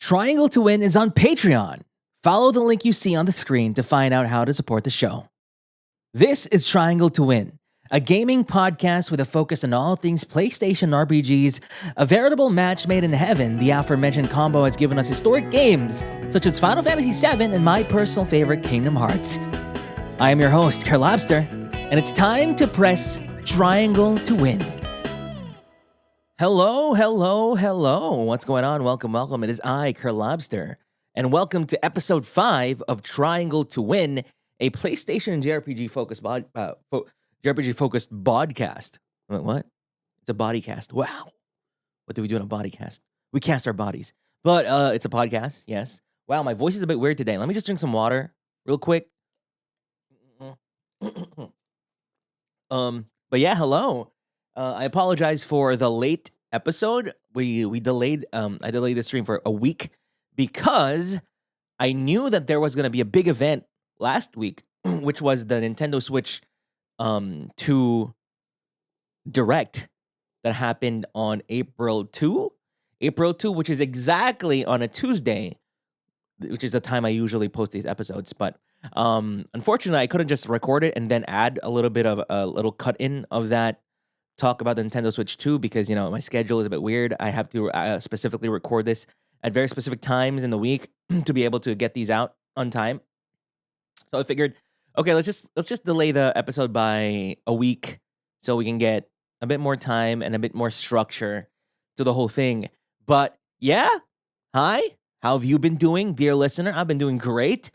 Triangle to Win is on Patreon. Follow the link you see on the screen to find out how to support the show. This is Triangle to Win, a gaming podcast with a focus on all things PlayStation RPGs, a veritable match made in heaven. The aforementioned combo has given us historic games such as Final Fantasy VII and my personal favorite, Kingdom Hearts. I am your host, Karlobster, and it's time to press Triangle to Win. Hello. What's going on? Welcome. It is I, Karlobster, and welcome to episode 5 of Triangle to Win, a PlayStation and JRPG focused podcast. What? It's a bodycast. Wow. What do we do in a bodycast? We cast our bodies. But it's a podcast, yes. Wow, my voice is a bit weird today. Let me just drink some water real quick. But yeah, hello. I apologize for the late episode. We delayed. I delayed the stream for a week because I knew that there was going to be a big event last week, which was the Nintendo Switch 2 Direct that happened on April 2, which is exactly on a Tuesday, which is the time I usually post these episodes. But unfortunately, I couldn't just record it and then add a little bit of a little cut in of that talk about the Nintendo Switch 2 because, my schedule is a bit weird. I have to specifically record this at very specific times in the week to be able to get these out on time. So I figured, okay, let's just delay the episode by a week so we can get a bit more time and a bit more structure to the whole thing. But yeah, hi, how have you been doing, dear listener? I've been doing great.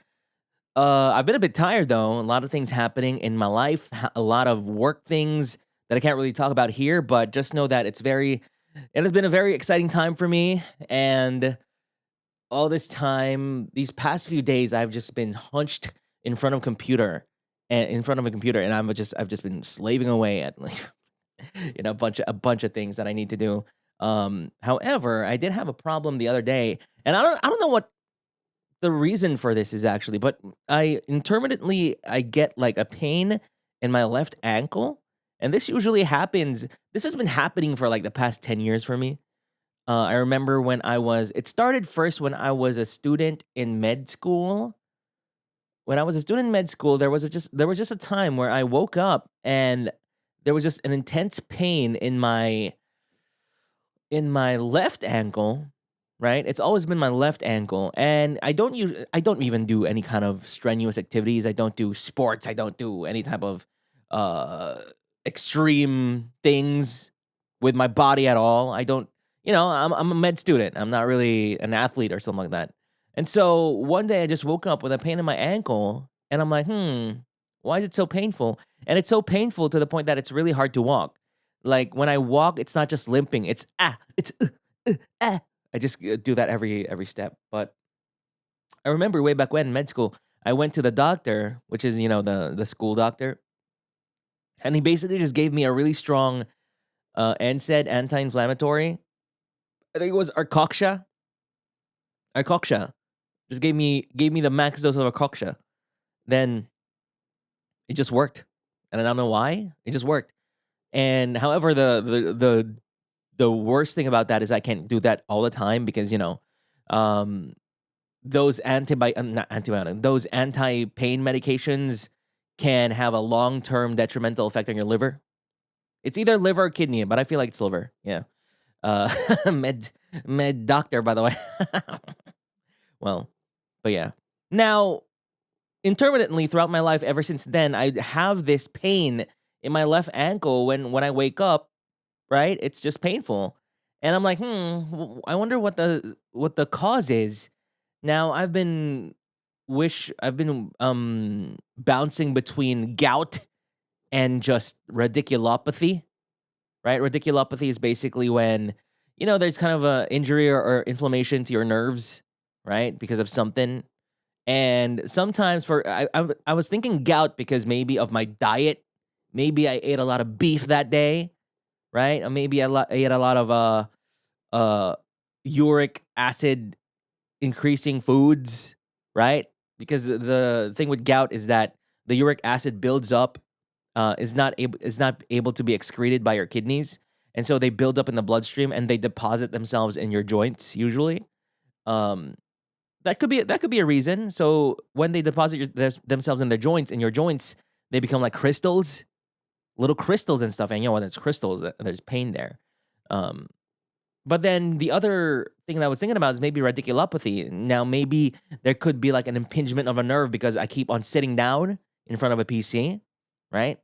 I've been a bit tired though. A lot of things happening in my life, a lot of work things that I can't really talk about here, but just know that it has been a very exciting time for me. And all this time, these past few days, I've just been hunched in front of a computer, and I've just been slaving away at like, a bunch of things that I need to do. However, I did have a problem the other day, and I don't know what the reason for this is actually, but I get like a pain in my left ankle. And this usually happens. This has been happening for like the past 10 years for me. I remember it started first when I was a student in med school. When I was a student in med school, there was just a time where I woke up and there was just an intense pain in my left ankle, right? It's always been my left ankle. And I don't even do any kind of strenuous activities. I don't do sports. I don't do any type of extreme things with my body at all. I don't, I'm a med student. I'm not really an athlete or something like that. And so one day I just woke up with a pain in my ankle and I'm like, why is it so painful? And it's so painful to the point that it's really hard to walk. Like when I walk, it's not just limping. It's I just do that every step. But I remember way back when in med school, I went to the doctor, which is, the school doctor. And he basically just gave me a really strong NSAID, anti-inflammatory. I think it was Arcoxia. Just gave me the max dose of Arcoxia. Then it just worked. And I don't know why. It just worked. And however, the worst thing about that is I can't do that all the time because, those those anti-pain medications can have a long-term detrimental effect on your liver. It's either liver or kidney, but I feel like it's liver. Yeah. Med doctor, by the way. Well, but yeah. Now, intermittently throughout my life, ever since then, I have this pain in my left ankle when I wake up, right? It's just painful. And I'm like, I wonder what the cause is. Now, I've been bouncing between gout and just radiculopathy, right? Radiculopathy is basically when, there's kind of a injury or inflammation to your nerves, right? Because of something. And sometimes I was thinking gout because maybe of my diet. Maybe I ate a lot of beef that day, right? Or maybe I ate a lot of uric acid increasing foods, right? Because the thing with gout is that the uric acid builds up, is not able to be excreted by your kidneys, and so they build up in the bloodstream and they deposit themselves in your joints usually. Um, that could be a reason. So when they deposit themselves in your joints, they become like crystals, little crystals and stuff. And you know when it's crystals, there's pain there. Um, but then the other thing that I was thinking about is maybe radiculopathy. Now maybe there could be like an impingement of a nerve because I keep on sitting down in front of a PC, right?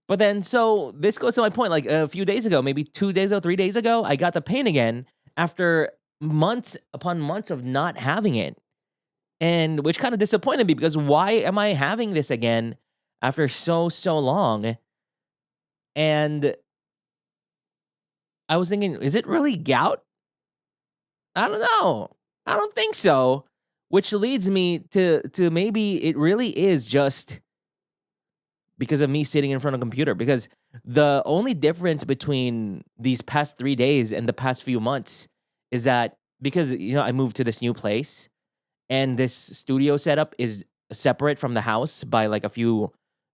But then, so this goes to my point. Like a few days ago, maybe 2 days ago, 3 days ago, I got the pain again after months upon months of not having it. And which kind of disappointed me because why am I having this again after so long? And I was thinking, is it really gout? I don't know. I don't think so. Which leads me to maybe it really is just because of me sitting in front of a computer. Because the only difference between these past 3 days and the past few months is that because I moved to this new place and this studio setup is separate from the house by like a few,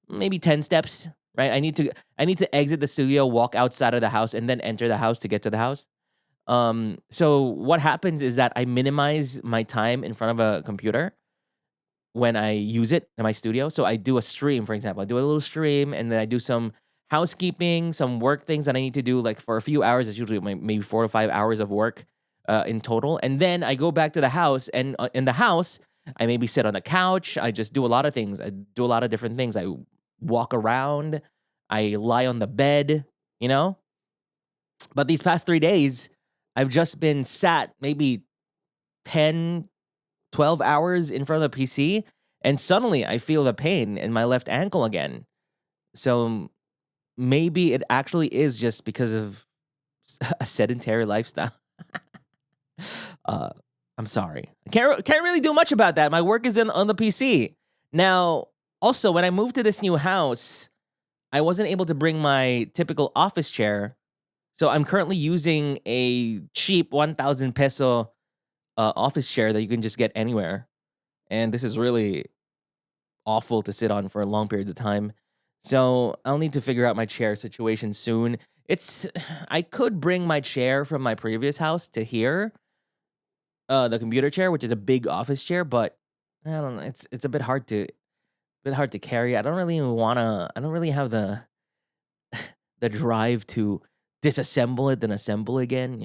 maybe 10 steps, right? I need to exit the studio, walk outside of the house, and then enter the house to get to the house. So what happens is that I minimize my time in front of a computer when I use it in my studio. So I do a stream, for example. I do a little stream and then I do some housekeeping, some work things that I need to do like for a few hours. It's usually maybe 4 to 5 hours of work in total. And then I go back to the house and in the house, I maybe sit on the couch. I just do a lot of things. I do a lot of different things. I walk around. I lie on the bed, But these past 3 days, I've just been sat maybe 10, 12 hours in front of the PC, and suddenly I feel the pain in my left ankle again. So maybe it actually is just because of a sedentary lifestyle. I'm sorry. I can't really do much about that. My work is on the PC. Now, also, when I moved to this new house, I wasn't able to bring my typical office chair. So I'm currently using a cheap 1,000 peso office chair that you can just get anywhere. And this is really awful to sit on for a long period of time. So I'll need to figure out my chair situation soon. I could bring my chair from my previous house to here, the computer chair, which is a big office chair, but I don't know. It's a bit hard to carry. I don't really have the drive to disassemble it then assemble again.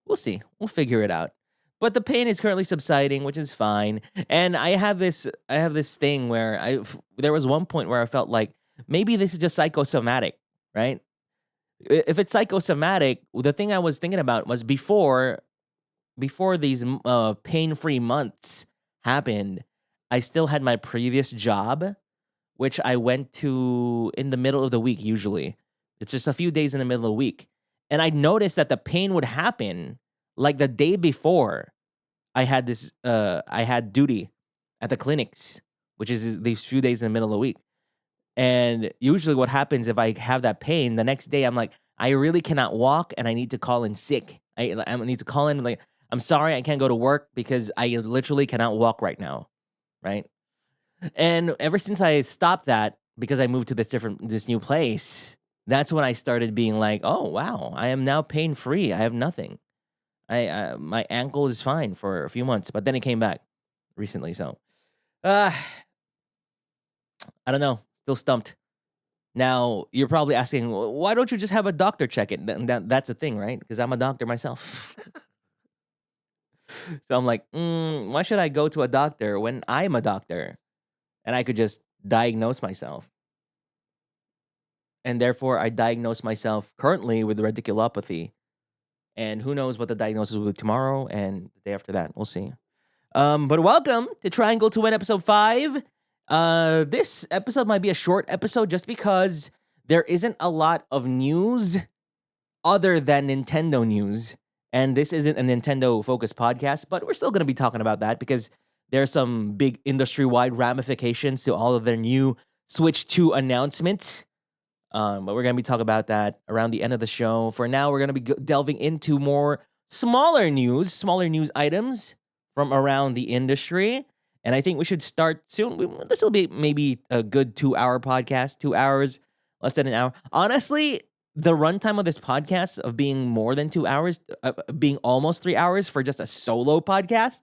We'll see. We'll figure it out. But the pain is currently subsiding, which is fine. And I have this thing where there was one point where I felt like maybe this is just psychosomatic, right? If it's psychosomatic, the thing I was thinking about was before these pain-free months happened, I still had my previous job, which I went to in the middle of the week usually. It's just a few days in the middle of the week. And I noticed that the pain would happen like the day before I had duty at the clinics, which is these few days in the middle of the week. And usually what happens if I have that pain, the next day I'm like, I really cannot walk and I need to call in sick. I need to call in like, I'm sorry, I can't go to work because I literally cannot walk right now, right? And ever since I stopped that, because I moved to this new place, that's when I started being like, oh wow, I am now pain free. I have nothing. My ankle is fine for a few months, but then it came back recently. So, I don't know. Still stumped. Now you're probably asking, why don't you just have a doctor check it? That's a thing, right? Because I'm a doctor myself. So I'm like, why should I go to a doctor when I'm a doctor and I could just diagnose myself? And therefore, I diagnose myself currently with radiculopathy. And who knows what the diagnosis will be tomorrow and the day after that. We'll see. But welcome to Triangle to Win episode 5. This episode might be a short episode just because there isn't a lot of news other than Nintendo news. And this isn't a Nintendo-focused podcast, but we're still going to be talking about that because there's some big industry-wide ramifications to all of their new Switch 2 announcements. But we're going to be talking about that around the end of the show. For now, we're going to be delving into more smaller news items from around the industry. And I think we should start soon. This will be maybe a good 2-hour podcast, 2 hours, less than an hour. Honestly, the runtime of this podcast of being more than 2 hours, being almost 3 hours for just a solo podcast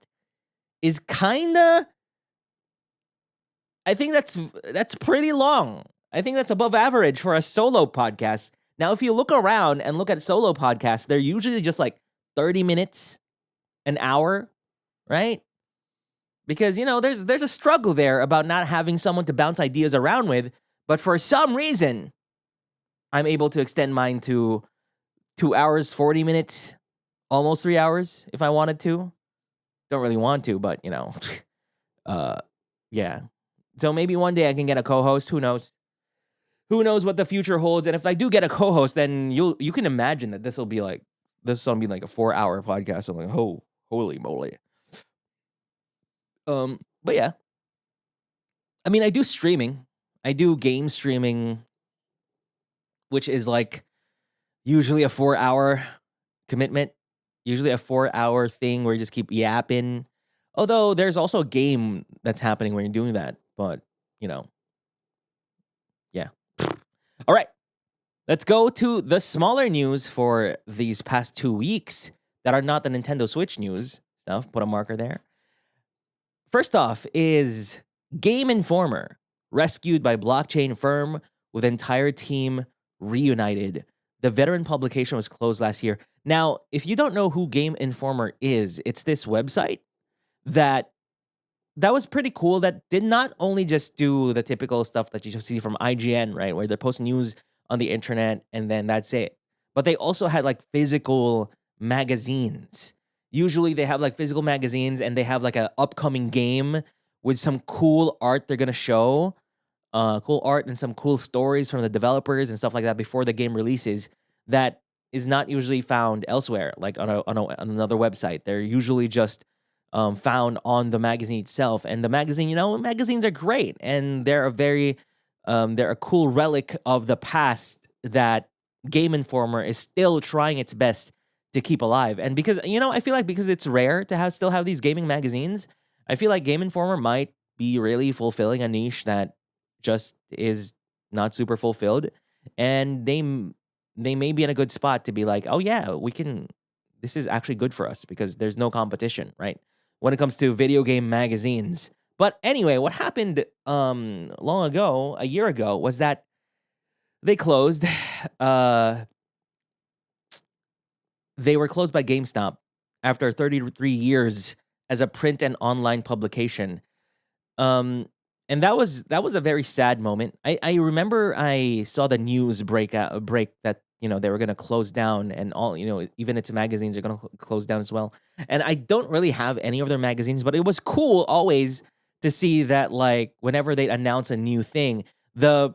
is kinda. I think that's pretty long. I think that's above average for a solo podcast. Now, if you look around and look at solo podcasts, they're usually just like 30 minutes, an hour, right? Because, there's a struggle there about not having someone to bounce ideas around with. But for some reason, I'm able to extend mine to 2 hours, 40 minutes, almost 3 hours if I wanted to. Don't really want to, but, yeah. So maybe one day I can get a co-host. Who knows? Who knows what the future holds? And if I do get a co-host, then you can imagine that this will be like a 4-hour podcast. I'm like, oh, holy moly. But yeah. I mean, I do streaming. I do game streaming, which is like usually a 4-hour commitment. Usually a 4-hour thing where you just keep yapping. Although there's also a game that's happening when you're doing that. But, yeah. All right. Let's go to the smaller news for these past 2 weeks that are not the Nintendo Switch news stuff. Put a marker there. First off is Game Informer, rescued by blockchain firm with entire team reunited. The veteran publication was closed last year. Now, if you don't know who Game Informer is, it's this website that was pretty cool, that did not only just do the typical stuff that you see from IGN, right, where they're posting news on the internet and then that's it. But they also had like physical magazines. Usually they have like physical magazines and they have like an upcoming game with some cool art they're going to show. Cool art and some cool stories from the developers and stuff like that before the game releases that is not usually found elsewhere, like on another website. They're usually just found on the magazine itself. And the magazine, magazines are great. And they're a cool relic of the past that Game Informer is still trying its best to keep alive. And because, I feel like because it's rare to still have these gaming magazines, I feel like Game Informer might be really fulfilling a niche that just is not super fulfilled. And they may be in a good spot to be like, oh yeah, this is actually good for us because there's no competition, right? When it comes to video game magazines. But anyway, what happened long ago, a year ago, was that they closed. They were closed by GameStop after 33 years as a print and online publication. And that was a very sad moment. I remember I saw the news break that they were going to close down, and all even its magazines are going to close down as well. And I don't really have any of their magazines, but it was cool always to see that, like, whenever they announce a new thing, the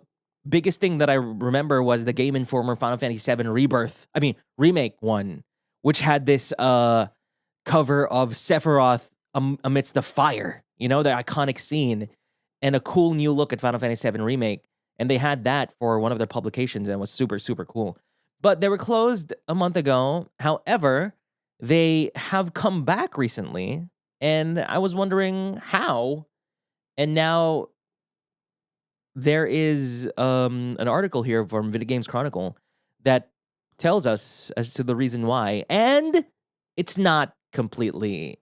biggest thing that I remember was the Game Informer Final Fantasy VII Remake one, which had this cover of Sephiroth amidst the fire, the iconic scene, and a cool new look at Final Fantasy VII Remake. And they had that for one of their publications, and it was super, super cool. But they were closed a month ago. However, they have come back recently, and I was wondering how. And now there is an article here from Video Games Chronicle that tells us as to the reason why. And it's not completely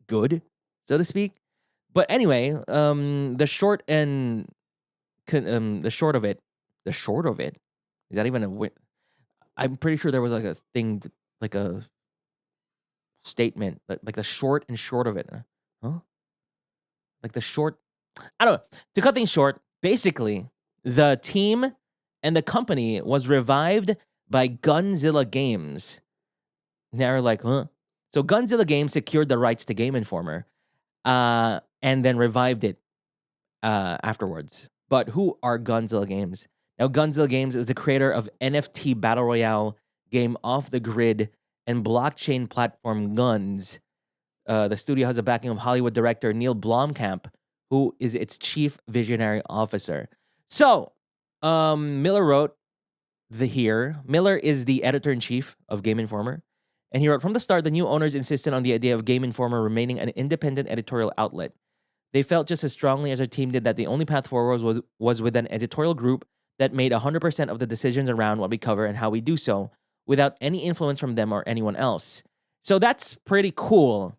good, so to speak. But anyway, the short of it, is that even a? I'm pretty sure there was like a thing, like a statement, like the short and short of it, huh? Like the short. I don't know. To cut things short, basically, the team and the company was revived by Gunzilla Games. And they're like, huh? So Gunzilla Games secured the rights to Game Informer, and then revived it afterwards. But who are Gunzilla Games? Now, Gunzilla Games is the creator of NFT Battle Royale game Off the Grid and blockchain platform Guns. The studio has a backing of Hollywood director Neil Blomkamp, who is its chief visionary officer. So, Miller wrote Miller is the editor-in-chief of Game Informer. And he wrote, from the start, the new owners insisted on the idea of Game Informer remaining an independent editorial outlet. They felt just as strongly as our team did that the only path forward was with an editorial group that made 100% of the decisions around what we cover and how we do so without any influence from them or anyone else. So that's pretty cool.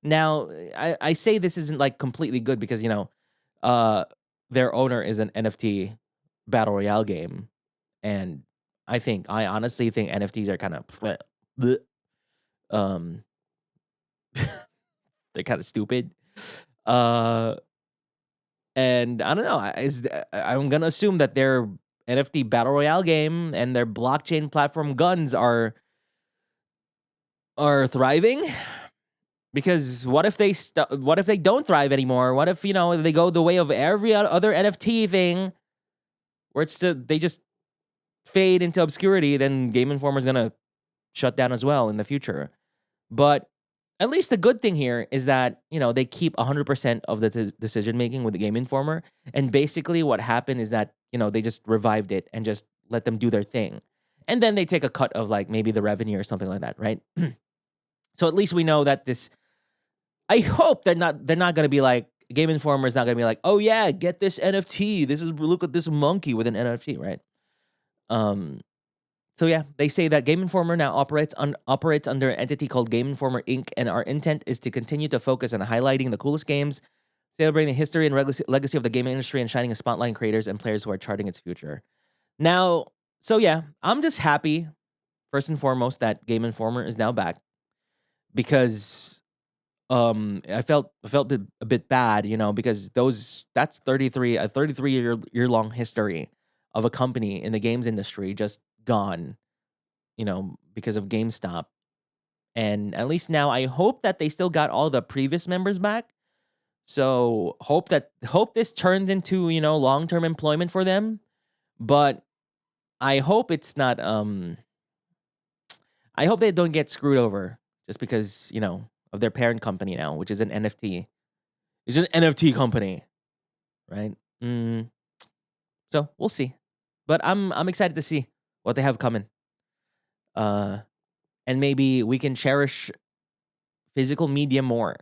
Now, I say this isn't like completely good because, their owner is an NFT battle royale game. And I honestly think NFTs are kind of, um, they're kind of stupid. And I don't know. I'm gonna assume that their NFT battle royale game and their blockchain platform guns are thriving. Because what if they don't thrive anymore? What if they go the way of every other NFT thing, where they just fade into obscurity? Then Game Informer is gonna shut down as well in the future. But at least the good thing here is that, they keep 100% of the decision making with the Game Informer. And basically what happened is that, they just revived it and just let them do their thing. And then they take a cut of like maybe the revenue or something like that, right? So at least we know that I hope they're not going to be like, Game Informer is not going to be like, oh yeah, get this NFT. Look at this monkey with an NFT, right? So yeah, they say that Game Informer now operates under an entity called Game Informer Inc. And our intent is to continue to focus on highlighting the coolest games, celebrating the history and legacy of the gaming industry, and shining a spotlight on creators and players who are charting its future. Now, so yeah, I'm just happy, first and foremost, that Game Informer is now back, because I felt a bit bad, because that's a 33 year long history of a company in the games industry just gone, because of GameStop. And at least now I hope that they still got all the previous members back. So hope this turns into, long-term employment for them. But I hope it's not I hope they don't get screwed over just because, of their parent company now, which is an NFT. It's an NFT company, right? So we'll see. But I'm excited to see what they have coming. And maybe we can cherish physical media more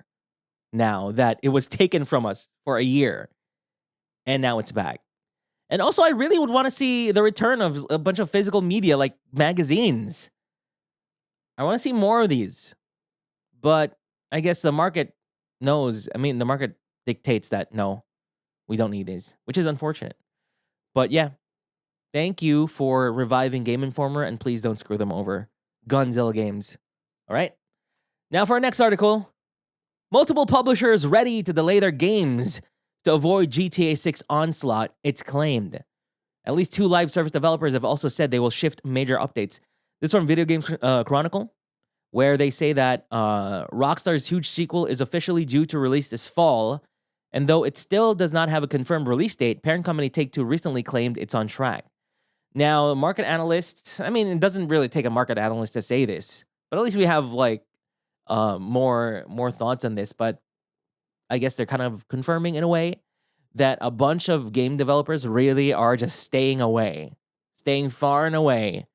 now that it was taken from us for a year and now it's back. And also, I really would want to see the return of a bunch of physical media like magazines. I want to see more of these. But I guess the market the market dictates that no, we don't need these, which is unfortunate. But yeah, thank you for reviving Game Informer, and please don't screw them over. Gunzilla Games. All right. Now for our next article. Multiple publishers ready to delay their games to avoid GTA 6 onslaught, it's claimed. At least 2 live service developers have also said they will shift major updates. This is from Video Games Chronicle, where they say that Rockstar's huge sequel is officially due to release this fall, and though it still does not have a confirmed release date, parent company Take-Two recently claimed it's on track. Now, market analysts, it doesn't really take a market analyst to say this, but at least we have more thoughts on this. But I guess they're kind of confirming in a way that a bunch of game developers really are just staying far and away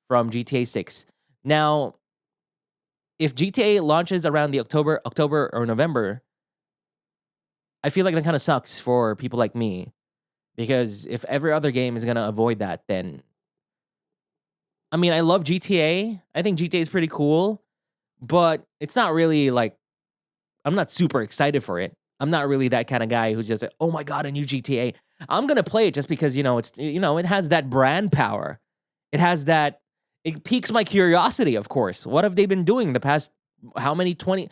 from GTA 6. Now, if GTA launches around the October or November, I feel like that kind of sucks for people like me. Because if every other game is going to avoid that, then... I love GTA. I think GTA is pretty cool. But it's not really I'm not super excited for it. I'm not really that kind of guy who's just like, oh my God, a new GTA. I'm going to play it just because, it has that brand power. It piques my curiosity, of course. What have they been doing the past, how many, 20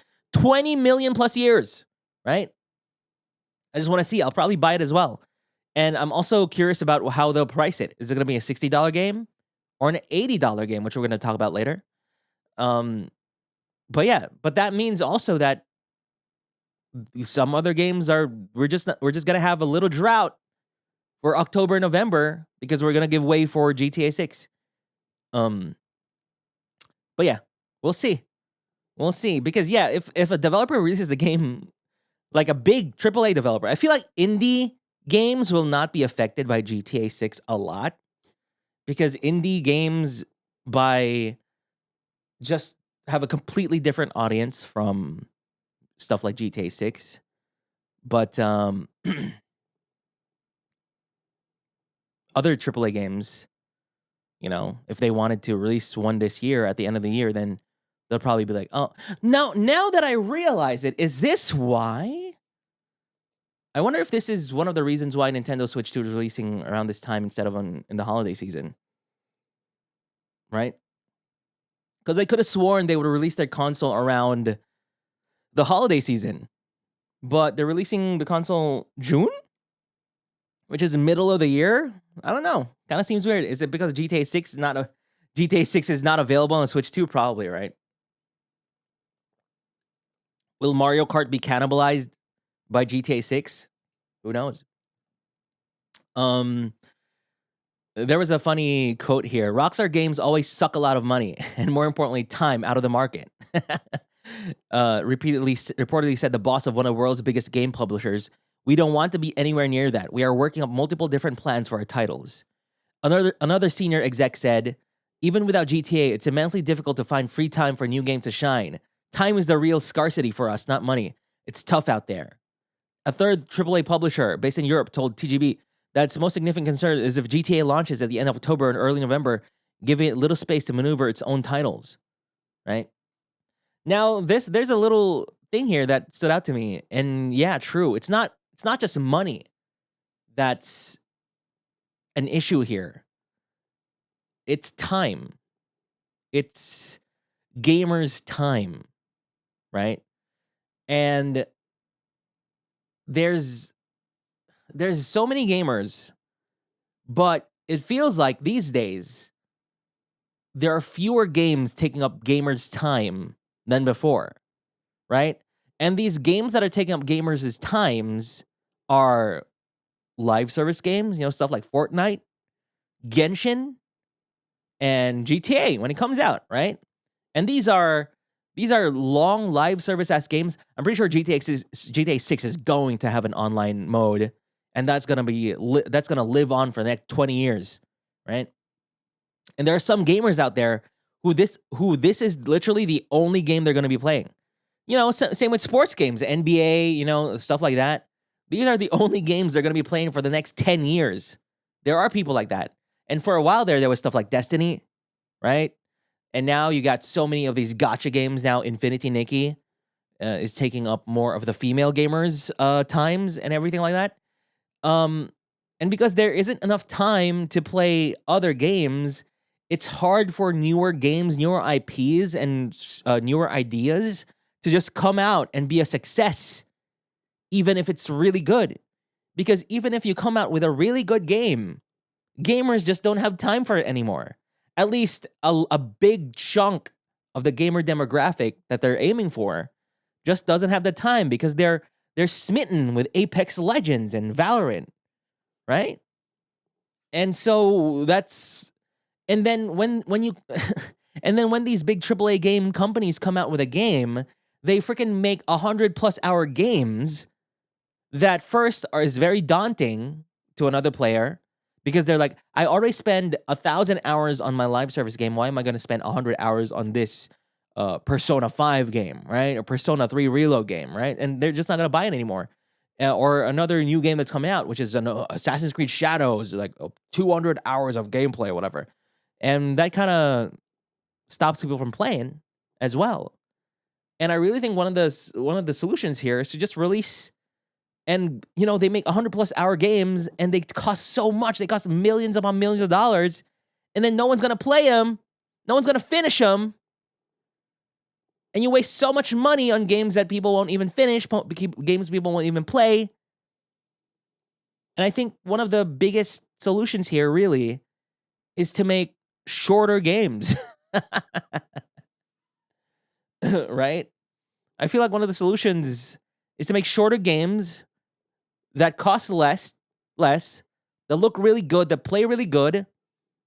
million plus years, right? I just want to see. I'll probably buy it as well. And I'm also curious about how they'll price it. Is it going to be a $60 game or an $80 game, which we're going to talk about later? But that means also that some other games we're just gonna have a little drought for October and November because we're gonna give way for GTA 6. But yeah, we'll see because if a developer releases the game like a big AAA developer, I feel like indie games will not be affected by GTA 6 a lot because indie games just have a completely different audience from stuff like GTA 6. But other AAA games, if they wanted to release one this year at the end of the year, then they'll probably be like, oh, now that I realize it, is this why? I wonder if this is one of the reasons why Nintendo Switch 2 is releasing around this time instead of in the holiday season. Right? Because I could have sworn they would release their console around the holiday season. But they're releasing the console June? Which is middle of the year? I don't know. Kind of seems weird. Is it because GTA 6 is not available on Switch 2? Probably, right? Will Mario Kart be cannibalized by GTA 6? Who knows? There was a funny quote here. Rockstar games always suck a lot of money, and more importantly, time out of the market. Reportedly said the boss of one of the world's biggest game publishers. We don't want to be anywhere near that. We are working up multiple different plans for our titles. Another senior exec said, even without GTA, it's immensely difficult to find free time for new games to shine. Time is the real scarcity for us, not money. It's tough out there. A third AAA publisher based in Europe told TGB that its most significant concern is if GTA launches at the end of October and early November, giving it little space to maneuver its own titles. Right? Now, there's a little thing here that stood out to me. And yeah, true. It's not just money that's an issue here. It's time. It's gamers' time, right? And there's so many gamers, but it feels like these days there are fewer games taking up gamers' time than before, right? And these games that are taking up gamers' times are live service games, stuff like Fortnite, Genshin, and GTA when it comes out, right? And these are long live service ass games. I'm pretty sure GTA 6 is going to have an online mode, and that's gonna live on for the next 20 years, right? And there are some gamers out there who this is literally the only game they're gonna be playing. Same with sports games, NBA, stuff like that. These are the only games they're gonna be playing for the next 10 years. There are people like that. And for a while there was stuff like Destiny, right? And now you got so many of these gacha games now. Infinity Nikki is taking up more of the female gamers' times and everything like that. And because there isn't enough time to play other games, it's hard for newer games, newer IPs, and newer ideas to just come out and be a success, even if it's really good. Because even if you come out with a really good game, gamers just don't have time for it anymore. At least a big chunk of the gamer demographic that they're aiming for just doesn't have the time because they're smitten with Apex Legends and Valorant, right? And so and then when these big AAA game companies come out with a game, they freaking make 100+ hour games that first is very daunting to another player. Because they're like, I already spend 1,000 hours on my live service game. Why am I going to spend 100 hours on this Persona 5 game, right? Or Persona 3 Reload game, right? And they're just not going to buy it anymore. Or another new game that's coming out, which is an Assassin's Creed Shadows, like 200 hours of gameplay or whatever. And that kind of stops people from playing as well. And I really think one of the solutions here is to just release. And, they make 100+ hour games and they cost so much. They cost millions upon millions of dollars. And then no one's going to play them. No one's going to finish them. And you waste so much money on games that people won't even finish, games people won't even play. And I think one of the biggest solutions here really is to make shorter games. Right? I feel like one of the solutions is to make shorter games that cost less, that look really good, that play really good,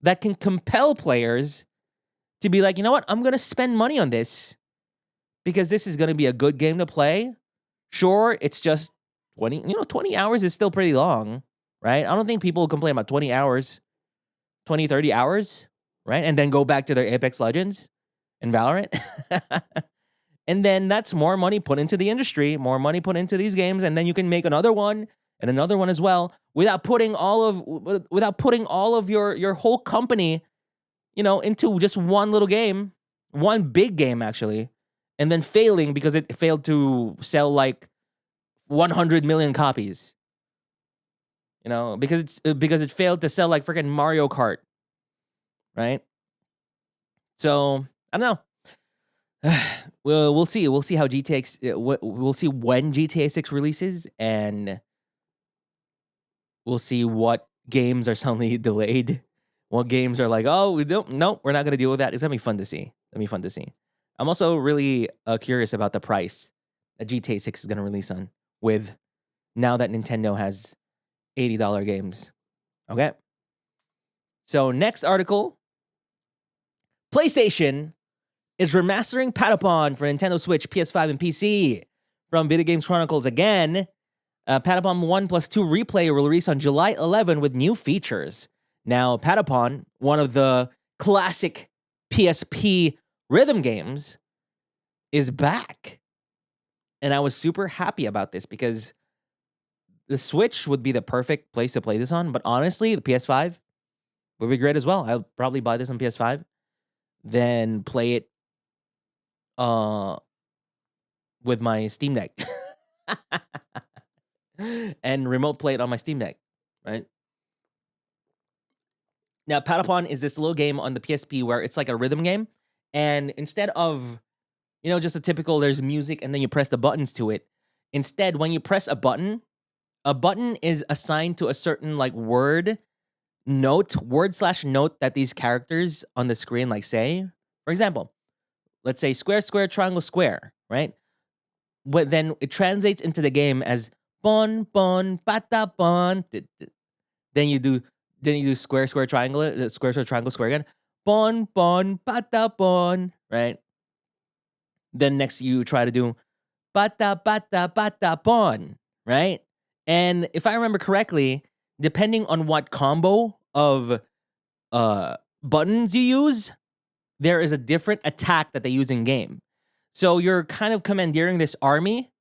that can compel players to be like, you know what, I'm going to spend money on this because this is going to be a good game to play. Sure, it's just 20 hours is still pretty long, right? I don't think people complain about 20 hours, 20, 30 hours, right? And then go back to their Apex Legends and Valorant. And then that's more money put into the industry, more money put into these games, and then you can make another one and another one as well, without putting all of your whole company, into just one little game, one big game actually, and then failing because it failed to sell like 100 million copies. Because it failed to sell like freaking Mario Kart, right? So I don't know. We'll see. We'll see how we'll see when GTA 6 releases, and we'll see what games are suddenly delayed. What games are like, oh, we're not gonna deal with that. It's gonna be fun to see. I'm also really curious about the price that GTA 6 is gonna release on, with now that Nintendo has $80 games. Okay. So next article, PlayStation is remastering Patapon for Nintendo Switch, PS5, and PC. From Video Games Chronicles again, Patapon 1+2 Replay will release on July 11 with new features. Now, Patapon, one of the classic PSP rhythm games, is back. And I was super happy about this because the Switch would be the perfect place to play this on. But honestly, the PS5 would be great as well. I'll probably buy this on PS5, then play it with my Steam Deck. And remote play it on my Steam Deck, right? Now, Patapon is this little game on the PSP where it's like a rhythm game. And instead of, just a typical, there's music and then you press the buttons to it. Instead, when you press a button is assigned to a certain like word/note that these characters on the screen like say. For example, let's say square, square, triangle, square, right? But then it translates into the game as bon, bon, pata, bon. Then you do square, square, triangle, square, square, triangle, square again. Bon, bon, pata, bon, right? Then next you try to do pata, pata, pata, bon, right? And if I remember correctly, depending on what combo of buttons you use, there is a different attack that they use in game. So you're kind of commandeering this army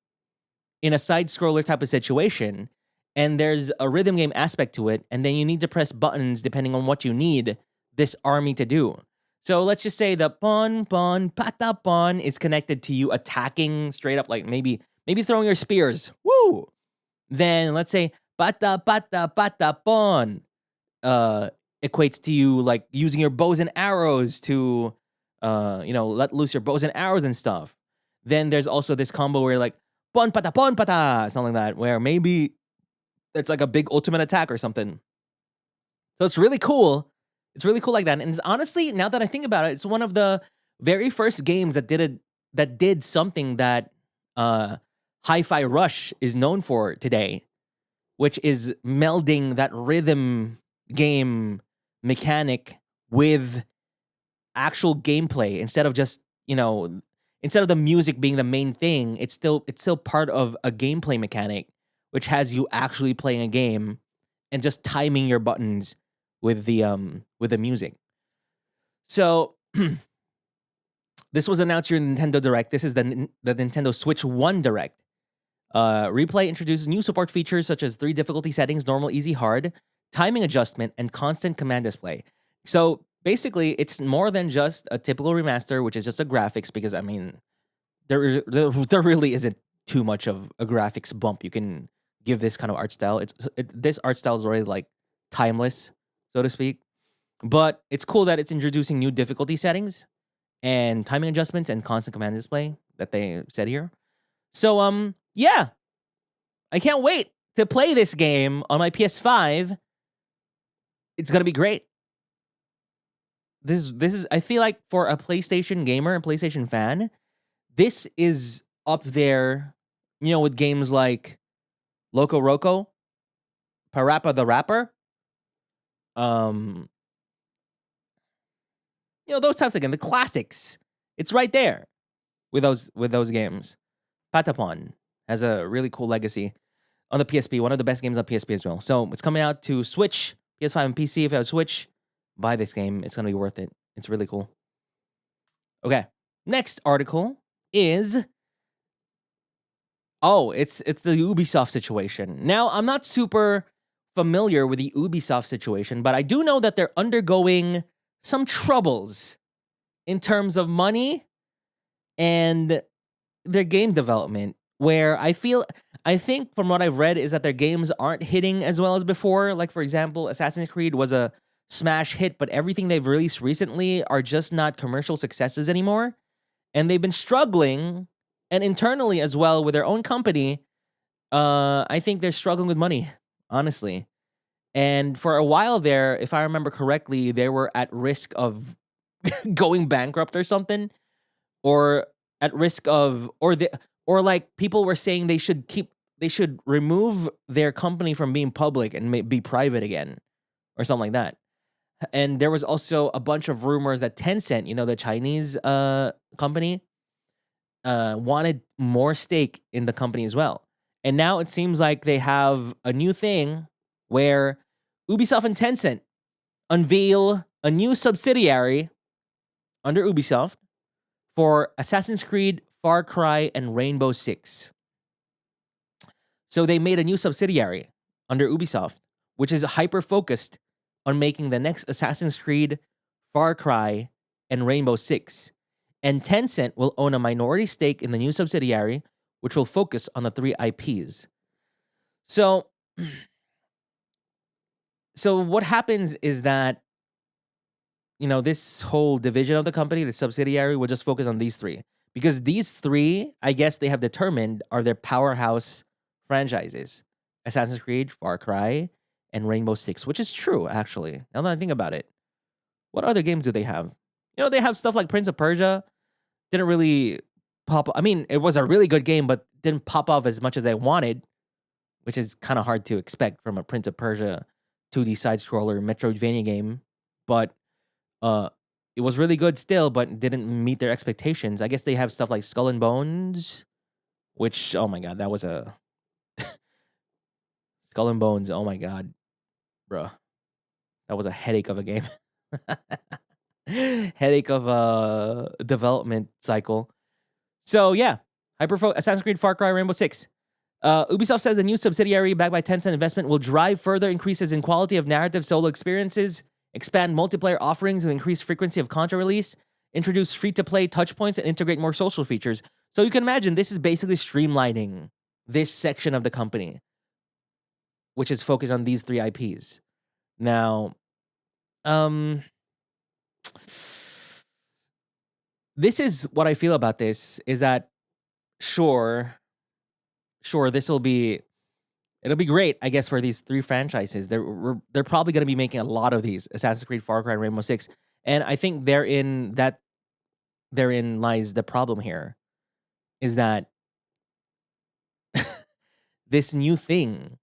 in a side scroller type of situation, and there's a rhythm game aspect to it, and then you need to press buttons depending on what you need this army to do. So let's just say the bon bon pata bon is connected to you attacking straight up, like maybe throwing your spears. Woo! Then let's say pata pata pata bon equates to you like using your bows and arrows to let loose your bows and arrows and stuff. Then there's also this combo where like bon pata, something like that, where maybe it's like a big ultimate attack or something. So it's really cool. It's really cool like that. And it's honestly, now that I think about it, it's one of the very first games that did something that Hi-Fi Rush is known for today, which is melding that rhythm game mechanic with actual gameplay instead of just, instead of the music being the main thing, it's still part of a gameplay mechanic, which has you actually playing a game and just timing your buttons with the music. So this was announced during Nintendo Direct. This is the Nintendo Switch 1 Direct. Replay introduces new support features such as 3 difficulty settings: normal, easy, hard, timing adjustment, and constant command display. So basically, it's more than just a typical remaster, which is just a graphics, because I mean, there really isn't too much of a graphics bump you can give this kind of art style. This art style is already like timeless, so to speak. But it's cool that it's introducing new difficulty settings and timing adjustments and constant command display that they said here. So yeah, I can't wait to play this game on my PS5. It's gonna be great. This is, I feel like, for a PlayStation gamer and PlayStation fan, this is up there, with games like Loco Roco, Parappa the Rapper, those types of games, the classics. It's right there with those games. Patapon has a really cool legacy on the PSP, one of the best games on PSP as well. So it's coming out to Switch, PS5, and PC. If you have a Switch, buy this game. It's going to be worth it. It's really cool. Okay, next article is Oh, it's the Ubisoft situation. Now, I'm not super familiar with the Ubisoft situation, but I do know that they're undergoing some troubles in terms of money and their game development, where I think from what I've read is that their games aren't hitting as well as before. Like, for example, Assassin's Creed was a smash hit, but everything they've released recently are just not commercial successes anymore. And they've been struggling, and internally as well with their own company, I think they're struggling with money, honestly. And for a while there, if I remember correctly, they were at risk of going bankrupt or something, or at risk of, or like people were saying they should remove their company from being public and be private again, or something like that. And there was also a bunch of rumors that Tencent, the Chinese company, wanted more stake in the company as well. And now it seems like they have a new thing where Ubisoft and Tencent unveil a new subsidiary under Ubisoft for Assassin's Creed, Far Cry, and Rainbow Six. So they made a new subsidiary under Ubisoft, which is hyper-focused on making the next Assassin's Creed, Far Cry, and Rainbow Six. And Tencent will own a minority stake in the new subsidiary, which will focus on the 3 IPs. So what happens is that, this whole division of the company, the subsidiary, will just focus on these 3. Because these 3, I guess they have determined, are their powerhouse franchises. Assassin's Creed, Far Cry, and Rainbow Six, which is true, actually. Now that I think about it. What other games do they have? They have stuff like Prince of Persia. Didn't really pop. I mean, it was a really good game, but didn't pop off as much as I wanted, which is kind of hard to expect from a Prince of Persia 2D side-scroller Metroidvania game. But it was really good still, but didn't meet their expectations. I guess they have stuff like Skull and Bones, which, oh my god, that was a... Skull and Bones, oh my god. Bruh. That was a headache of a game. Headache of a development cycle. So yeah, Assassin's Creed, Far Cry, Rainbow Six. Ubisoft says the new subsidiary backed by Tencent investment will drive further increases in quality of narrative solo experiences, expand multiplayer offerings with increased frequency of content release, introduce free-to-play touchpoints, and integrate more social features. So you can imagine this is basically streamlining this section of the company, which is focused on these 3 IPs. Now, this is what I feel about this, is that sure, it'll be great, I guess, for these 3 franchises. They're probably going to be making a lot of these, Assassin's Creed, Far Cry, and Rainbow Six. And I think therein lies the problem here, is that this new thing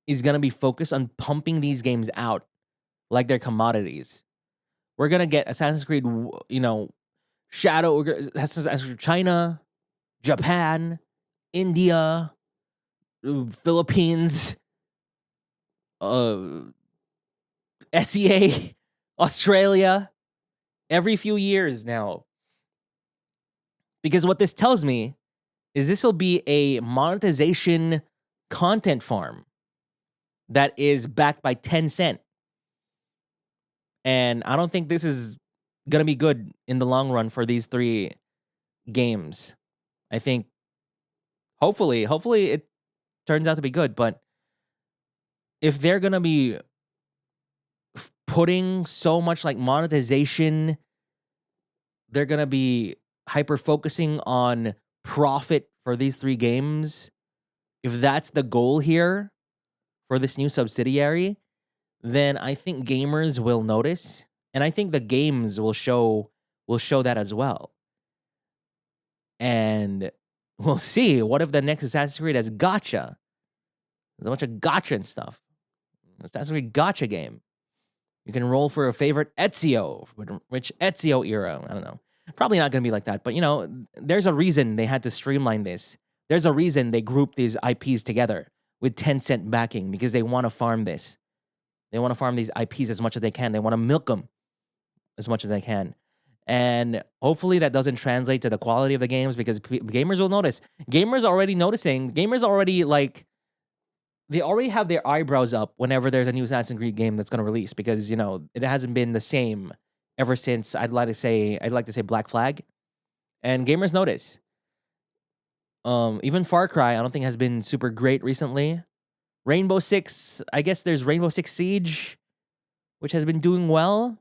is going to be focused on pumping these games out like they're commodities. We're going to get Assassin's Creed, Shadow, Assassin's Creed China, Japan, India, Philippines, SEA, Australia, every few years now. Because what this tells me is this will be a monetization content farm that is backed by Tencent. And I don't think this is going to be good in the long run for these 3 games. I think hopefully it turns out to be good, but if they're going to be putting so much like monetization, they're going to be hyper focusing on profit for these 3 games. If that's the goal here for this new subsidiary, then I think gamers will notice, and I think the games will show that as well. And we'll see. What if the next Assassin's Creed has gacha? There's a bunch of gacha and stuff. Assassin's Creed gacha game. You can roll for a favorite Ezio, rich Ezio era. I don't know. Probably not going to be like that, but there's a reason they had to streamline this. There's a reason they grouped these IPs together with Tencent backing, because they want to farm this. They want to farm these IPs as much as they can. They want to milk them as much as they can. And hopefully that doesn't translate to the quality of the games, because gamers will notice. Gamers already noticing. Gamers already like, they already have their eyebrows up whenever there's a new Assassin's Creed game that's going to release, because it hasn't been the same ever since I'd like to say Black Flag, and gamers notice. Even Far Cry I don't think has been super great recently. Rainbow Six, I guess there's Rainbow Six Siege, which has been doing well,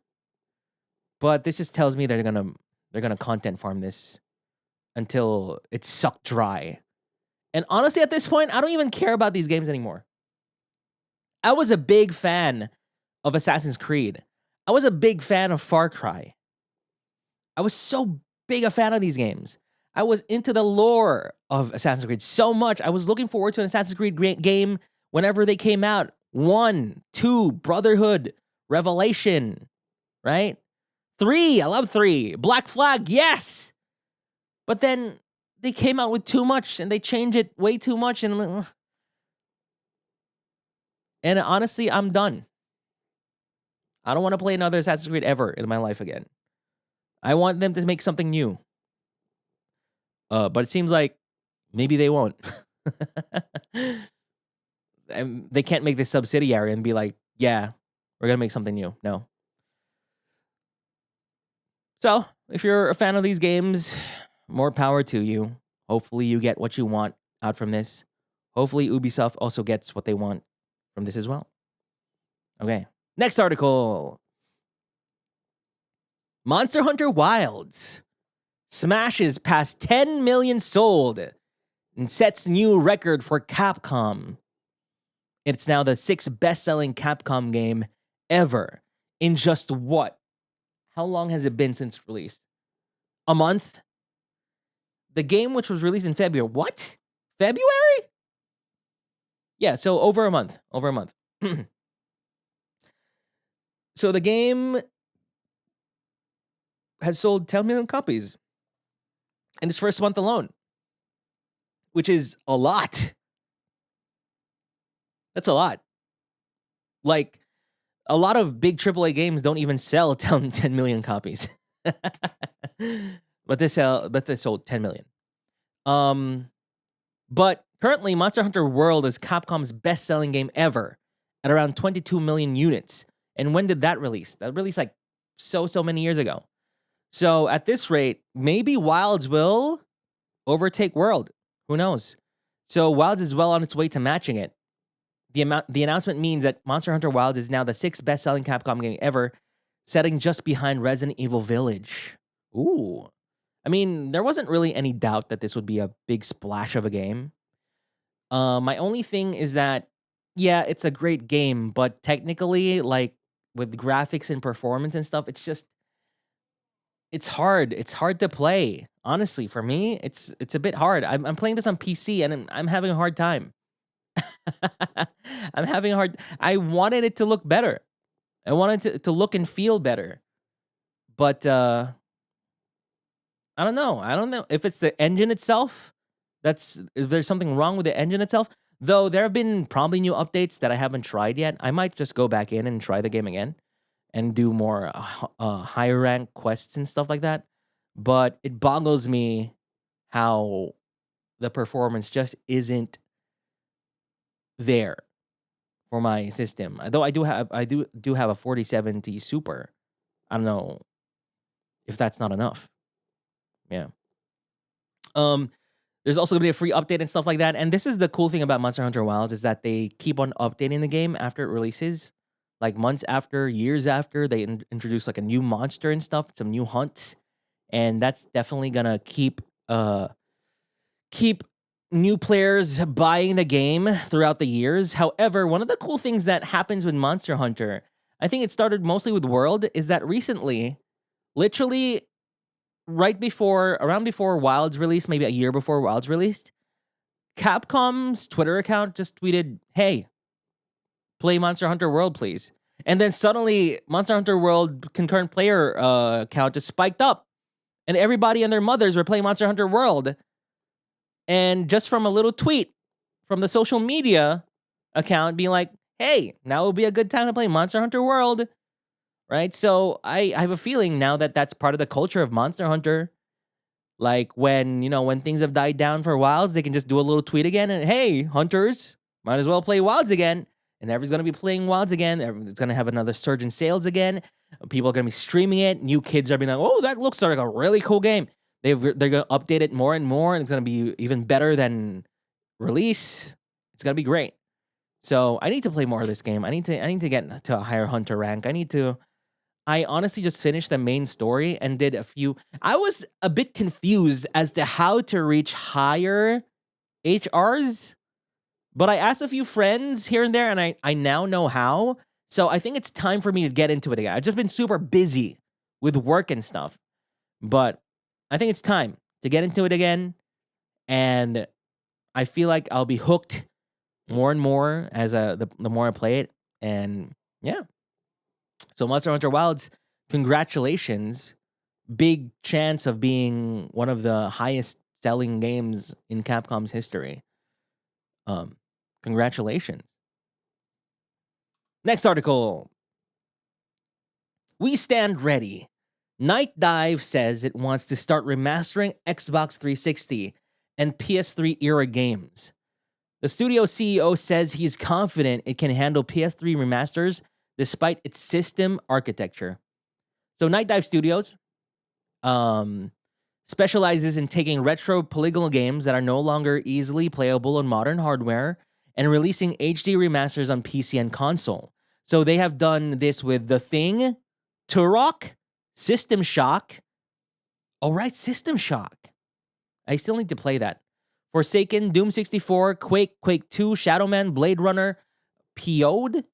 but this just tells me they're gonna content farm this until it's sucked dry. And honestly, at this point, I don't even care about these games anymore. I was a big fan of Assassin's Creed. I was a big fan of Far Cry. I was so big a fan of these games. I was into the lore of Assassin's Creed so much. I was looking forward to an Assassin's Creed game whenever they came out. 1, 2, Brotherhood, Revelation, right? 3, I love 3. Black Flag, yes! But then they came out with too much, and they changed it way too much, and honestly, I'm done. I don't want to play another Assassin's Creed ever in my life again. I want them to make something new. But it seems like maybe they won't. And they can't make this subsidiary and be like, yeah, we're going to make something new. No. So, if you're a fan of these games, more power to you. Hopefully you get what you want out from this. Hopefully Ubisoft also gets what they want from this as well. Okay. Next article. Monster Hunter Wilds smashes past 10 million sold and sets new record for Capcom. It's now the 6th best-selling Capcom game ever in just what? How long has it been since release? A month? The game, which was released in February. What? February? Yeah, so over a month. Over a month. So the game has sold 10 million copies in its first month alone, which is a lot. That's a lot. Like, a lot of big AAA games don't even sell 10 million copies. But they sold 10 million. But currently, Monster Hunter World is Capcom's best-selling game ever at around 22 million units. And when did that release? That released like so many years ago. So at this rate, maybe Wilds will overtake World. Who knows? So Wilds is well on its way to matching it. The announcement means that Monster Hunter Wilds is now the 6th best-selling Capcom game ever, setting just behind Resident Evil Village. Ooh. I mean, there wasn't really any doubt that this would be a big splash of a game. My only thing is that, yeah, it's a great game, but technically, like, with graphics and performance and stuff, it's hard. It's hard to play. Honestly, for me, it's a bit hard. I'm playing this on PC, and I'm having a hard time. I wanted it to look better. I wanted it to look and feel better. But I don't know. I don't know if it's the engine itself. If there's something wrong with the engine itself. Though there have been probably new updates that I haven't tried yet. I might just go back in and try the game again and do more higher rank quests and stuff like that. But it boggles me how the performance just isn't there for my system. Though I do have a 4070 Super. I don't know if that's not enough. Yeah. There's also gonna be a free update and stuff like that. And this is the cool thing about Monster Hunter Wilds, is that they keep on updating the game after it releases. Like months after, years after, they introduce like a new monster and stuff, some new hunts. And that's definitely gonna keep new players buying the game throughout the years. However, one of the cool things that happens with Monster Hunter, I think it started mostly with World, is that recently, literally around before Wilds released, maybe a year before Wilds released, Capcom's Twitter account just tweeted, "Hey, play Monster Hunter World, please." And then suddenly, Monster Hunter World concurrent player count just spiked up. And everybody and their mothers were playing Monster Hunter World. And just from a little tweet from the social media account being like, "Hey, now would be a good time to play Monster Hunter World," right? So I have a feeling now that that's part of the culture of Monster Hunter. Like when things have died down for Wilds, they can just do a little tweet again and hey, hunters, might as well play Wilds again. And everyone's gonna be playing Wilds again. It's gonna have another surge in sales again. People are gonna be streaming it. New kids are being like, oh, that looks like a really cool game. They're gonna update it more and more, and it's gonna be even better than release. It's gonna be great. So I need to play more of this game. I need to get to a higher hunter rank. I honestly just finished the main story and did a few. I was a bit confused as to how to reach higher HRs, but I asked a few friends here and there, and I now know how. So I think it's time for me to get into it again. I've just been super busy with work and stuff, but I think it's time to get into it again. And I feel like I'll be hooked more and more as the more I play it. And yeah. So Monster Hunter Wilds, congratulations. Big chance of being one of the highest selling games in Capcom's history. Congratulations. Next article. We stand ready. Night Dive says it wants to start remastering Xbox 360 and PS3 era games. The studio CEO says he's confident it can handle PS3 remasters despite its system architecture. So Night Dive Studios specializes in taking retro polygonal games that are no longer easily playable on modern hardware and releasing HD remasters on PC and console. So they have done this with The Thing, Turok, System Shock. All right, System Shock. I still need to play that. Forsaken, Doom 64, Quake, Quake 2, Shadow Man, Blade Runner, PO'd,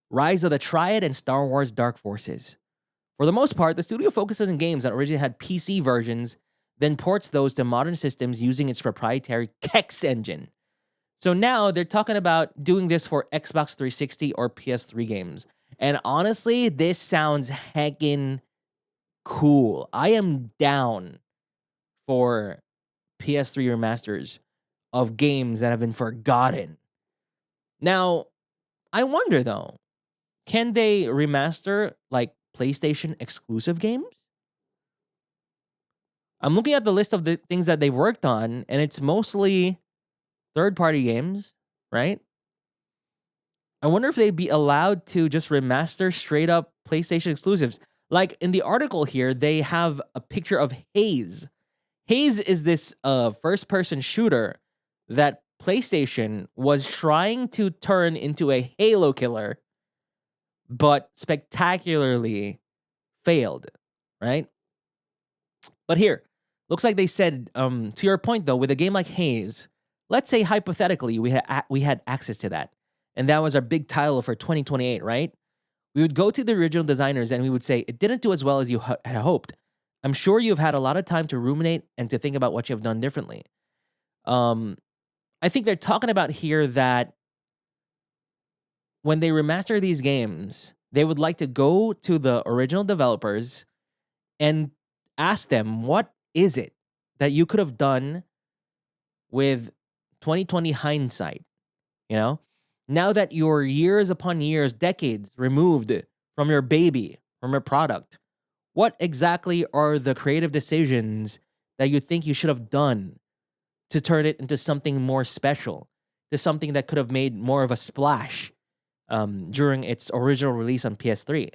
Rise of the Triad, and Star Wars Dark Forces. For the most part, the studio focuses on games that originally had PC versions, then ports those to modern systems using its proprietary Kex engine. So now they're talking about doing this for Xbox 360 or PS3 games. And honestly, this sounds heckin' cool. I am down for PS3 remasters of games that have been forgotten. Now, I wonder though, can they remaster like PlayStation exclusive games? I'm looking at the list of the things that they've worked on, and it's mostly third-party games, right? I wonder if they'd be allowed to just remaster straight up PlayStation exclusives. Like in the article here, they have a picture of Haze. Haze is this first-person shooter that PlayStation was trying to turn into a Halo killer, but spectacularly failed, right? But here, looks like they said, to your point though, with a game like Haze, let's say hypothetically we had access to that, and that was our big title for 2028, right? We would go to the original designers and we would say, it didn't do as well as you had hoped. I'm sure you've had a lot of time to ruminate and to think about what you have done differently. I think they're talking about here that when they remaster these games, they would like to go to the original developers and ask them, what is it that you could have done with 2020 hindsight? You know, now that you're years upon years, decades removed from your baby, from your product, what exactly are the creative decisions that you think you should have done to turn it into something more special, to something that could have made more of a splash during its original release on PS3?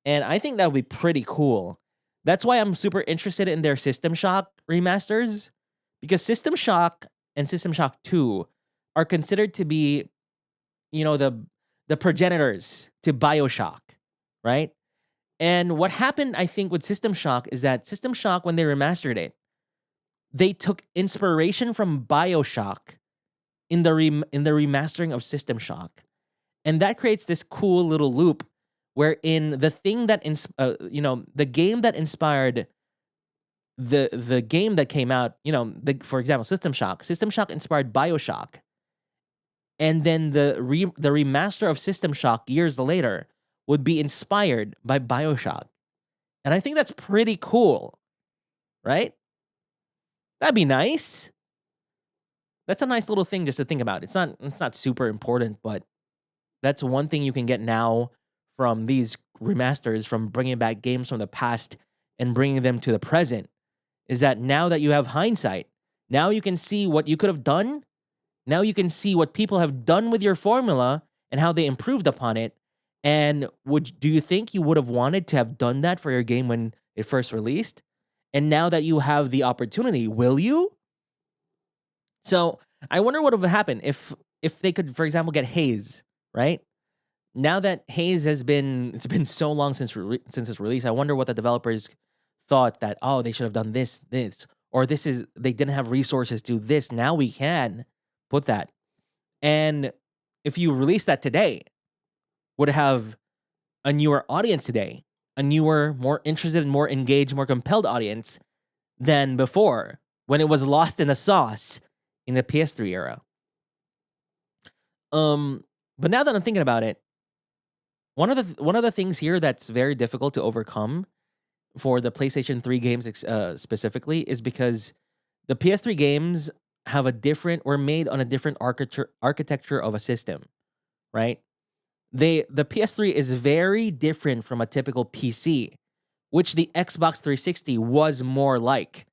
And I think that would be pretty cool. That's why I'm super interested in their System Shock remasters, because System Shock and System Shock 2 are considered to be, the progenitors to BioShock, right? And what happened, I think, with System Shock is that System Shock, when they remastered it, they took inspiration from BioShock in the remastering of System Shock. And that creates this cool little loop wherein the thing that the game that inspired the game that came out, for example, System Shock inspired BioShock, and then the remaster of System Shock years later would be inspired by BioShock, and I think that's pretty cool, right? That'd be nice. That's a nice little thing just to think about. It's not super important, but that's one thing you can get now from these remasters, from bringing back games from the past and bringing them to the present, is that now that you have hindsight, now you can see what you could have done. Now you can see what people have done with your formula and how they improved upon it. And do you think you would have wanted to have done that for your game when it first released? And now that you have the opportunity, will you? So I wonder what would happen if they could, for example, get Haze, right? Now that Haze it's been so long since its release, I wonder what the developers thought, that, oh, they should have done this, or they didn't have resources to do this. Now we can put that. And if you release that today, would have a newer audience today, a newer, more interested, more engaged, more compelled audience than before, when it was lost in the sauce in the PS3 era. But now that I'm thinking about it, one of the things here that's very difficult to overcome for the PlayStation 3 games specifically is because the PS3 games were made on a different architecture of a system, right? The PS3 is very different from a typical PC, which the Xbox 360 was more like.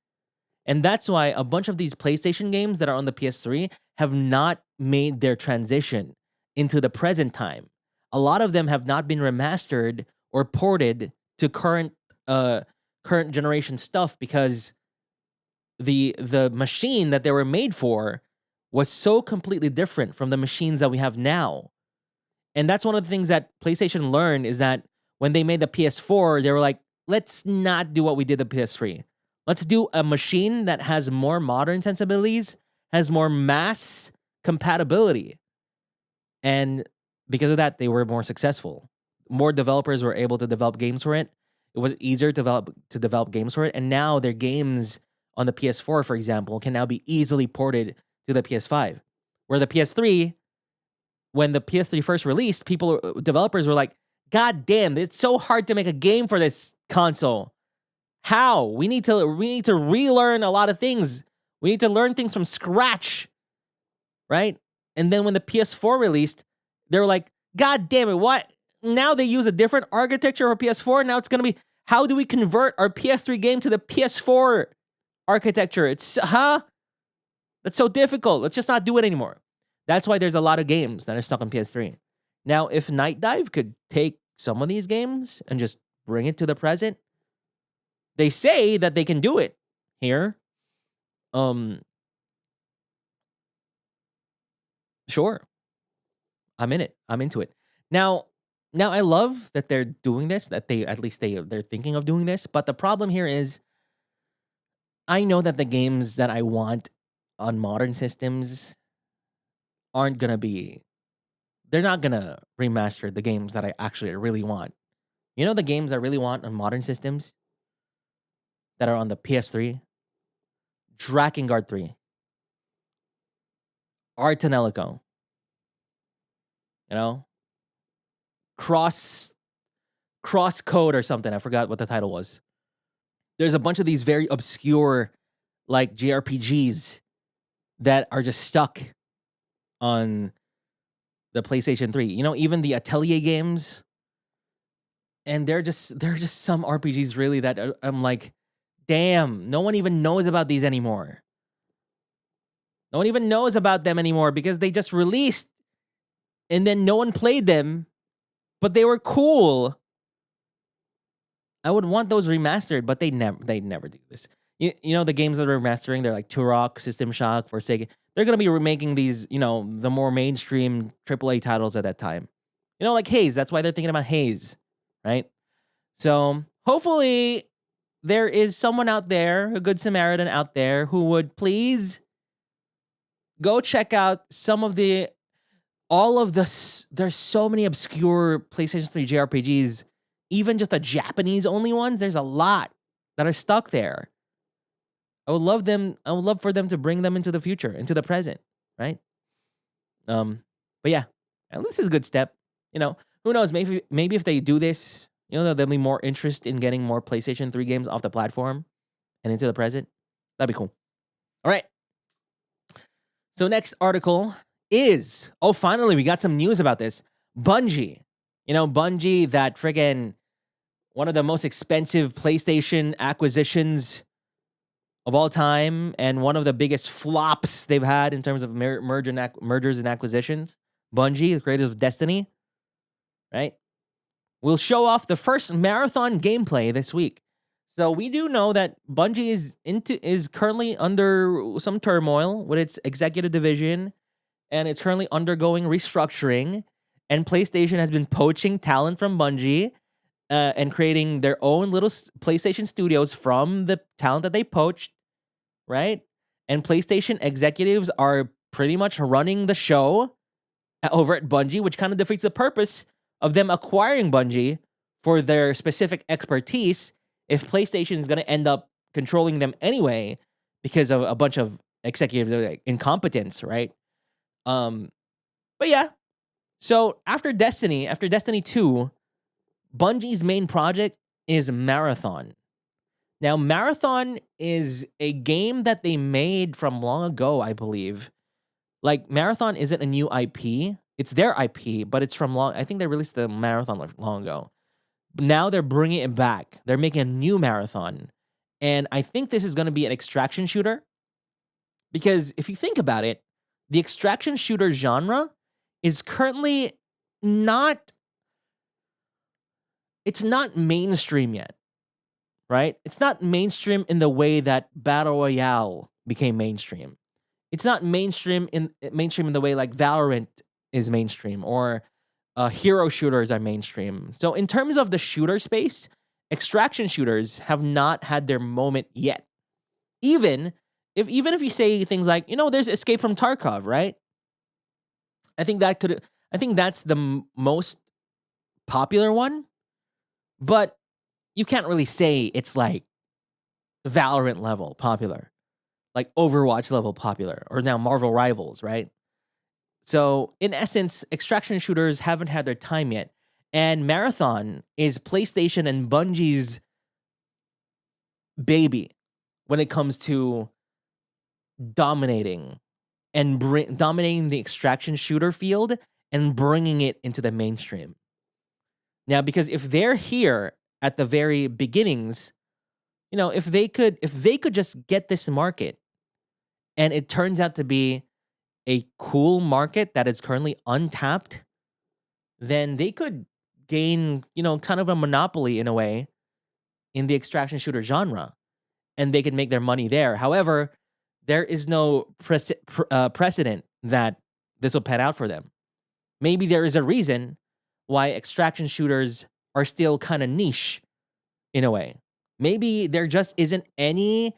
And that's why a bunch of these PlayStation games that are on the PS3 have not made their transition into the present time. A lot of them have not been remastered or ported to current generation stuff because the machine that they were made for was so completely different from the machines that we have now. And that's one of the things that PlayStation learned, is that when they made the PS4, they were like, let's not do what we did the PS3. Let's do a machine that has more modern sensibilities, has more mass compatibility. And because of that, they were more successful. More developers were able to develop games for it. It was easier to develop games for it. And now their games on the PS4, for example, can now be easily ported to the PS5. Where the PS3, when the PS3 first released, developers were like, God damn, it's so hard to make a game for this console. How? We need to relearn a lot of things. We need to learn things from scratch, right? And then when the PS4 released, they were like, God damn it, what? Now they use a different architecture for PS4. Now it's going to be, how do we convert our PS3 game to the PS4 architecture? That's so difficult. Let's just not do it anymore. That's why there's a lot of games that are stuck on PS3. Now, if Night Dive could take some of these games and just bring it to the present, they say that they can do it here. Sure. I'm in it. I'm into it. Now I love that they're doing this, that they're thinking of doing this, but the problem here is I know that the games that I want on modern systems aren't going to be, they're not going to remaster the games that I actually really want. You know the games I really want on modern systems that are on the PS3? Drakengard 3. Art and Elico. You know? Cross Code or something. I forgot what the title was. There's a bunch of these very obscure, like, JRPGs that are just stuck on the PlayStation 3. You know, even the Atelier games. And they're just some RPGs really that I'm like, damn, no one even knows about these anymore. No one even knows about them anymore because they just released and then no one played them, but they were cool. I would want those remastered, but they never do this. You know, the games that are remastering, they're like Turok, System Shock, Forsaken. They're going to be remaking these, you know, the more mainstream AAA titles at that time. You know, like Haze. That's why they're thinking about Haze, right? So hopefully there is someone out there, a good Samaritan out there, who would please go check out there's so many obscure PlayStation 3 JRPGs, even just the Japanese only ones. There's a lot that are stuck there. I would love for them to bring them into the future, into the present, right? But yeah, and this is a good step. You know, who knows? Maybe if they do this, you know, there'll be more interest in getting more PlayStation 3 games off the platform and into the present. That'd be cool. All right. So next article is, finally we got some news about this. Bungie You know, Bungie, that friggin' one of the most expensive PlayStation acquisitions of all time, and one of the biggest flops they've had in terms of mergers and acquisitions. Bungie, the creators of Destiny, right? Will show off the first marathon gameplay this week. So we do know that Bungie is currently under some turmoil with its executive division, and it's currently undergoing restructuring. And PlayStation has been poaching talent from Bungie and creating their own little PlayStation studios from the talent that they poached, right? And PlayStation executives are pretty much running the show over at Bungie, which kind of defeats the purpose of them acquiring Bungie for their specific expertise if PlayStation is going to end up controlling them anyway because of a bunch of executive incompetence, right? But yeah, so after Destiny 2, Bungie's main project is Marathon. Now, Marathon is a game that they made from long ago, I believe. Like, Marathon isn't a new IP. It's their IP, but it's from long... I think they released the Marathon long ago. Now they're bringing it back. They're making a new Marathon. And I think this is going to be an extraction shooter. Because if you think about it, the extraction shooter genre is currently not... It's not mainstream yet, right? It's not mainstream in the way that Battle Royale became mainstream. It's not mainstream in the way like Valorant is mainstream, or hero shooters are mainstream. So in terms of the shooter space, extraction shooters have not had their moment yet. Even if you say things like, you know, there's Escape from Tarkov, right? I think that's the most popular one, but you can't really say it's like Valorant level popular, like Overwatch level popular, or now Marvel Rivals, right? So in essence, extraction shooters haven't had their time yet. And Marathon is PlayStation and Bungie's baby when it comes to dominating dominating the extraction shooter field and bringing it into the mainstream. Now, because if they're here at the very beginnings, you know, if they could just get this market and it turns out to be a cool market that is currently untapped, then they could gain, you know, kind of a monopoly in a way in the extraction shooter genre, and they can make their money there. However, there is no precedent that this will pan out for them. Maybe there is a reason why extraction shooters are still kind of niche in a way. Maybe there just isn't any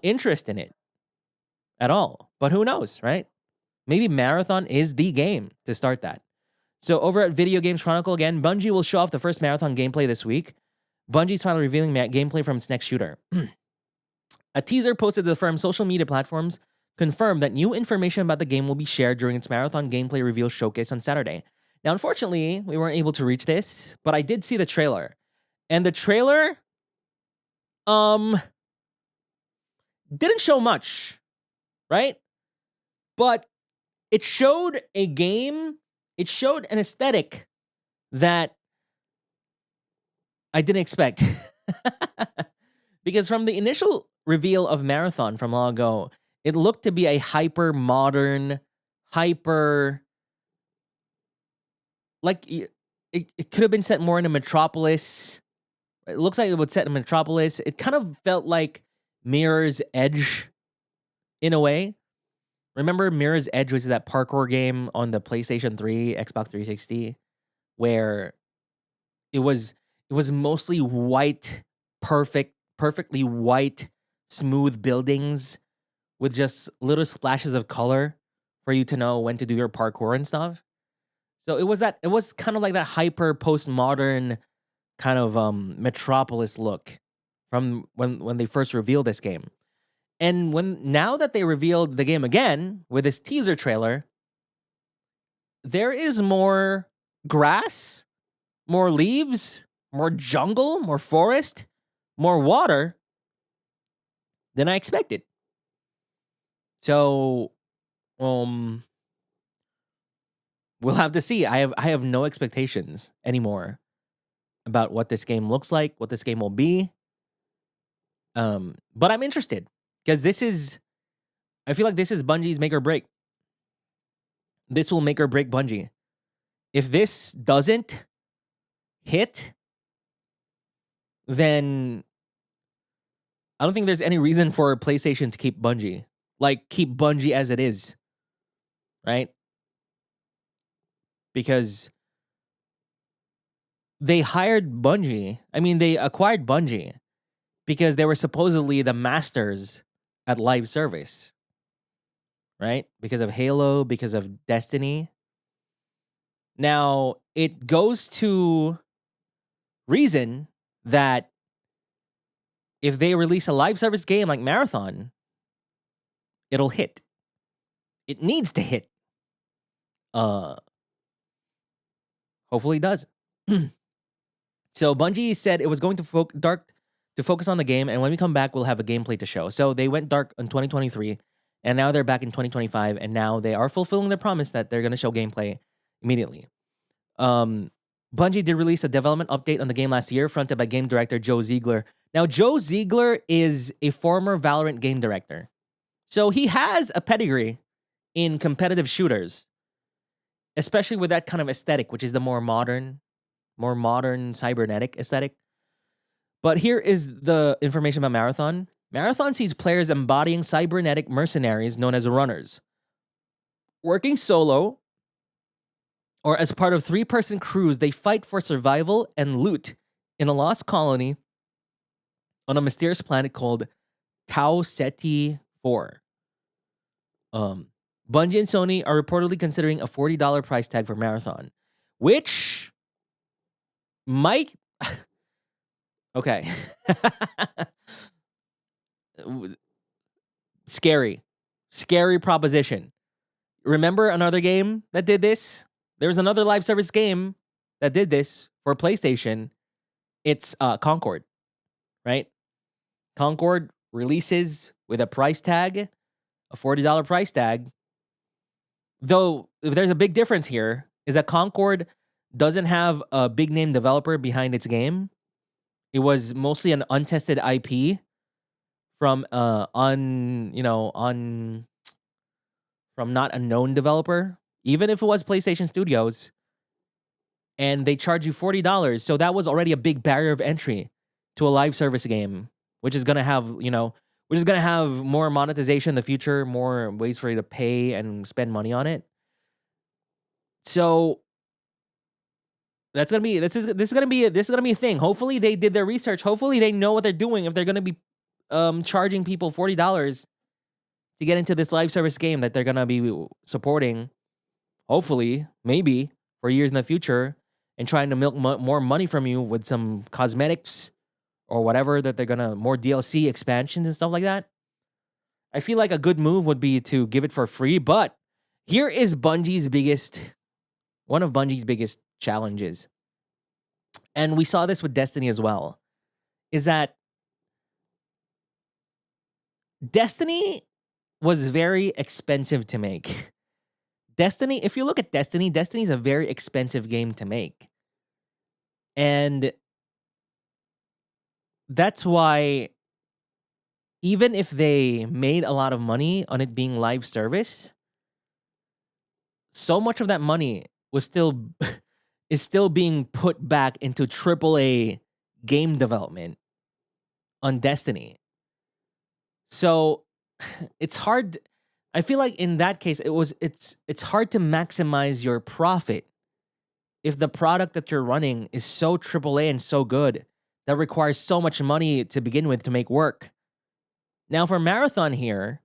interest in it at all. But who knows, right? Maybe Marathon is the game to start that. So over at Video Games Chronicle again, Bungie will show off the first Marathon gameplay this week. Bungie's finally revealing gameplay from its next shooter. A teaser posted to the firm's social media platforms confirmed that new information about the game will be shared during its Marathon gameplay reveal showcase on Saturday. Now, unfortunately, we weren't able to reach this, but I did see the trailer. And the trailer didn't show much, right? But it showed a game, it showed an aesthetic that I didn't expect. Because from the initial reveal of Marathon from long ago, it looked to be a hyper modern, like it could have been set more in a metropolis. It looks like it would set in Metropolis. It kind of felt like Mirror's Edge in a way. Remember Mirror's Edge was that parkour game on the PlayStation 3, Xbox 360, where it was mostly white, perfectly white, smooth buildings with just little splashes of color for you to know when to do your parkour and stuff. So it was kind of like that hyper postmodern kind of Metropolis look from when they first revealed this game. And now that they revealed the game again with this teaser trailer, there is more grass, more leaves, more jungle, more forest, more water than I expected. So, what we'll have to see. I have no expectations anymore about what this game looks like, what this game will be. But I'm interested because I feel like this is Bungie's make or break. This will make or break Bungie. If this doesn't hit, then I don't think there's any reason for PlayStation to keep Bungie. Like, keep Bungie as it is. Right? Because they hired Bungie. I mean, they acquired Bungie because they were supposedly the masters at live service. Right? Because of Halo, because of Destiny. Now, it goes to reason that if they release a live service game like Marathon, it'll hit. It needs to hit. Hopefully it does. So Bungie said it was going to focus on the game, and when we come back, we'll have a gameplay to show. So they went dark in 2023, and now they're back in 2025, and now they are fulfilling their promise that they're going to show gameplay immediately. Bungie did release a development update on the game last year, fronted by game director Joe Ziegler. Now, Joe Ziegler is a former Valorant game director. So he has a pedigree in competitive shooters, especially with that kind of aesthetic, which is the more modern cybernetic aesthetic. But here is the information about Marathon. Marathon sees players embodying cybernetic mercenaries known as runners, working solo or as part of 3-person crews. They fight for survival and loot in a lost colony on a mysterious planet called Tau Ceti 4. Bungie and Sony are reportedly considering a $40 price tag for Marathon, which might... Okay. Scary proposition. Remember another game that did this? There was another live service game that did this for PlayStation. It's Concord, right? Concord releases with a price tag, a $40 price tag. Though there's a big difference here, is that Concord doesn't have a big name developer behind its game. It was mostly an untested IP from from not a known developer, even if it was PlayStation Studios. And they charge you $40. So that was already a big barrier of entry to a live service game, which is gonna have, more monetization in the future, more ways for you to pay and spend money on it. So this is gonna be a thing. Hopefully they did their research. Hopefully they know what they're doing if they're gonna be charging people $40 to get into this live service game that they're gonna be supporting. Hopefully, maybe for years in the future, and trying to milk more money from you with some cosmetics or whatever that they're gonna, more DLC expansions and stuff like that. I feel like a good move would be to give it for free, but here is one of Bungie's biggest challenges. And we saw this with Destiny as well, is that Destiny was very expensive to make. Destiny, if you look at Destiny is a very expensive game to make. And that's why even if they made a lot of money on it being live service, so much of that money was is still being put back into AAA game development on Destiny. So it's hard. I feel like in that case, it's hard to maximize your profit if the product that you're running is so AAA and so good that requires so much money to begin with to make work. Now for Marathon here,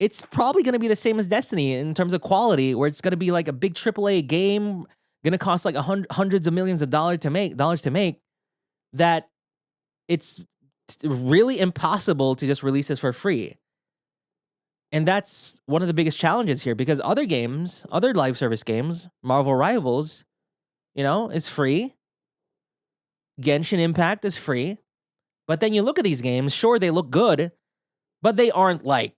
it's probably going to be the same as Destiny in terms of quality, where it's going to be like a big AAA game, going to cost like hundreds of millions of dollars to make, that it's really impossible to just release this for free. And that's one of the biggest challenges here, because other games, other live service games, Marvel Rivals, is free. Genshin Impact is free. But then you look at these games, sure, they look good, but they aren't like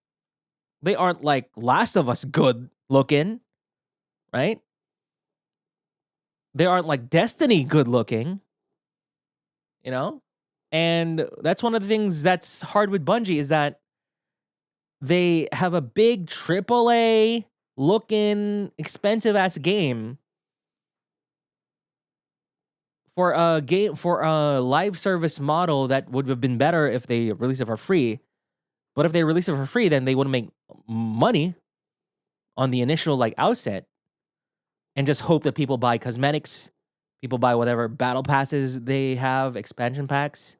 Last of Us good looking, right? they aren't like Destiny good looking, you know? And that's one of the things that's hard with Bungie is that they have a big AAA looking expensive ass game for a live service model that would have been better if they released it for free. But if they release it for free, then they wouldn't make money on the initial like outset and just hope that people buy cosmetics, people buy whatever battle passes they have, expansion packs,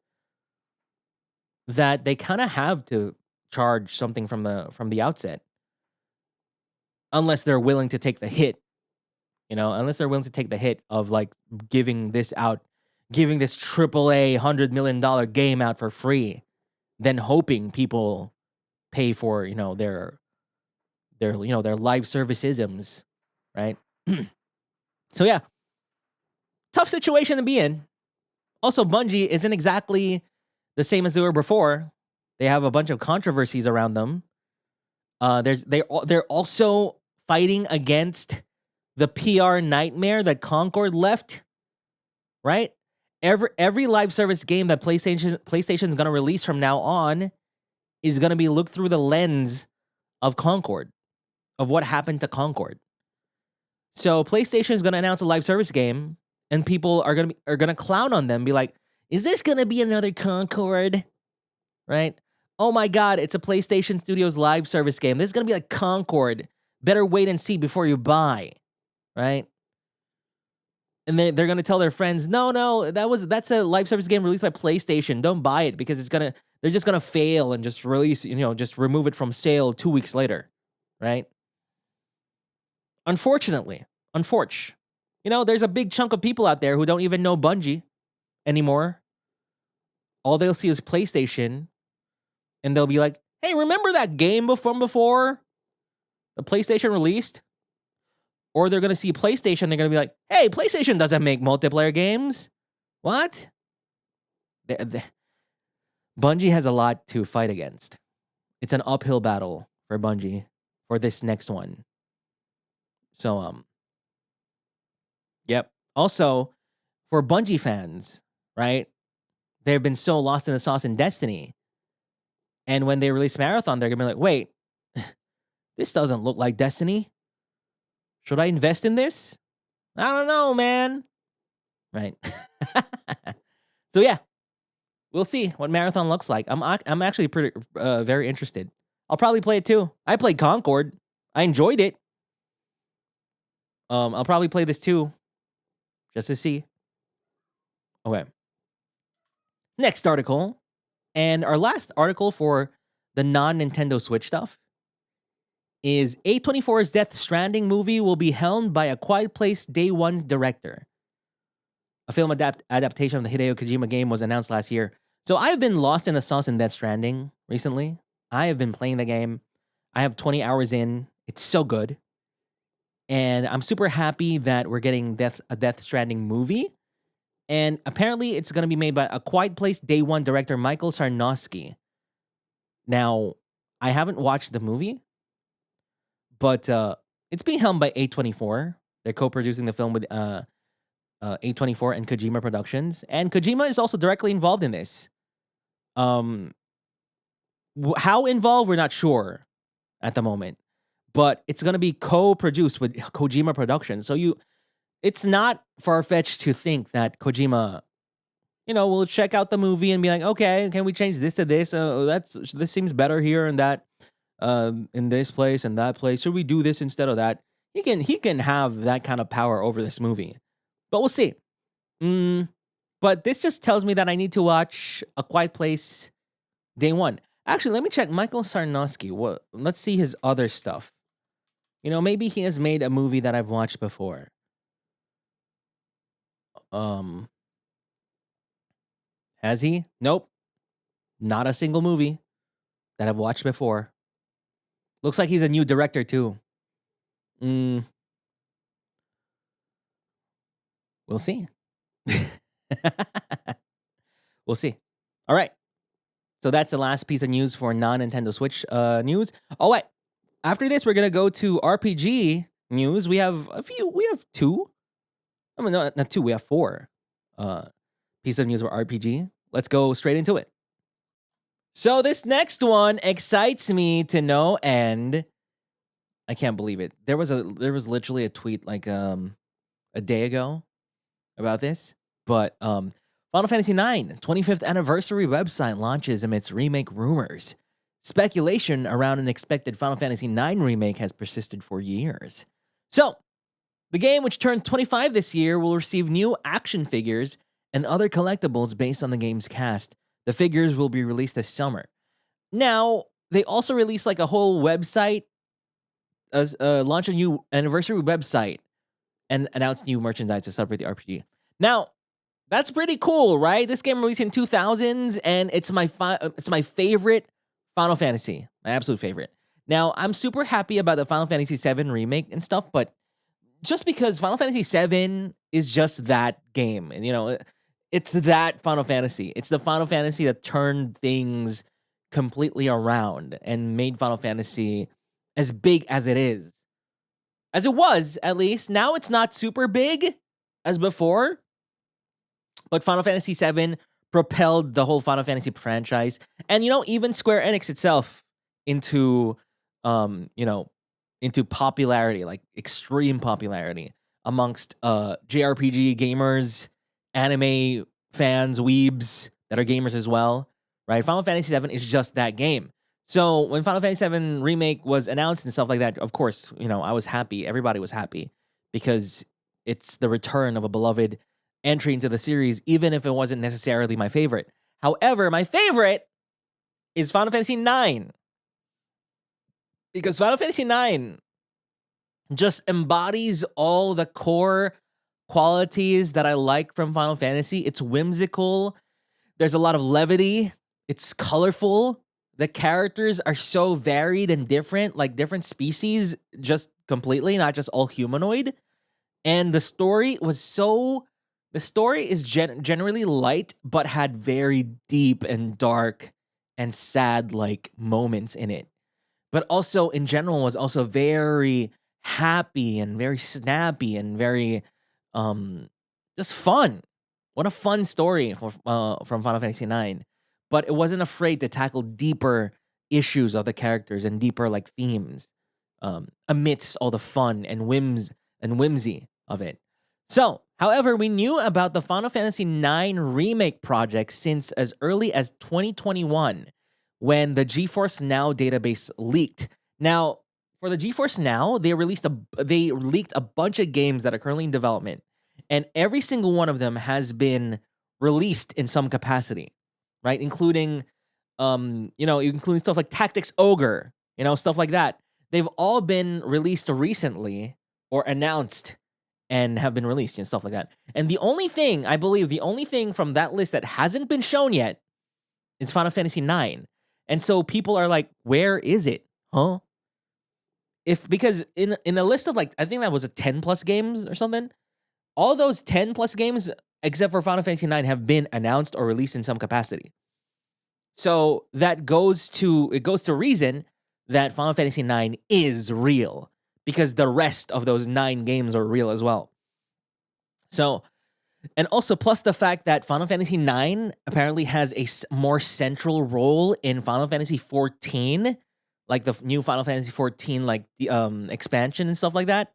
that they kind of have to charge something from the outset. Unless they're willing to take the hit, unless they're willing to take the hit of like giving this AAA $100 million game out for free, then hoping people pay for, their live service isms, right? So yeah, tough situation to be in. Also, Bungie isn't exactly the same as they were before. They have a bunch of controversies around them. They're also fighting against the PR nightmare that Concord left, right? Every live service game that PlayStation's gonna release from now on is gonna be looked through the lens of Concord, of what happened to Concord. So PlayStation is gonna announce a live service game, and people are gonna clown on them, be like, "Is this gonna be another Concord?" Right? Oh my God, it's a PlayStation Studios live service game. This is gonna be like Concord. Better wait and see before you buy, right? And they're gonna tell their friends, no, that's a live service game released by PlayStation. Don't buy it because they're just gonna fail and just release, just remove it from sale 2 weeks later, right? Unfortunately, there's a big chunk of people out there who don't even know Bungie anymore. All they'll see is PlayStation, and they'll be like, "Hey, remember that game from before the PlayStation released?" Or they're gonna see PlayStation, they're gonna be like, "Hey, PlayStation doesn't make multiplayer games. What?" Bungie has a lot to fight against. It's an uphill battle for Bungie for this next one. So, yep. Also, for Bungie fans, right? They've been so lost in the sauce in Destiny. And when they release Marathon, they're gonna be like, "Wait, this doesn't look like Destiny. Should I invest in this? I don't know, man." Right? So yeah, we'll see what Marathon looks like. I'm actually pretty very interested. I'll probably play it too. I played Concord. I enjoyed it. I'll probably play this too, just to see. Okay. Next article, and our last article for the non-Nintendo Switch stuff is A24's Death Stranding movie will be helmed by A Quiet Place Day One director. A film adaptation of the Hideo Kojima game was announced last year. So I've been lost in the sauce in Death Stranding recently. I have been playing the game. I have 20 hours in. It's so good. And I'm super happy that we're getting a Death Stranding movie. And apparently it's going to be made by A Quiet Place Day One director Michael Sarnowski. Now, I haven't watched the movie, but it's being helmed by A24. They're co-producing the film with A24 and Kojima Productions. And Kojima is also directly involved in this. How involved, we're not sure at the moment. But it's going to be co-produced with Kojima Productions. So it's not far-fetched to think that Kojima, will check out the movie and be like, "Okay, can we change this to this? This seems better here and that, in this place and that place. Should we do this instead of that?" He can have that kind of power over this movie, but we'll see. But this just tells me that I need to watch A Quiet Place Day One. Actually, let me check Michael Sarnowski. Let's see his other stuff. Maybe he has made a movie that I've watched before. Has he? Nope. Not a single movie that I've watched before. Looks like he's a new director too. We'll see. We'll see. All right. So that's the last piece of news for non-Nintendo Switch news. Oh, wait. After this, we're going to go to RPG news. We have two. I mean, no, not 2. We have 4. Piece of news for RPG. Let's go straight into it. So this next one excites me to no end. I can't believe it. There was literally a tweet like a day ago about this, but Final Fantasy IX 25th anniversary website launches amidst remake rumors. Speculation around an expected Final Fantasy IX remake has persisted for years. So, the game, which turns 25 this year, will receive new action figures and other collectibles based on the game's cast. The figures will be released this summer. Now, they also released like a whole website, launch a new anniversary website, and announce new merchandise to celebrate the RPG. Now, that's pretty cool, right? This game released in 2000s, and it's my favorite Final Fantasy, my absolute favorite. Now, I'm super happy about the Final Fantasy VII remake and stuff, but just because Final Fantasy VII is just that game, and you know, it's that Final Fantasy. It's the Final Fantasy that turned things completely around and made Final Fantasy as big as it is. As it was, at least. Now it's not super big as before, but Final Fantasy VII propelled the whole Final Fantasy franchise, and you know, even Square Enix itself into, into popularity, like extreme popularity amongst JRPG gamers, anime fans, weebs that are gamers as well, right? Final Fantasy VII is just that game. So when Final Fantasy VII Remake was announced and stuff like that, of course, you know, I was happy. Everybody was happy because it's the return of a beloved entry into the series, even if it wasn't necessarily my favorite. However, my favorite is Final Fantasy IX. Because Final Fantasy IX just embodies all the core qualities that I like from Final Fantasy. It's whimsical. There's a lot of levity. It's colorful. The characters are so varied and different, like different species, just completely, not just all humanoid. And the story is generally light, but had very deep and dark and sad like moments in it. But also in general was also very happy and very snappy and very just fun. What a fun story from Final Fantasy IX. But it wasn't afraid to tackle deeper issues of the characters and deeper like themes amidst all the fun and whimsy of it. So, however, we knew about the Final Fantasy IX remake project since as early as 2021 when the GeForce Now database leaked. Now, for the GeForce Now, they leaked a bunch of games that are currently in development, and every single one of them has been released in some capacity, right? Including including stuff like Tactics Ogre, stuff like that. They've all been released recently or announced and have been released and stuff like that. And the only thing from that list that hasn't been shown yet is Final Fantasy IX. And so people are like, where is it? Huh? Because in a list of like, I think that was a 10 plus games or something, all those 10 plus games, except for Final Fantasy IX, have been announced or released in some capacity. So that goes to reason that Final Fantasy IX is real, because the rest of those 9 games are real as well. So, and also plus the fact that Final Fantasy IX apparently has a more central role in Final Fantasy XIV, like the new Final Fantasy XIV, like the expansion and stuff like that.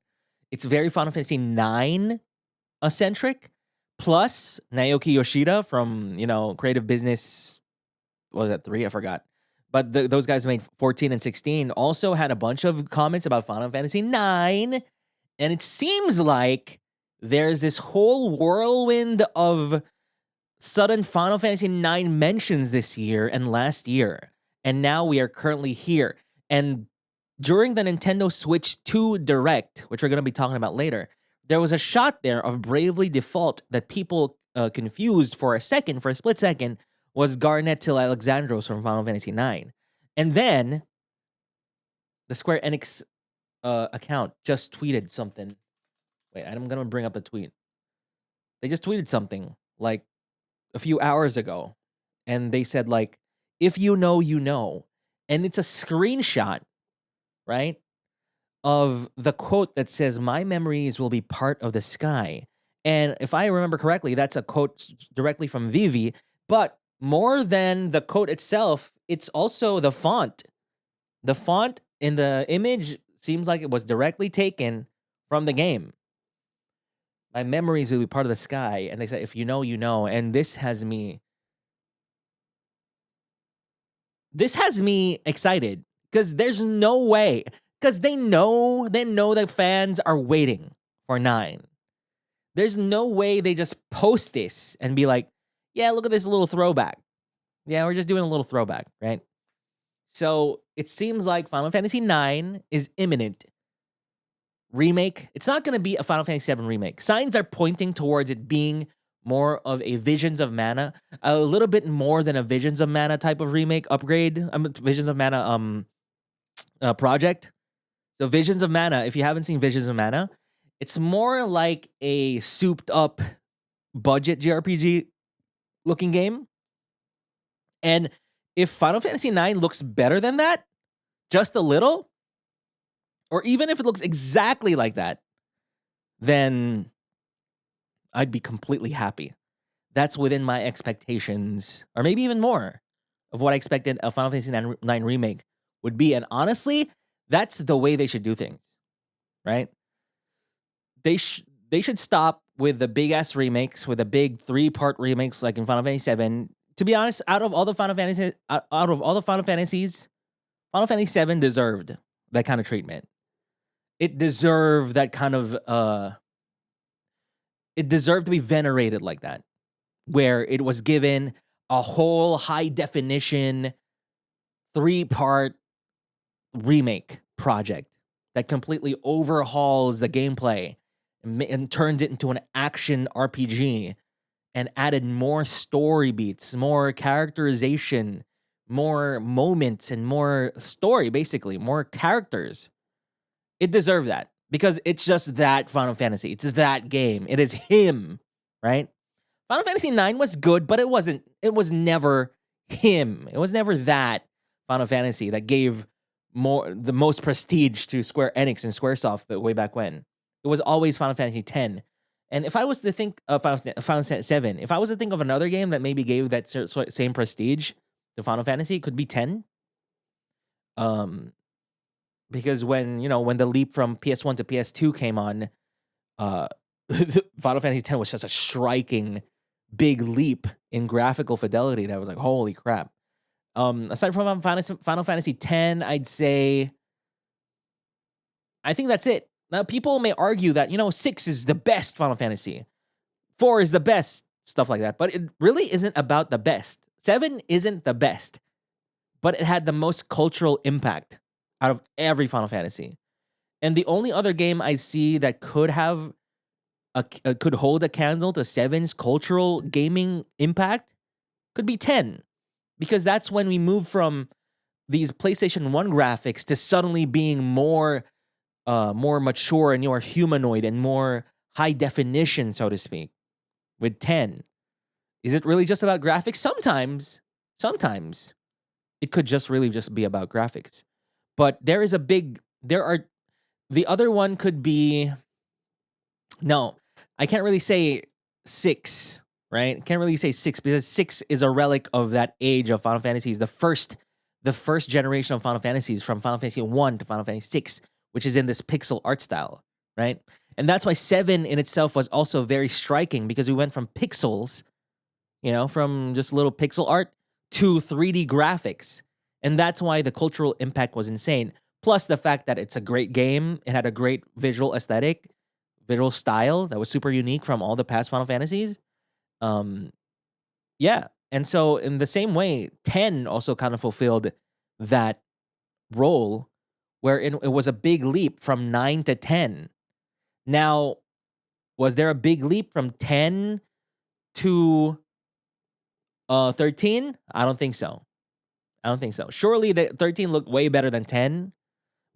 It's very Final Fantasy IX centric. Plus Naoki Yoshida from Creative Business, what was that, 3? I forgot. But those guys made 14 and 16 also had a bunch of comments about Final Fantasy IX. And it seems like there's this whole whirlwind of sudden Final Fantasy IX mentions this year and last year. And now we are currently here. And during the Nintendo Switch 2 Direct, which we're going to be talking about later, there was a shot there of Bravely Default that people confused for a split second, was Garnet till Alexandros from Final Fantasy IX. And then the Square Enix account just tweeted something. Wait, I'm going to bring up the tweet. They just tweeted something like a few hours ago. And they said like, if you know, you know. And it's a screenshot, right, of the quote that says, "My memories will be part of the sky, And if I remember correctly, that's a quote directly from Vivi. But more than the quote itself, it's also the font. The font in the image seems like it was directly taken from the game. My memories will be part of the sky. And they said, if you know, you know. And this has me excited because there's no way. Because they know that fans are waiting for 9. There's no way they just post this and be like, yeah, look at this little throwback. Yeah, we're just doing a little throwback, right? So it seems like Final Fantasy IX is imminent. Remake. It's not going to be a Final Fantasy VII remake. Signs are pointing towards it being more of a Visions of Mana, a little bit more than a Visions of Mana type of remake upgrade. Visions of Mana project. So Visions of Mana, if you haven't seen Visions of Mana, it's more like a souped up budget JRPG looking game. And if Final Fantasy IX looks better than that, just a little, or even if it looks exactly like that, then I'd be completely happy. That's within my expectations, or maybe even more of what I expected a Final Fantasy IX remake would be. And honestly, that's the way they should do things, right? They should stop with the big ass remakes, with the big 3-part remakes like in Final Fantasy VII. To be honest, out of all the Final Fantasies, Final Fantasy VII deserved that kind of treatment. It deserved that kind of it deserved to be venerated like that, where it was given a whole high definition 3-part remake project that completely overhauls the gameplay and turns it into an action RPG and added more story beats, more characterization, more moments, and more story, basically, more characters. It deserved that because it's just that Final Fantasy. It's that game. It is him, right? Final Fantasy IX was good, but it was never him. It was never that Final Fantasy that gave the most prestige to Square Enix and Squaresoft way back when. It was always Final Fantasy X. And if I was to think of Final Fantasy VII, if I was to think of another game that maybe gave that same prestige to Final Fantasy, it could be 10. Because when the leap from PS1 to PS2 came on, Final Fantasy X was just a striking big leap in graphical fidelity that was like, holy crap. Aside from Final Fantasy X, I'd say I think that's it. Now, people may argue that, 6 is the best Final Fantasy. 4 is the best, stuff like that. But it really isn't about the best. 7 isn't the best. But it had the most cultural impact out of every Final Fantasy. And the only other game I see that could have could hold a candle to 7's cultural gaming impact could be 10. Because that's when we move from these PlayStation 1 graphics to suddenly being more mature and more humanoid and more high definition, so to speak, with 10. Is it really just about graphics? Sometimes it could just really just be about graphics. But the other one could be, no, I can't really say 6, right? I can't really say 6 because 6 is a relic of that age of Final Fantasies. The first generation of Final Fantasies, from Final Fantasy 1 to Final Fantasy 6, which is in this pixel art style, right? And that's why 7 in itself was also very striking because we went from pixels, from just little pixel art to 3D graphics. And that's why the cultural impact was insane. Plus the fact that it's a great game. It had a great visual aesthetic, visual style that was super unique from all the past Final Fantasies. Yeah. And so in the same way, 10 also kind of fulfilled that role where it was a big leap from 9 to 10. Now, was there a big leap from 10 to 13? I don't think so. Surely the 13 looked way better than 10,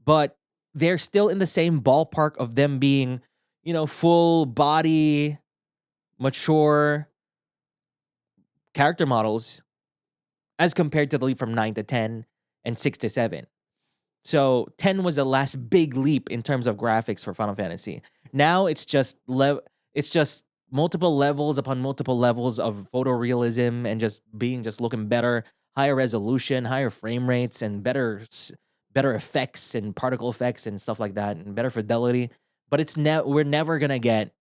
but they're still in the same ballpark of them being, full body, mature character models as compared to the leap from 9 to 10 and 6 to 7. So 10 was the last big leap in terms of graphics for Final Fantasy. Now it's just multiple levels upon multiple levels of photorealism and just looking better, higher resolution, higher frame rates, and better effects and particle effects and stuff like that, and better fidelity. But we're never gonna get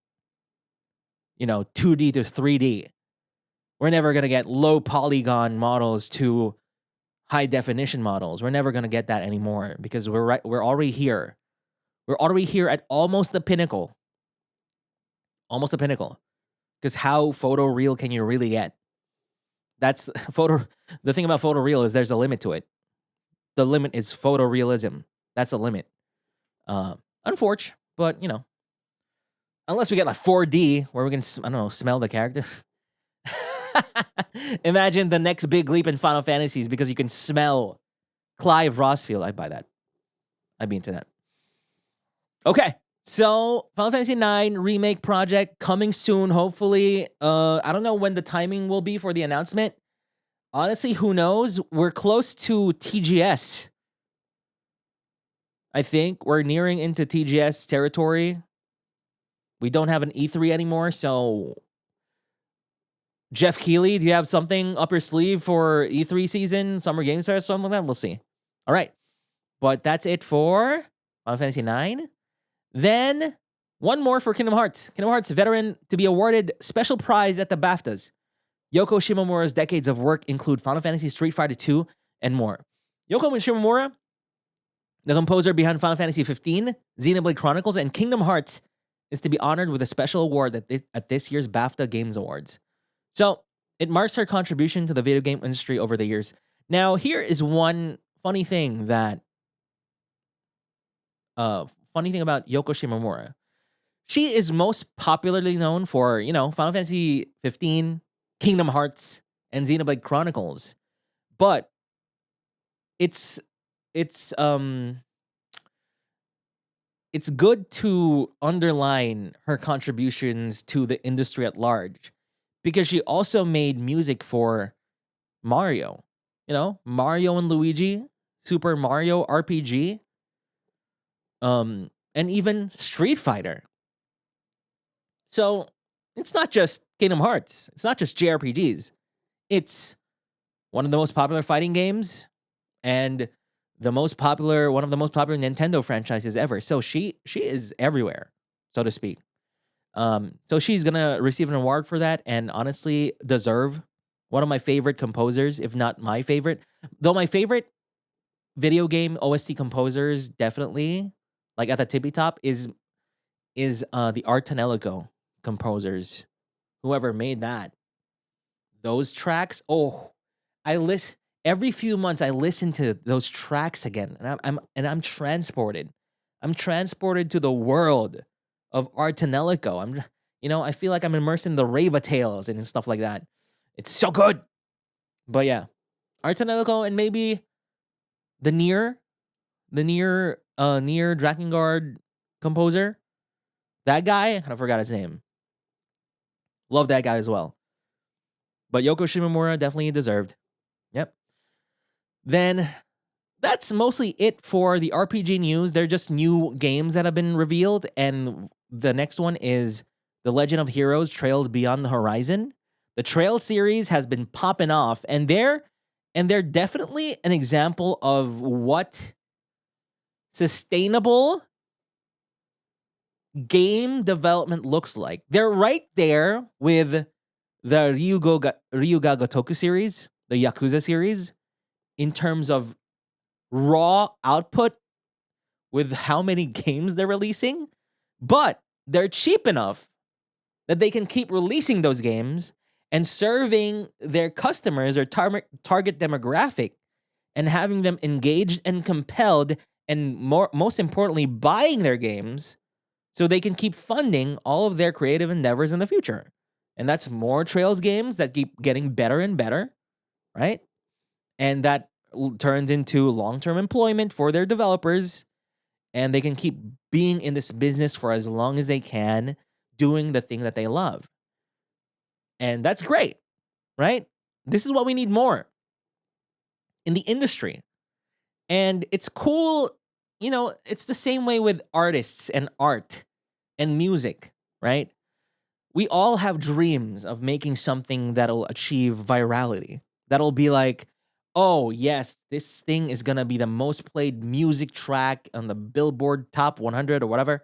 2D to 3D. We're never gonna get low polygon models to high definition models. We're never gonna get that anymore because we're already here. We're already here at almost the pinnacle. Almost a pinnacle. Because how photoreal can you really get? That's the thing about photoreal is there's a limit to it. The limit is photorealism. That's a limit. Unfortunate, but unless we get like 4D where we can, smell the character. Imagine the next big leap in Final Fantasies because you can smell Clive Rossfield. I'd buy that. I'd be into that. Okay, so Final Fantasy IX remake project coming soon, hopefully. I don't know when the timing will be for the announcement. Honestly, who knows? We're close to TGS. I think we're nearing into TGS territory. We don't have an E3 anymore, so Jeff Keighley, do you have something up your sleeve for E3 season, Summer Games Fest, something like that? We'll see. All right, but that's it for Final Fantasy IX. Then one more for Kingdom Hearts. Kingdom Hearts veteran to be awarded special prize at the BAFTAs. Yoko Shimomura's decades of work include Final Fantasy, Street Fighter II, and more. Yoko Shimomura, the composer behind Final Fantasy 15, Xenoblade Chronicles, and Kingdom Hearts, is to be honored with a special award at this year's BAFTA Games Awards. So it marks her contribution to the video game industry over the years. Now, here is one funny thing about Yoko Shimomura. She is most popularly known for, Final Fantasy 15, Kingdom Hearts, and Xenoblade Chronicles. But it's good to underline her contributions to the industry at large because she also made music for Mario. Mario and Luigi, Super Mario RPG, and even Street Fighter. So it's not just Kingdom Hearts. It's not just JRPGs. It's one of the most popular fighting games and one of the most popular Nintendo franchises ever. So she is everywhere, so to speak. So she's gonna receive an award for that, and honestly, deserve. One of my favorite composers, if not my favorite. Though my favorite video game OST composers, definitely, like at the tippy top, is the Art Tanelico composers. Whoever made that. Those tracks, every few months I listen to those tracks again, and I'm transported. I'm transported to the world of Art Tanelico. I feel like I'm immersed in the Rava tales and stuff like that. It's so good. But yeah, Art Tanelico and maybe the Nier Drakengard composer. That guy, I forgot his name. Love that guy as well. But Yoko Shimomura definitely deserved. Yep. Then that's mostly it for the RPG news. They're just new games that have been revealed. And the next one is The Legend of Heroes Trails Beyond the Horizon. The Trail series has been popping off, and they're definitely an example of what sustainable game development looks like. They're right there with the Ryuga Gotoku series, the Yakuza series, in terms of raw output with how many games they're releasing, but they're cheap enough that they can keep releasing those games and serving their customers or target demographic and having them engaged and compelled and most importantly, buying their games so they can keep funding all of their creative endeavors in the future. And that's more Trails games that keep getting better and better, right? And that turns into long-term employment for their developers, and they can keep being in this business for as long as they can, doing the thing that they love. And that's great, right? This is what we need more in the industry. And it's cool, it's the same way with artists and art and music, right? we all have dreams of making something that'll achieve virality. That'll be like, oh, yes, this thing is going to be the most played music track on the Billboard Top 100 or whatever.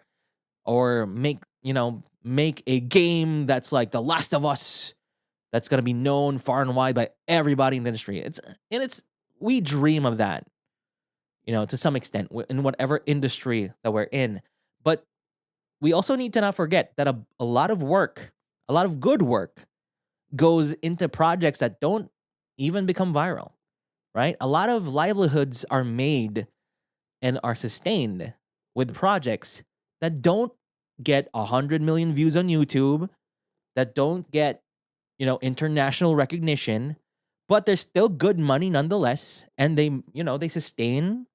Or make a game that's like The Last of Us that's going to be known far and wide by everybody in the industry. We dream of that, to some extent in whatever industry that we're in. But we also need to not forget that a lot of work, a lot of good work goes into projects that don't even become viral, right? A lot of livelihoods are made and are sustained with projects that don't get 100 million views on YouTube, that don't get, international recognition, but there's still good money nonetheless. And they sustain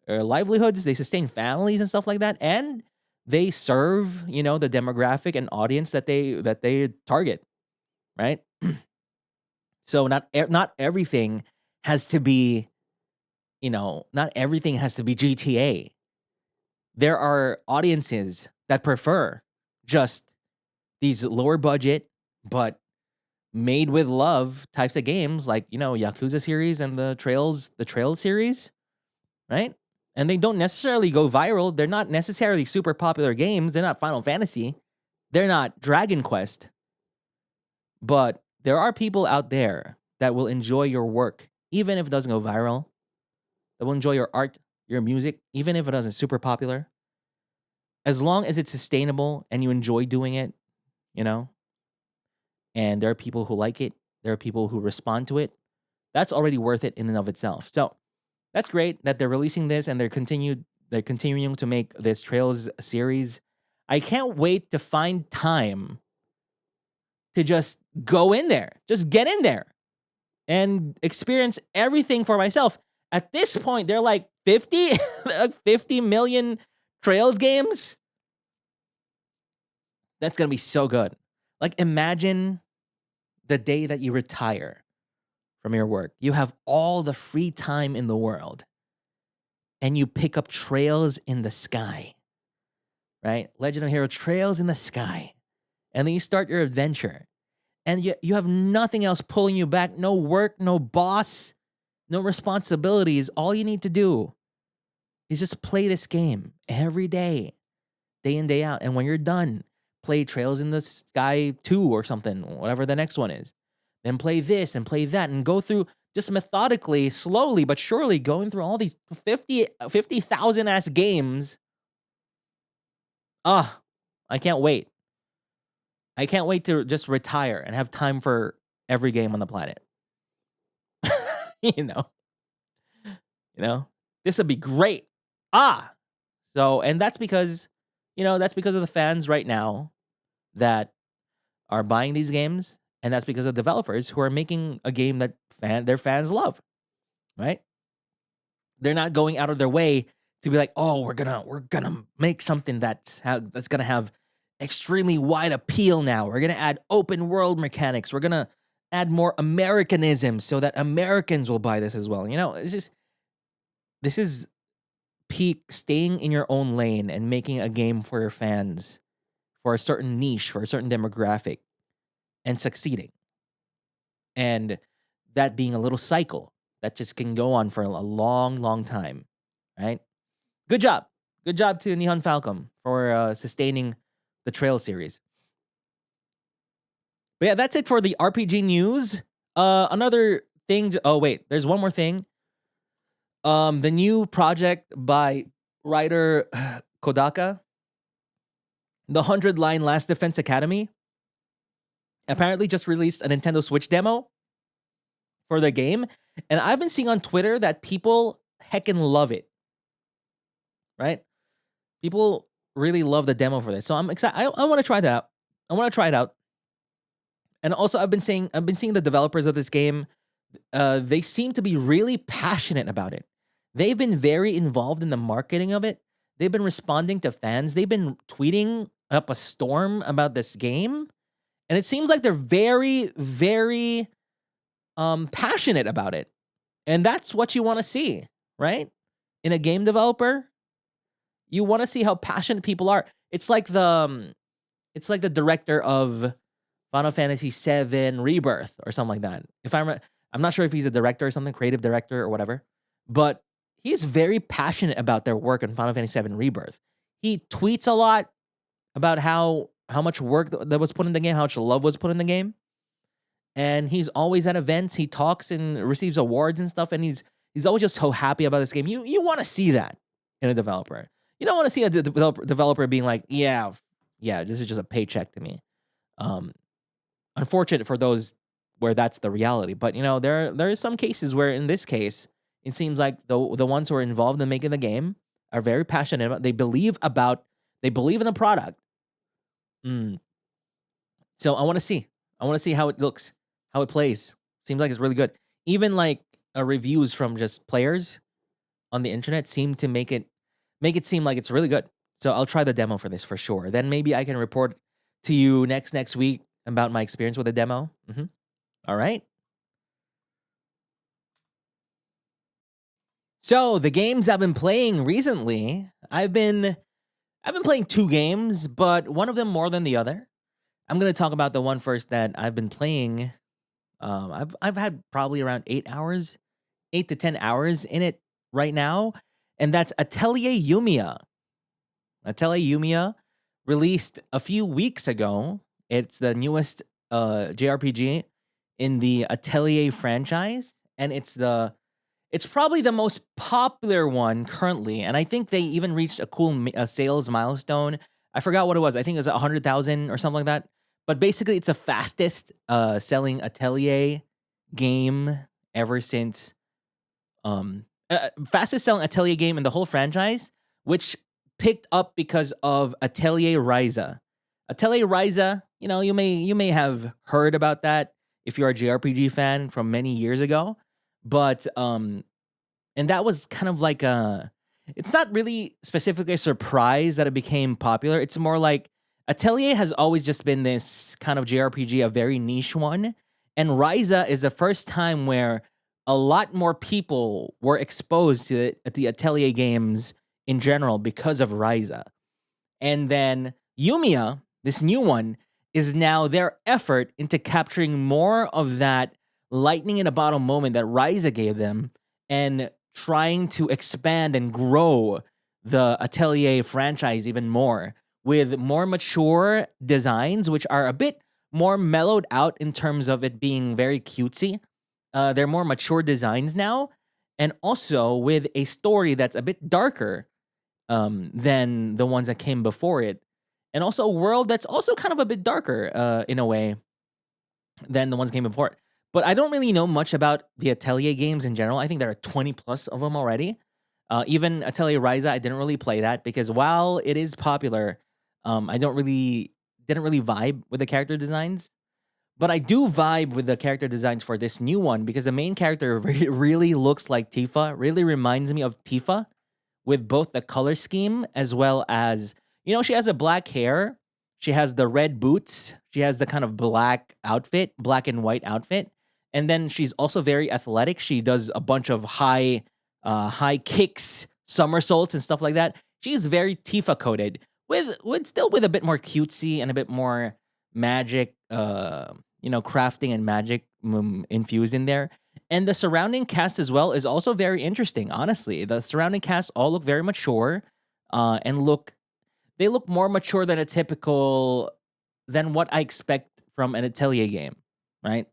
livelihoods, they sustain families and stuff like that. And they serve, the demographic and audience that they target, right? So not everything has to be, not everything has to be GTA. There are audiences that prefer just these lower budget but made with love types of games, like Yakuza series and the Trails series, right? And they don't necessarily go viral. They're not necessarily super popular games. They're not Final Fantasy. They're not Dragon Quest. But there are people out there that will enjoy your work, even if it doesn't go viral. That will enjoy your art, your music, even if it isn't super popular. As long as it's sustainable and you enjoy doing it, and there are people who like it, there are people who respond to it, that's already worth it in and of itself. So that's great that they're releasing this and they're continuing to make this Trails series. I can't wait to find time to just go in there, just get in there and experience everything for myself. At this point, they're like 50 million Trails games. That's going to be so good. Like, imagine the day that you retire from your work. You have all the free time in the world and you pick up Trails in the Sky, right? Legend of Hero Trails in the Sky. And then you start your adventure and you have nothing else pulling you back. No work, no boss, no responsibilities. All you need to do is just play this game every day in, day out. And when you're done, play Trails in the Sky 2 or something, whatever the next one is. Then play this and play that and go through just methodically, slowly but surely going through all these 50,000 ass games. I can't wait. I can't wait to just retire and have time for every game on the planet. you know, this would be great. So, and that's because, that's because of the fans right now that are buying these games. And that's because of developers who are making a game that their fans love, right? They're not going out of their way to be like, oh, we're gonna make something that's gonna have extremely wide appeal now. We're gonna add open world mechanics. We're gonna add more Americanism so that Americans will buy this as well. This is peak staying in your own lane and making a game for your fans, for a certain niche, for a certain demographic, and succeeding. And that being a little cycle that just can go on for a long, long time, right? Good job. Good job to Nihon Falcom for sustaining the Trail series. But yeah, that's it for the RPG news. Another thing. There's one more thing. The new project by writer Kodaka, the 100-line Last Defense Academy, apparently just released a Nintendo Switch demo for the game. And I've been seeing on Twitter that people heckin' love it. Right? People really love the demo for this. So I'm excited. I want to try that out. And also I've been seeing the developers of this game. They seem to be really passionate about it. They've been very involved in the marketing of it. They've been responding to fans. They've been tweeting up a storm about this game. And it seems like they're very, very passionate about it. And that's what you want to see, right? In a game developer, you want to see how passionate people are. It's like the It's like the director of Final Fantasy VII Rebirth or something like that. If I'm not sure if he's a director or something, creative director or whatever, but he's very passionate about their work on Final Fantasy VII Rebirth. He tweets a lot about how much work that was put in the game, how much love was put in the game. And he's always at events. He talks and receives awards and stuff. And he's always just so happy about this game. You want to see that in a developer. You don't want to see a developer being like, yeah, this is just a paycheck to me. Unfortunate for those where that's the reality. But there are some cases where, in this case, it seems like the ones who are involved in making the game are very passionate about. They believe in the product. So I want to see. How it looks, how it plays. Seems like it's really good. Even like reviews from just players on the internet seem to make it seem like it's really good. So I'll try the demo for this for sure. Then maybe I can report to you next week about my experience with the demo. All right. So the games I've been playing recently, I've been playing 2 games, but one of them more than the other. I'm gonna talk about the one first that I've been playing. I've had probably around 8 to 10 hours in it right now, and that's Atelier Yumiya. Atelier Yumiya released a few weeks ago. It's the newest JRPG in the Atelier franchise, and it's probably the most popular one currently. And I think they even reached a cool sales milestone. I forgot what it was. I think it was 100,000 or something like that. But basically, it's the fastest selling Atelier game ever since. Fastest selling Atelier game in the whole franchise, which picked up because of Atelier Ryza. Atelier Ryza, you may have heard about that if you're a JRPG fan from many years ago. But and that was kind of like it's not really specifically a surprise that it became popular. It's more like Atelier has always just been this kind of JRPG, a very niche one. And Ryza is the first time where a lot more people were exposed to the Atelier games in general because of Ryza. And then Yumiya, this new one, is now their effort into capturing more of that lightning in a bottle moment that Ryza gave them and trying to expand and grow the Atelier franchise even more with more mature designs, which are a bit more mellowed out in terms of it being very cutesy. They're more mature designs now, and also with a story that's a bit darker than the ones that came before it, and also a world that's also kind of a bit darker in a way than the ones that came before it. But I don't really know much about the Atelier games in general. I think there are 20 plus of them already. Even Atelier Ryza, I didn't really play that because while it is popular, I didn't really vibe with the character designs. But I do vibe with the character designs for this new one because the main character really looks like Tifa, really reminds me of Tifa with both the color scheme as well as, she has a black hair. She has the red boots. She has the kind of black and white outfit. And then she's also very athletic. She does a bunch of high kicks, somersaults, and stuff like that. She's very Tifa coded, with a bit more cutesy and a bit more magic, crafting and magic infused in there. And the surrounding cast as well is also very interesting. Honestly, the surrounding cast all look very mature, and look more mature than than what I expect from an Atelier game, right?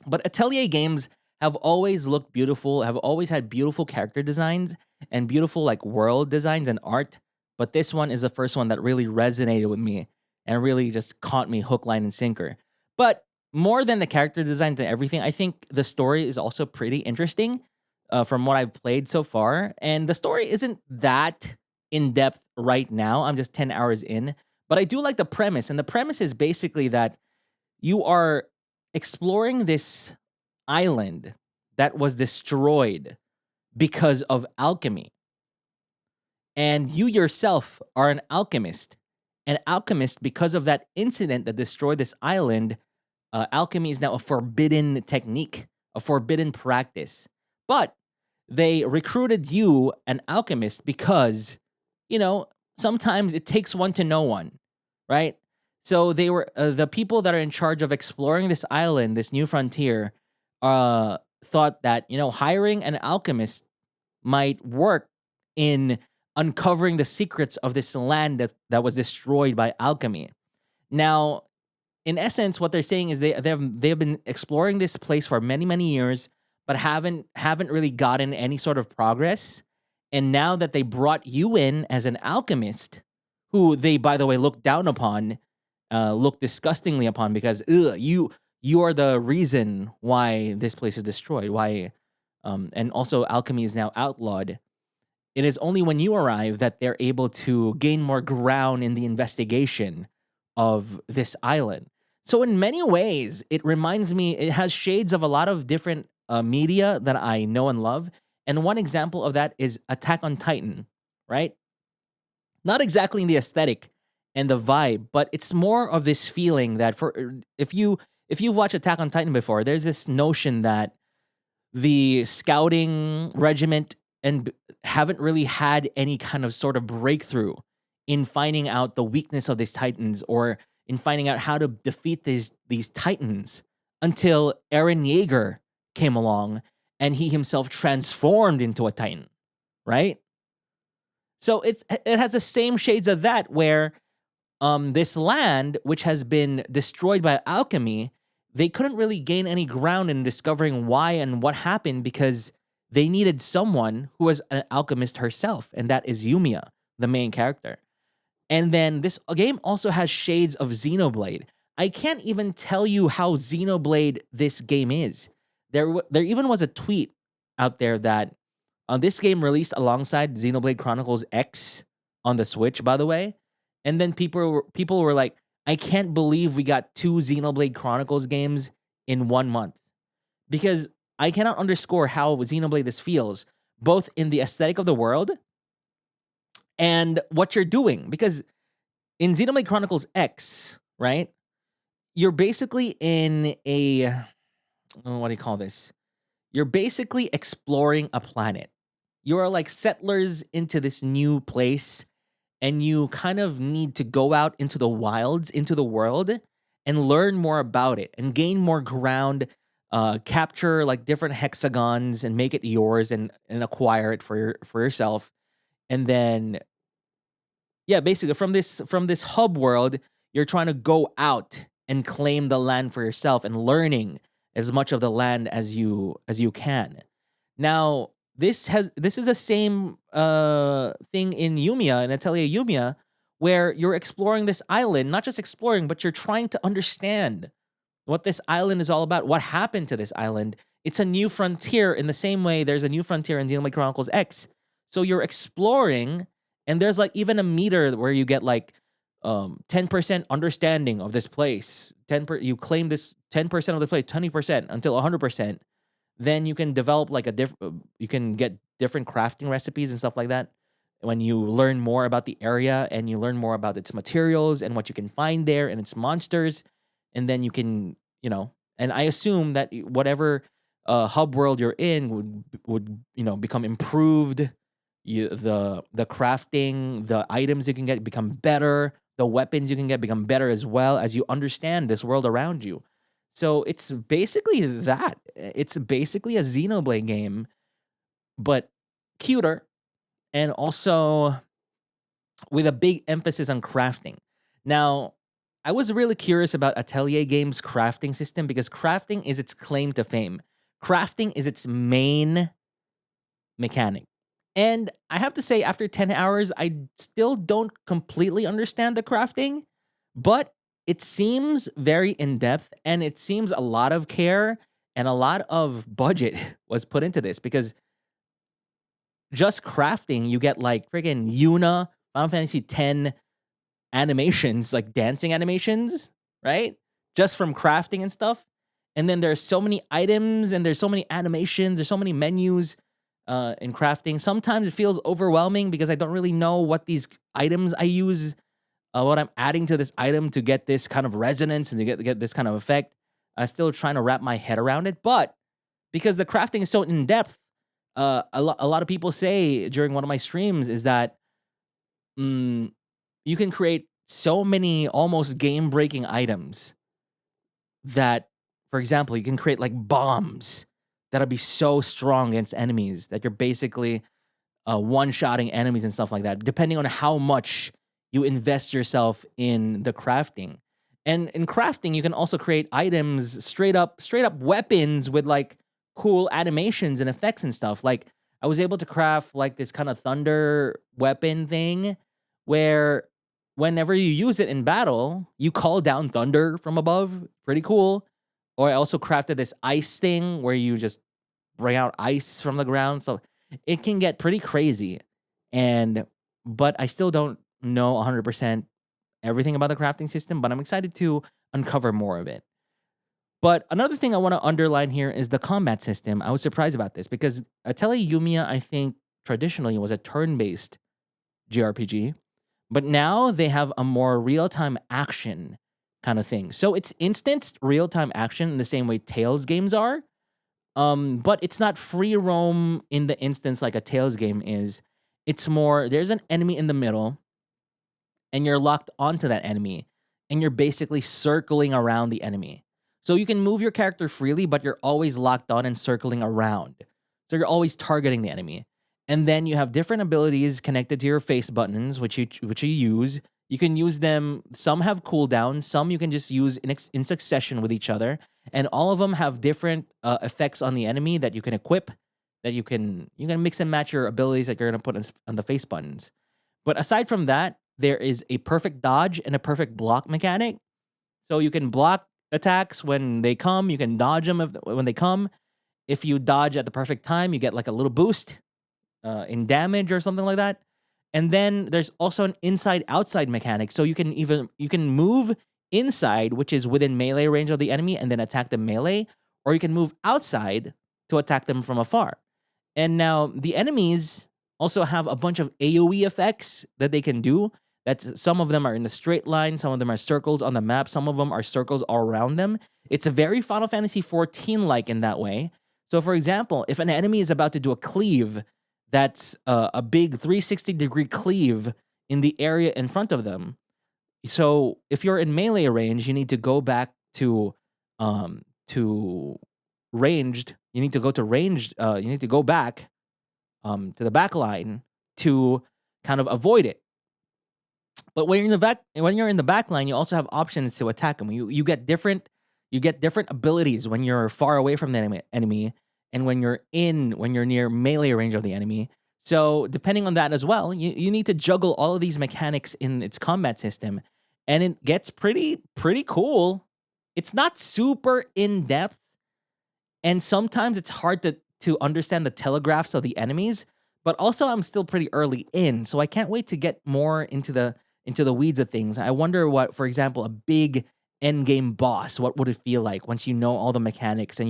But Atelier games have always looked beautiful, have always had beautiful character designs and beautiful world designs and art. But this one is the first one that really resonated with me and really just caught me hook, line, and sinker. But more than the character designs and everything, I think the story is also pretty interesting from what I've played so far. And the story isn't that in-depth right now. I'm just 10 hours in. But I do like the premise. And the premise is basically that you are exploring this island that was destroyed because of alchemy. And you yourself are an alchemist. An alchemist, because of that incident that destroyed this island, alchemy is now a forbidden technique, a forbidden practice. But they recruited you, an alchemist, because, sometimes it takes one to know one, right? So they were the people that are in charge of exploring this island, this new frontier, thought that hiring an alchemist might work in uncovering the secrets of this land that was destroyed by alchemy. Now, in essence, what they're saying is they've been exploring this place for many years, but haven't really gotten any sort of progress. And now that they brought you in as an alchemist, who they, by the way, look down upon, look disgustingly upon, because you are the reason why this place is destroyed. Why, and also alchemy is now outlawed. It is only when you arrive that they're able to gain more ground in the investigation of this island. So in many ways, it reminds me, it has shades of a lot of different media that I know and love. And one example of that is Attack on Titan, right? Not exactly in the aesthetic and the vibe, but it's more of this feeling that if you watch Attack on Titan before, there's this notion that the scouting regiment and haven't really had any kind of sort of breakthrough in finding out the weakness of these titans, or in finding out how to defeat these titans, until Eren Yeager came along and he himself transformed into a titan, right? So it has the same shades of that, where this land, which has been destroyed by alchemy, they couldn't really gain any ground in discovering why and what happened, because they needed someone who was an alchemist herself, and that is Yumiya, the main character. And then this game also has shades of Xenoblade. I can't even tell you how Xenoblade this game is. There even was a tweet out there that this game released alongside Xenoblade Chronicles X on the Switch, by the way. And then people were like, I can't believe we got 2 Xenoblade Chronicles games in 1 month. Because I cannot underscore how Xenoblade this feels, both in the aesthetic of the world and what you're doing. Because in Xenoblade Chronicles X, right, you're basically in a, what do you call this? You're basically exploring a planet. You're like settlers into this new place, and you kind of need to go out into the wilds, into the world, and learn more about it and gain more ground, capture like different hexagons and make it yours, and acquire it for yourself. And then, yeah, basically from this hub world, you're trying to go out and claim the land for yourself, and learning as much of the land as you can. Now, this is the same thing in Yumiya, in Atelier Yumiya, where you're exploring this island, not just exploring, but you're trying to understand what this island is all about, what happened to this island. It's a new frontier in the same way there's a new frontier in Xenoblade Chronicles X. So you're exploring, and there's like even a meter where you get like 10% understanding of this place. You claim this 10% of the place, 20% until 100%. Then you can develop like you can get different crafting recipes and stuff like that. When you learn more about the area, and you learn more about its materials and what you can find there and its monsters, and then you can, and I assume that whatever hub world you're in would become improved. The crafting, the items you can get become better. The weapons you can get become better as well, as you understand this world around you. So it's basically that. It's basically a Xenoblade game, but cuter, and also with a big emphasis on crafting. Now, I was really curious about Atelier Games' crafting system, because crafting is its claim to fame. Crafting is its main mechanic. And I have to say, after 10 hours, I still don't completely understand the crafting, but it seems very in-depth, and it seems a lot of care and a lot of budget was put into this, because just crafting, you get like friggin' Yuna, Final Fantasy X animations, like dancing animations, right? Just from crafting and stuff. And then there's so many items, and there's so many animations, there's so many menus in crafting. Sometimes it feels overwhelming, because I don't really know what these items I use, what I'm adding to this item to get this kind of resonance and to get this kind of effect. I'm still trying to wrap my head around it. But because the crafting is so in-depth, a lot of people say during one of my streams is that you can create so many almost game-breaking items that, for example, you can create like bombs that'll be so strong against enemies that you're basically one-shotting enemies and stuff like that, depending on how much you invest yourself in the crafting. And in crafting, you can also create items, straight up weapons with like cool animations and effects and stuff. Like I was able to craft like this kind of thunder weapon thing where whenever you use it in battle, you call down thunder from above. Pretty cool. Or I also crafted this ice thing where you just bring out ice from the ground. So it can get pretty crazy. But I still don't know 100% everything about the crafting system, but I'm excited to uncover more of it. But another thing I want to underline here is the combat system. I was surprised about this because Atelier Yumiya, I think, traditionally was a turn-based JRPG, but now they have a more real-time action kind of thing. So it's instant real-time action in the same way Tales games are, but it's not free roam in the instance like a Tales game is. It's more, there's an enemy in the middle, and you're locked onto that enemy, and you're basically circling around the enemy. So you can move your character freely, but you're always locked on and circling around. So you're always targeting the enemy. And then you have different abilities connected to your face buttons, which you use. You can use them. Some have cooldowns. Some you can just use in succession with each other. And all of them have different effects on the enemy that you can equip. That you can mix and match your abilities that you're gonna put on the face buttons. But aside from that, there is a perfect dodge and a perfect block mechanic. So you can block attacks when they come. You can dodge them when they come. If you dodge at the perfect time, you get like a little boost in damage or something like that. And then there's also an inside-outside mechanic. So you can move inside, which is within melee range of the enemy, and then attack them melee, or you can move outside to attack them from afar. And now the enemies also have a bunch of AoE effects that they can do. Some of them are in a straight line, some of them are circles on the map, some of them are circles all around them. It's a very Final Fantasy XIV-like in that way. So for example, if an enemy is about to do a cleave, that's a big 360-degree cleave in the area in front of them. So if you're in melee range, you need to go back to ranged. You need to go to ranged. You need to go back to the back line to kind of avoid it. But when you're in the back line, you also have options to attack them. You get different abilities when you're far away from the enemy and when you're near melee range of the enemy. So depending on that as well, you need to juggle all of these mechanics in its combat system, and it gets pretty cool. It's not super in depth, and sometimes it's hard to understand the telegraphs of the enemies. But also, I'm still pretty early in, so I can't wait to get more into the weeds of things. I wonder what, for example, a big endgame boss, what would it feel like once you know all the mechanics and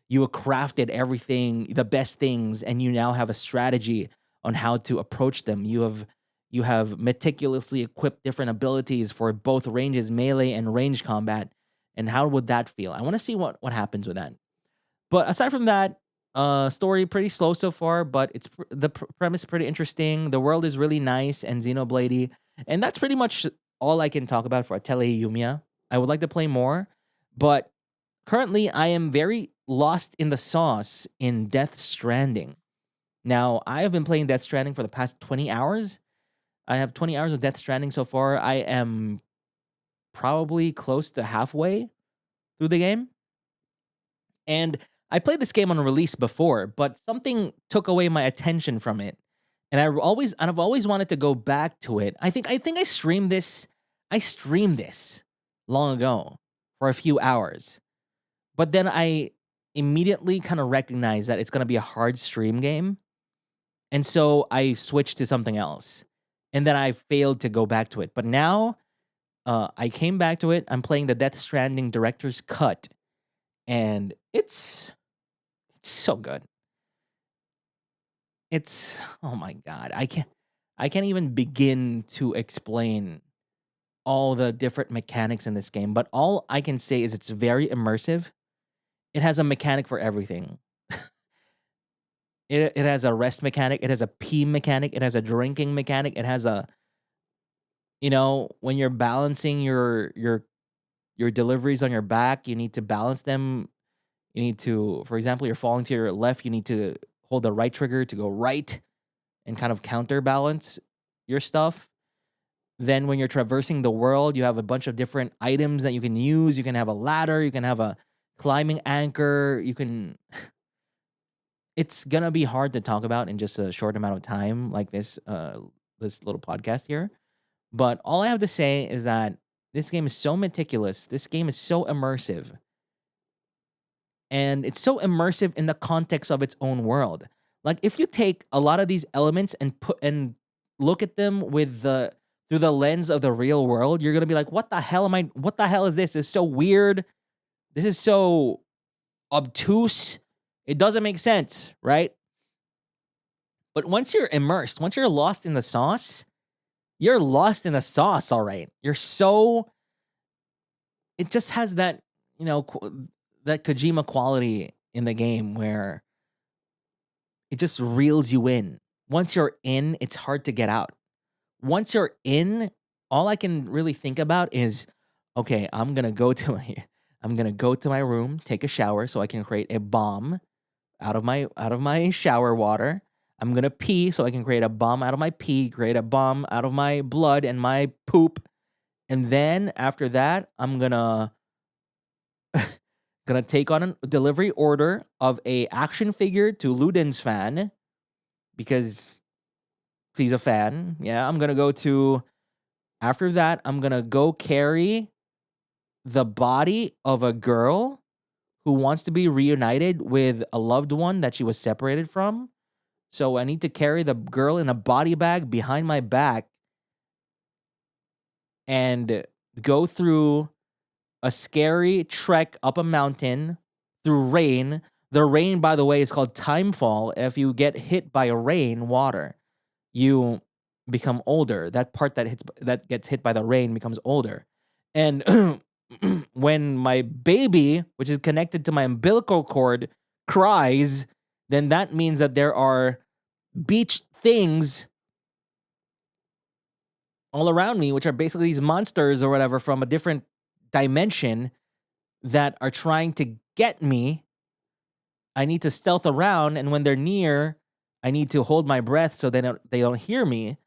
you have crafted everything, the best things, and you now have a strategy on how to approach them. You have meticulously equipped different abilities for both ranges, melee and range combat. And how would that feel? I want to see what happens with that. But aside from that, story pretty slow so far, but the premise is pretty interesting. The world is really nice and Xenobladey, and that's pretty much all I can talk about for Atelier Yumiya. I would like to play more, but currently I am very lost in the sauce in Death Stranding. Now, I have been playing Death Stranding for the past 20 hours. I have 20 hours of Death Stranding so far. I am probably close to halfway through the game. And I played this game on release before, but something took away my attention from it. And I've always wanted to go back to it. I think I streamed this. I streamed this long ago for a few hours. But then I immediately kind of recognized that it's going to be a hard stream game. And so I switched to something else. And then I failed to go back to it. But now I came back to it. I'm playing the Death Stranding Director's Cut. And it's so good. It's, oh my God. I can't even begin to explain all the different mechanics in this game. But all I can say is it's very immersive. It has a mechanic for everything. It has a rest mechanic. It has a pee mechanic. It has a drinking mechanic. It has a You know, when you're balancing your deliveries on your back, you need to balance them. You need to, for example, you're falling to your left, you need to hold the right trigger to go right and kind of counterbalance your stuff. Then when you're traversing the world, you have a bunch of different items that you can use. You can have a ladder, you can have a climbing anchor, you can it's gonna be hard to talk about in just a short amount of time like this little podcast here. But all I have to say is that this game is so meticulous. This game is so immersive. And it's so immersive in the context of its own world. Like if you take a lot of these elements and put and look at them with the through the lens of the real world, you're gonna be like, what the hell is this? It's so weird. This is so obtuse. It doesn't make sense, right? But once you're immersed, once you're lost in the sauce, you're lost in the sauce, all right. You're so it just has that, you know, that Kojima quality in the game where it just reels you in. Once you're in, it's hard to get out. Once you're in, all I can really think about is, okay, I'm gonna go to my room, take a shower so I can create a bomb out of my shower water. I'm gonna pee so I can create a bomb out of my pee, create a bomb out of my blood and my poop. And then after that, I'm gonna take on a delivery order of a action figure to Luden's fan because he's a fan. Yeah, after that, I'm gonna go carry the body of a girl who wants to be reunited with a loved one that she was separated from. So I need to carry the girl in a body bag behind my back and go through a scary trek up a mountain through rain. The rain, by the way, is called timefall. If you get hit by rain water, you become older. That part that gets hit by the rain becomes older. And when my baby, which is connected to my umbilical cord, cries, then that means that there are beach things all around me, which are basically these monsters or whatever from a different dimension that are trying to get me. I need to stealth around, and when they're near, I need to hold my breath so they don't hear me.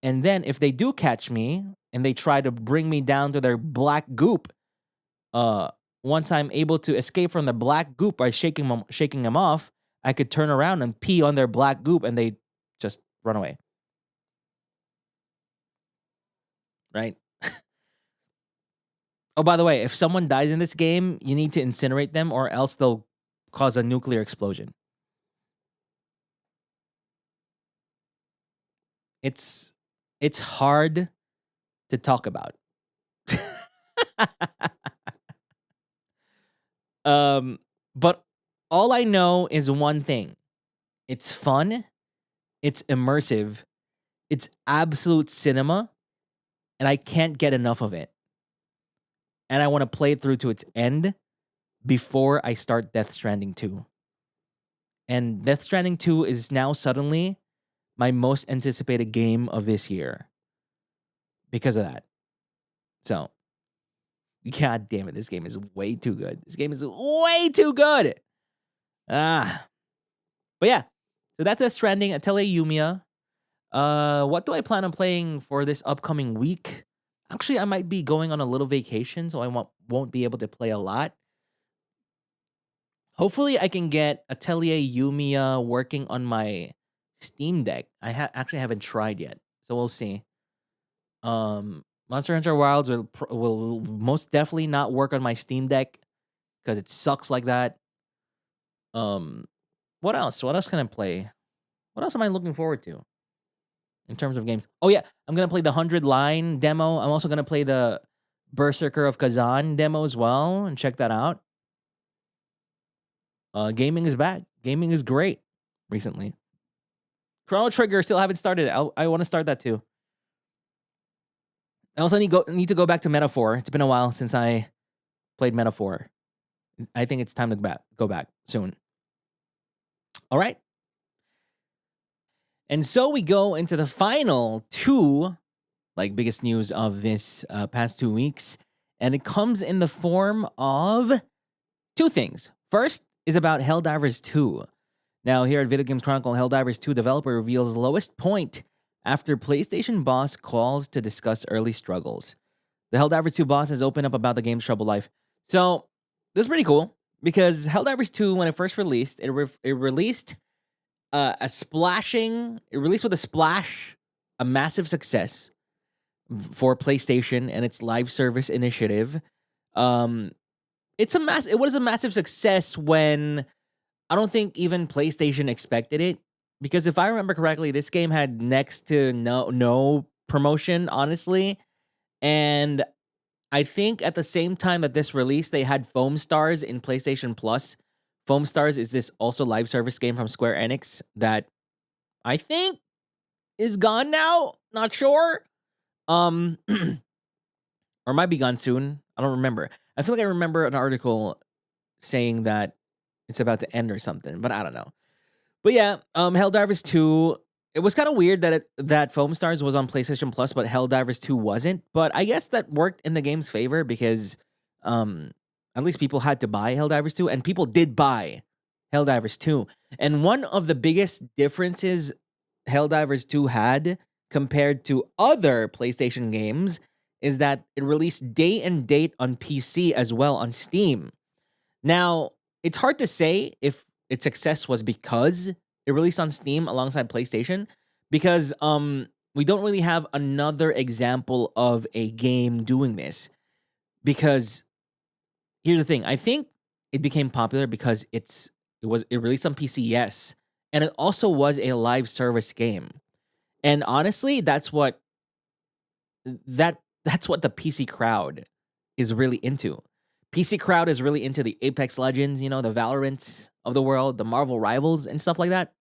And then if they do catch me and they try to bring me down to their black goop, once I'm able to escape from the black goop by shaking them off, I could turn around and pee on their black goop and they just run away. Right? Oh, by the way, if someone dies in this game, you need to incinerate them or else they'll cause a nuclear explosion. It's hard to talk about. But all I know is one thing. It's fun, it's immersive, it's absolute cinema, and I can't get enough of it. And I want to play it through to its end before I start Death Stranding 2. And Death Stranding 2 is now suddenly my most anticipated game of this year because of that. So, god damn it, this game is way too good. This game is way too good. But yeah, so that's Death Stranding, Atelier Yumia. What do I plan on playing for this upcoming week? Actually, I might be going on a little vacation, so I won't be able to play a lot. Hopefully, I can get Atelier Yumia working on my Steam Deck. I actually haven't tried yet, so we'll see. Monster Hunter Wilds will most definitely not work on my Steam Deck because it sucks like that. What else? What else can I play? What else am I looking forward to in terms of games? Oh yeah, I'm gonna play the 100 Line demo. I'm also gonna play the Berserker of Kazan demo as well and check that out. Gaming is back. Gaming is great recently. Chrono Trigger still haven't started. I want to start that too. I also need to go back to Metaphor. It's been a while since I played Metaphor. I think it's time to go back soon. All right. And so we go into the final two like biggest news of this past 2 weeks, and it comes in the form of two things. First is about Helldivers 2. Now, here at Video Games Chronicle, Helldivers 2 developer reveals lowest point after PlayStation boss calls to discuss early struggles. The Helldivers 2 boss has opened up about the game's troubled life. So, this is pretty cool because Helldivers 2, when it first released, it released it released with a splash, a massive success for PlayStation and its live service initiative. It was a massive success when I don't think even PlayStation expected it, because if I remember correctly, this game had next to no promotion, honestly. And I think at the same time that this released, they had Foam Stars in PlayStation Plus. Foam Stars is this also live service game from Square Enix that I think is gone now. Not sure. Or might be gone soon. I don't remember. I feel like I remember an article saying that it's about to end or something, but I don't know. But yeah, Helldivers 2, it was kind of weird that Foam Stars was on PlayStation Plus, but Helldivers 2 wasn't. But I guess that worked in the game's favor because at least people had to buy Helldivers 2, and people did buy Helldivers 2. And one of the biggest differences Helldivers 2 had compared to other PlayStation games is that it released day and date on PC as well on Steam. Now, it's hard to say if its success was because it released on Steam alongside PlayStation, because we don't really have another example of a game doing this. Because here's the thing, I think it became popular because it released on PC, yes, and it also was a live service game. And honestly, that's what the PC crowd is really into. PC crowd is really into the Apex Legends, the Valorants of the world, the Marvel Rivals and stuff like that.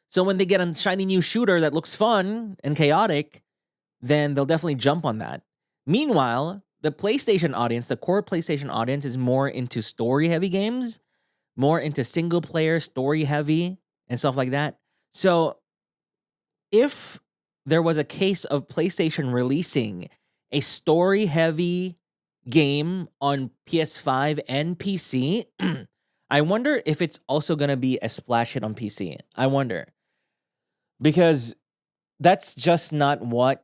So when they get a shiny new shooter that looks fun and chaotic, then they'll definitely jump on that. Meanwhile, the PlayStation audience, the core PlayStation audience, is more into story-heavy games, more into single-player, story-heavy, and stuff like that. So if there was a case of PlayStation releasing a story-heavy game on PS5 and PC, I wonder if it's also going to be a splash hit on PC. I wonder. Because that's just not what...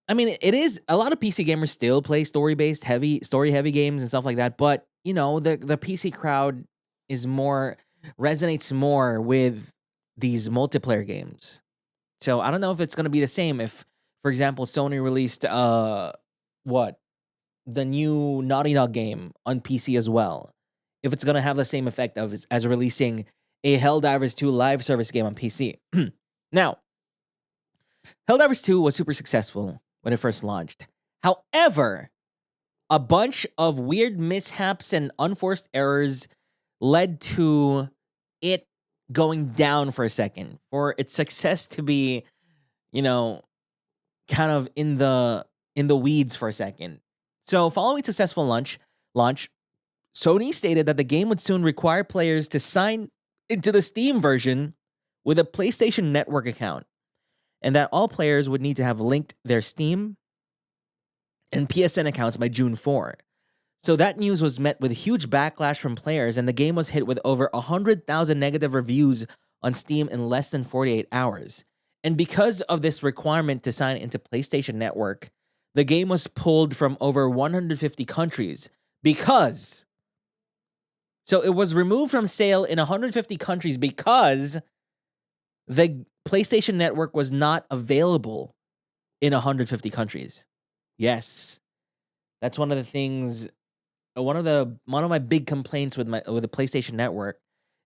I mean, it is... A lot of PC gamers still play story-based, story-heavy games and stuff like that, but, the PC crowd resonates more with these multiplayer games. So I don't know if it's going to be the same if, for example, Sony released the new Naughty Dog game on PC as well. If it's going to have the same effect as releasing a Helldivers 2 live service game on PC. Now, Helldivers 2 was super successful when it first launched. However, a bunch of weird mishaps and unforced errors led to it going down for a second, for its success to be, kind of in the weeds for a second. So, following successful launch, Sony stated that the game would soon require players to sign into the Steam version with a PlayStation Network account, and that all players would need to have linked their Steam and PSN accounts by June 4. So that news was met with a huge backlash from players, and the game was hit with over 100,000 negative reviews on Steam in less than 48 hours. And because of this requirement to sign into PlayStation Network, the game was pulled from over 150 countries So it was removed from sale in 150 countries because the PlayStation Network was not available in 150 countries. Yes. That's one of the things, one of my big complaints with the PlayStation Network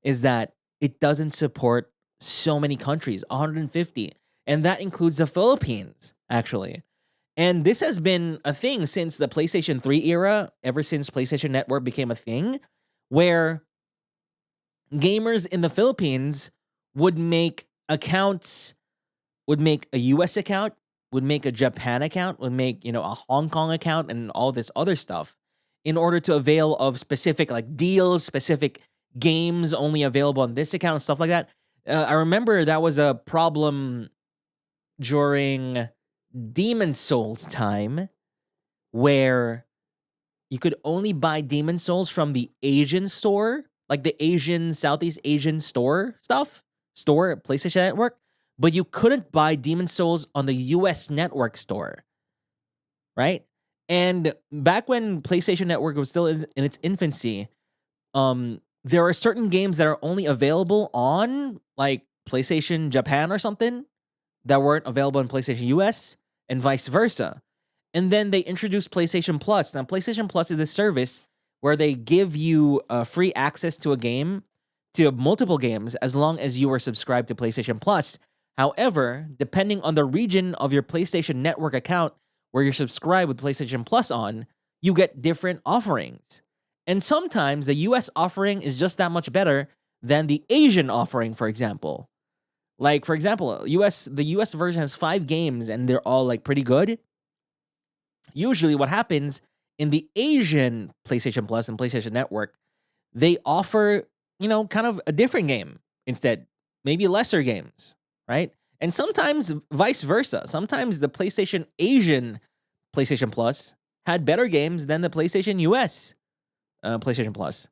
is that it doesn't support so many countries, 150. And that includes the Philippines, actually. And this has been a thing since the PlayStation 3 era, ever since PlayStation Network became a thing, where gamers in the Philippines would make accounts, would make a US account, would make a Japan account, would make, a Hong Kong account and all this other stuff in order to avail of specific deals, specific games only available on this account, stuff like that. I remember that was a problem during Demon Souls time, where you could only buy Demon Souls from the Asian store, like the Asian, Southeast Asian store at PlayStation Network, but you couldn't buy Demon Souls on the US Network store, right? And back when PlayStation Network was still in its infancy, there are certain games that are only available on like PlayStation Japan or something that weren't available in PlayStation US and vice versa. And then they introduced PlayStation Plus. Now, PlayStation Plus is a service where they give you free access to a game, to multiple games, as long as you are subscribed to PlayStation Plus. However, depending on the region of your PlayStation Network account where you're subscribed with PlayStation Plus on, you get different offerings. And sometimes the US offering is just that much better than the Asian offering, for example. Like, for example, the US version has 5 games and they're all like pretty good. Usually what happens in the Asian PlayStation Plus and PlayStation Network, they offer, kind of a different game instead, maybe lesser games, right? And sometimes vice versa. Sometimes the PlayStation Asian PlayStation Plus had better games than the PlayStation US PlayStation Plus.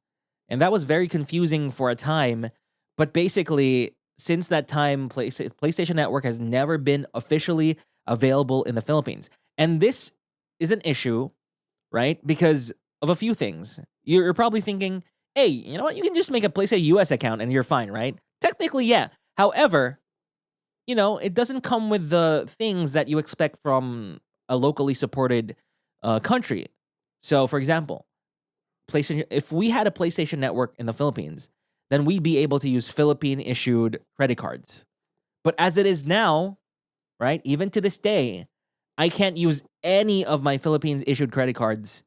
And that was very confusing for a time. But basically, since that time, PlayStation Network has never been officially available in the Philippines. And this is an issue, right? Because of a few things. You're probably thinking, hey, you know what? You can just make a PlayStation US account and you're fine, right? Technically, yeah. However, it doesn't come with the things that you expect from a locally supported country. So, for example, if we had a PlayStation Network in the Philippines, then we'd be able to use Philippine-issued credit cards. But as it is now, right, even to this day, I can't use any of my Philippines-issued credit cards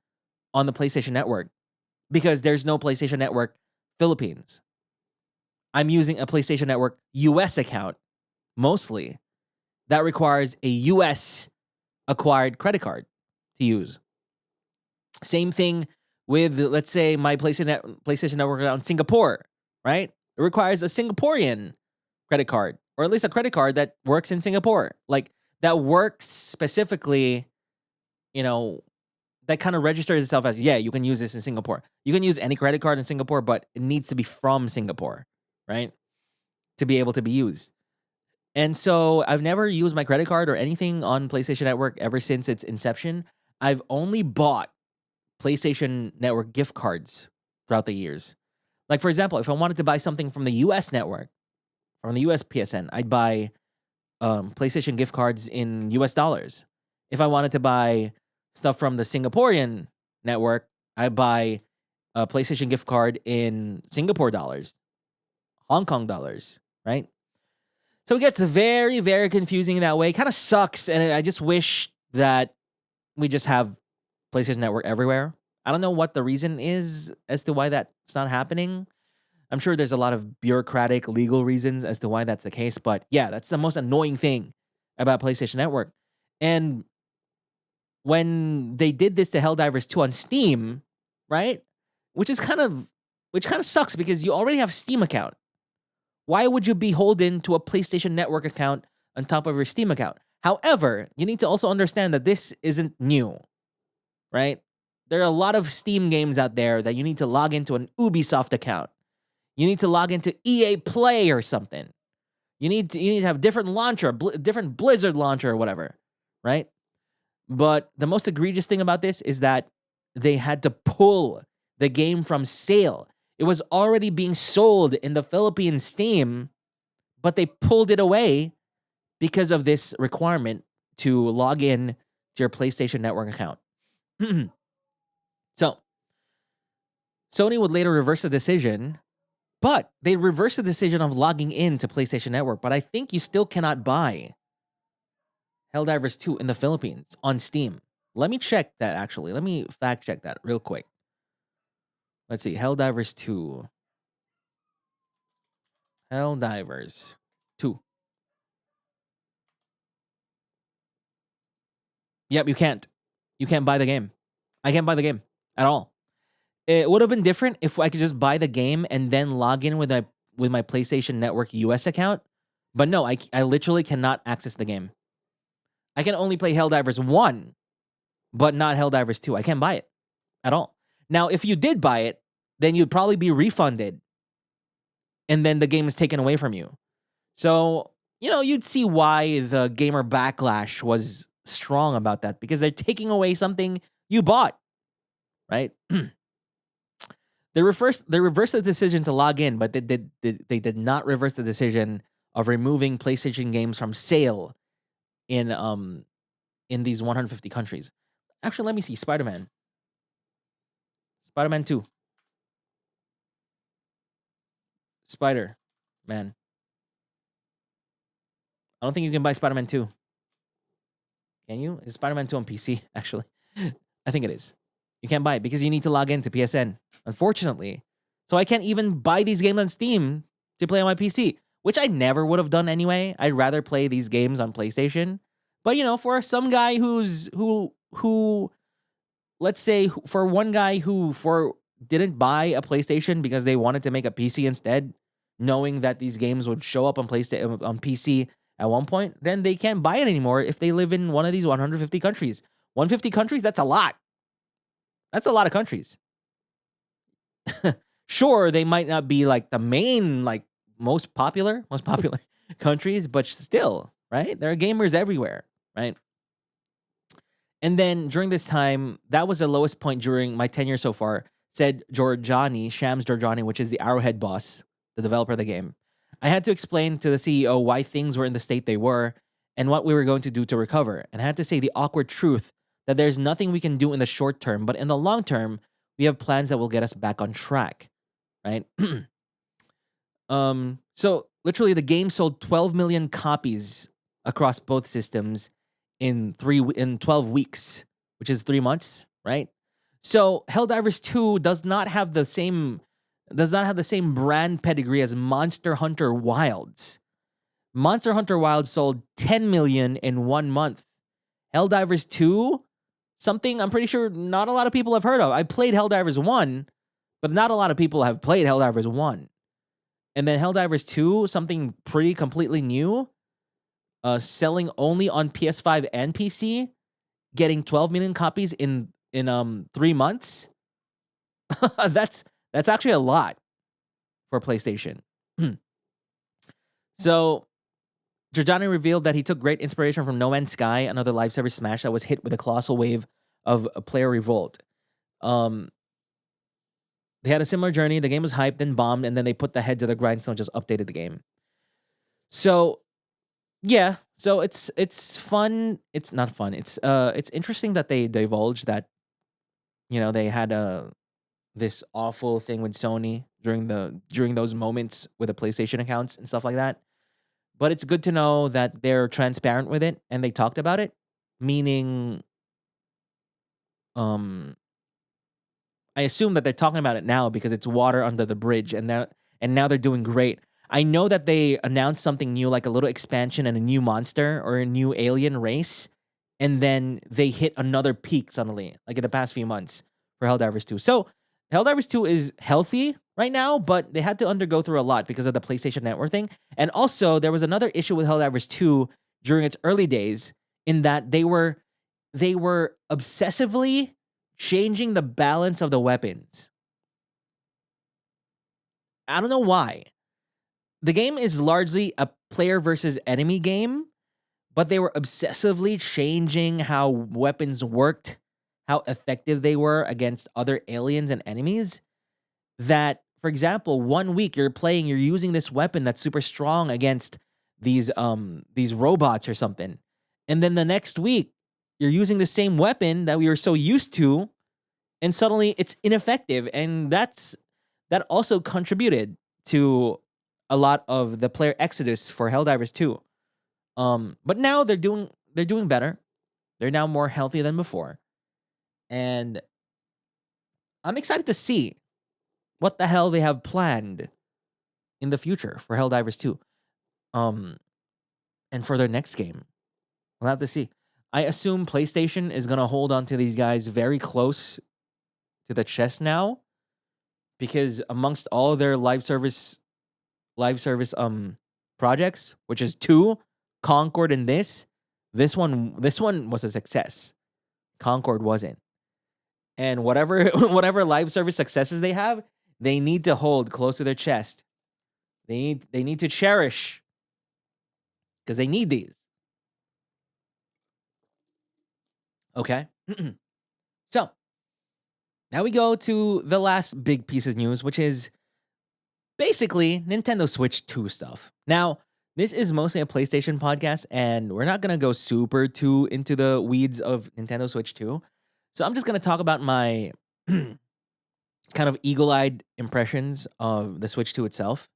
on the PlayStation Network because there's no PlayStation Network Philippines. I'm using a PlayStation Network US account, mostly. That requires a US-acquired credit card to use. Same thing with, let's say, my PlayStation Network account in Singapore, right? It requires a Singaporean credit card, or at least a credit card that works in Singapore. Like, that works specifically, that kind of registers itself as, yeah, you can use this in Singapore. You can use any credit card in Singapore, but it needs to be from Singapore, right? To be able to be used. And so I've never used my credit card or anything on PlayStation Network ever since its inception. I've only bought PlayStation Network gift cards throughout the years. Like, for example, if I wanted to buy something from the US network, from the US PSN, I'd buy PlayStation gift cards in US dollars. If I wanted to buy stuff from the Singaporean network, I buy a PlayStation gift card in Singapore dollars, Hong Kong dollars, right? So it gets very, very confusing that way. It kind of sucks, and I just wish that we just have PlayStation Network everywhere. I don't know what the reason is as to why that's not happening. I'm sure there's a lot of bureaucratic, legal reasons as to why that's the case. But yeah, that's the most annoying thing about PlayStation Network. And when they did this to Helldivers 2 on Steam, right? Which kind of sucks because you already have a Steam account. Why would you be beholden to a PlayStation Network account on top of your Steam account? However, you need to also understand that this isn't new, right? There are a lot of Steam games out there that you need to log into an Ubisoft account. You need to log into EA Play or something. You need to have different launcher, different Blizzard launcher or whatever, right? But the most egregious thing about this is that they had to pull the game from sale. It was already being sold in the Philippine Steam, but they pulled it away because of this requirement to log in to your PlayStation Network account. So, Sony would later reverse the decision, but they reversed the decision of logging in to PlayStation Network. But I think you still cannot buy Helldivers 2 in the Philippines on Steam. Let me check that, actually. Let me fact check that real quick. Let's see. Helldivers 2. Helldivers 2. Yep, you can't. You can't buy the game. I can't buy the game at all. It would have been different if I could just buy the game and then log in with my PlayStation Network US account. But no, I literally cannot access the game. I can only play Helldivers 1, but not Helldivers 2. I can't buy it at all. Now, if you did buy it, then you'd probably be refunded, and then the game is taken away from you. So, you'd see why the gamer backlash was strong about that, because they're taking away something you bought, right? They reversed the decision to log in, but they did not reverse the decision of removing PlayStation games from sale in these 150 countries. Actually, let me see. Spider-Man 2. Spider-Man. I don't think you can buy Spider-Man 2. Can you? Is Spider-Man 2 on PC, actually? I think it is. You can't buy it because you need to log into PSN, unfortunately. So I can't even buy these games on Steam to play on my PC, which I never would have done anyway. I'd rather play these games on PlayStation. But, for some guy who let's say for one guy who didn't buy a PlayStation because they wanted to make a PC instead, knowing that these games would show up on PC at one point, then they can't buy it anymore if they live in one of these 150 countries. 150 countries, that's a lot. That's a lot of countries. Sure, they might not be like the main, like most popular countries, but still, right? There are gamers everywhere, right? And then during this time, that was the lowest point during my tenure so far, said Shams Giorgiani, which is the Arrowhead boss, the developer of the game. I had to explain to the CEO why things were in the state they were and what we were going to do to recover. And I had to say the awkward truth that there's nothing we can do in the short term, but in the long term, we have plans that will get us back on track, right? So literally the game sold 12 million copies across both systems in 12 weeks, which is 3 months, right? So Helldivers 2 does not have the same brand pedigree as Monster Hunter Wilds. Monster Hunter Wilds sold 10 million in 1 month. Helldivers 2, something I'm pretty sure not a lot of people have heard of. I played Helldivers 1, but not a lot of people have played Helldivers 1. And then Helldivers 2, something pretty completely new, selling only on PS5 and PC, getting 12 million copies in 3 months. That's actually a lot for PlayStation. So, Giorgiani revealed that he took great inspiration from No Man's Sky, another live service smash that was hit with a colossal wave of player revolt. They had a similar journey. The game was hyped, then bombed, and then they put the head to the grindstone and just updated the game. So, yeah. So it's fun. It's not fun. It's interesting that they divulged that, they had this awful thing with Sony during those moments with the PlayStation accounts and stuff like that. But it's good to know that they're transparent with it and they talked about it, meaning I assume that they're talking about it now because it's water under the bridge, and now they're doing great. I know that they announced something new, like a little expansion and a new monster or a new alien race, and then they hit another peak suddenly, like in the past few months for Helldivers 2. So Helldivers 2 is healthy right now, but they had to undergo through a lot because of the PlayStation Network thing. And also, there was another issue with Helldivers 2 during its early days in that they were obsessively changing the balance of the weapons. I don't know why. The game is largely a player versus enemy game, but they were obsessively changing how weapons worked, how effective they were against other aliens and enemies. That, for example, 1 week you're using this weapon that's super strong against these robots or something. And then the next week, you're using the same weapon that we were so used to, and suddenly it's ineffective. And that also contributed to a lot of the player exodus for Helldivers 2. But now they're doing better. They're now more healthy than before. And I'm excited to see what the hell they have planned in the future for Helldivers 2. And for their next game. We'll have to see. I assume PlayStation is going to hold on to these guys very close to the chest now, because amongst all of their live service projects, which is 2, Concord and this, This one was a success. Concord wasn't. And whatever whatever live service successes they have, they need to hold close to their chest. They need to cherish, because they need these. Okay. So now we go to the last big piece of news, which is basically Nintendo Switch 2 stuff. Now, this is mostly a PlayStation podcast, and we're not gonna go super too into the weeds of Nintendo Switch 2. So I'm just gonna talk about my kind of eagle-eyed impressions of the Switch 2 itself.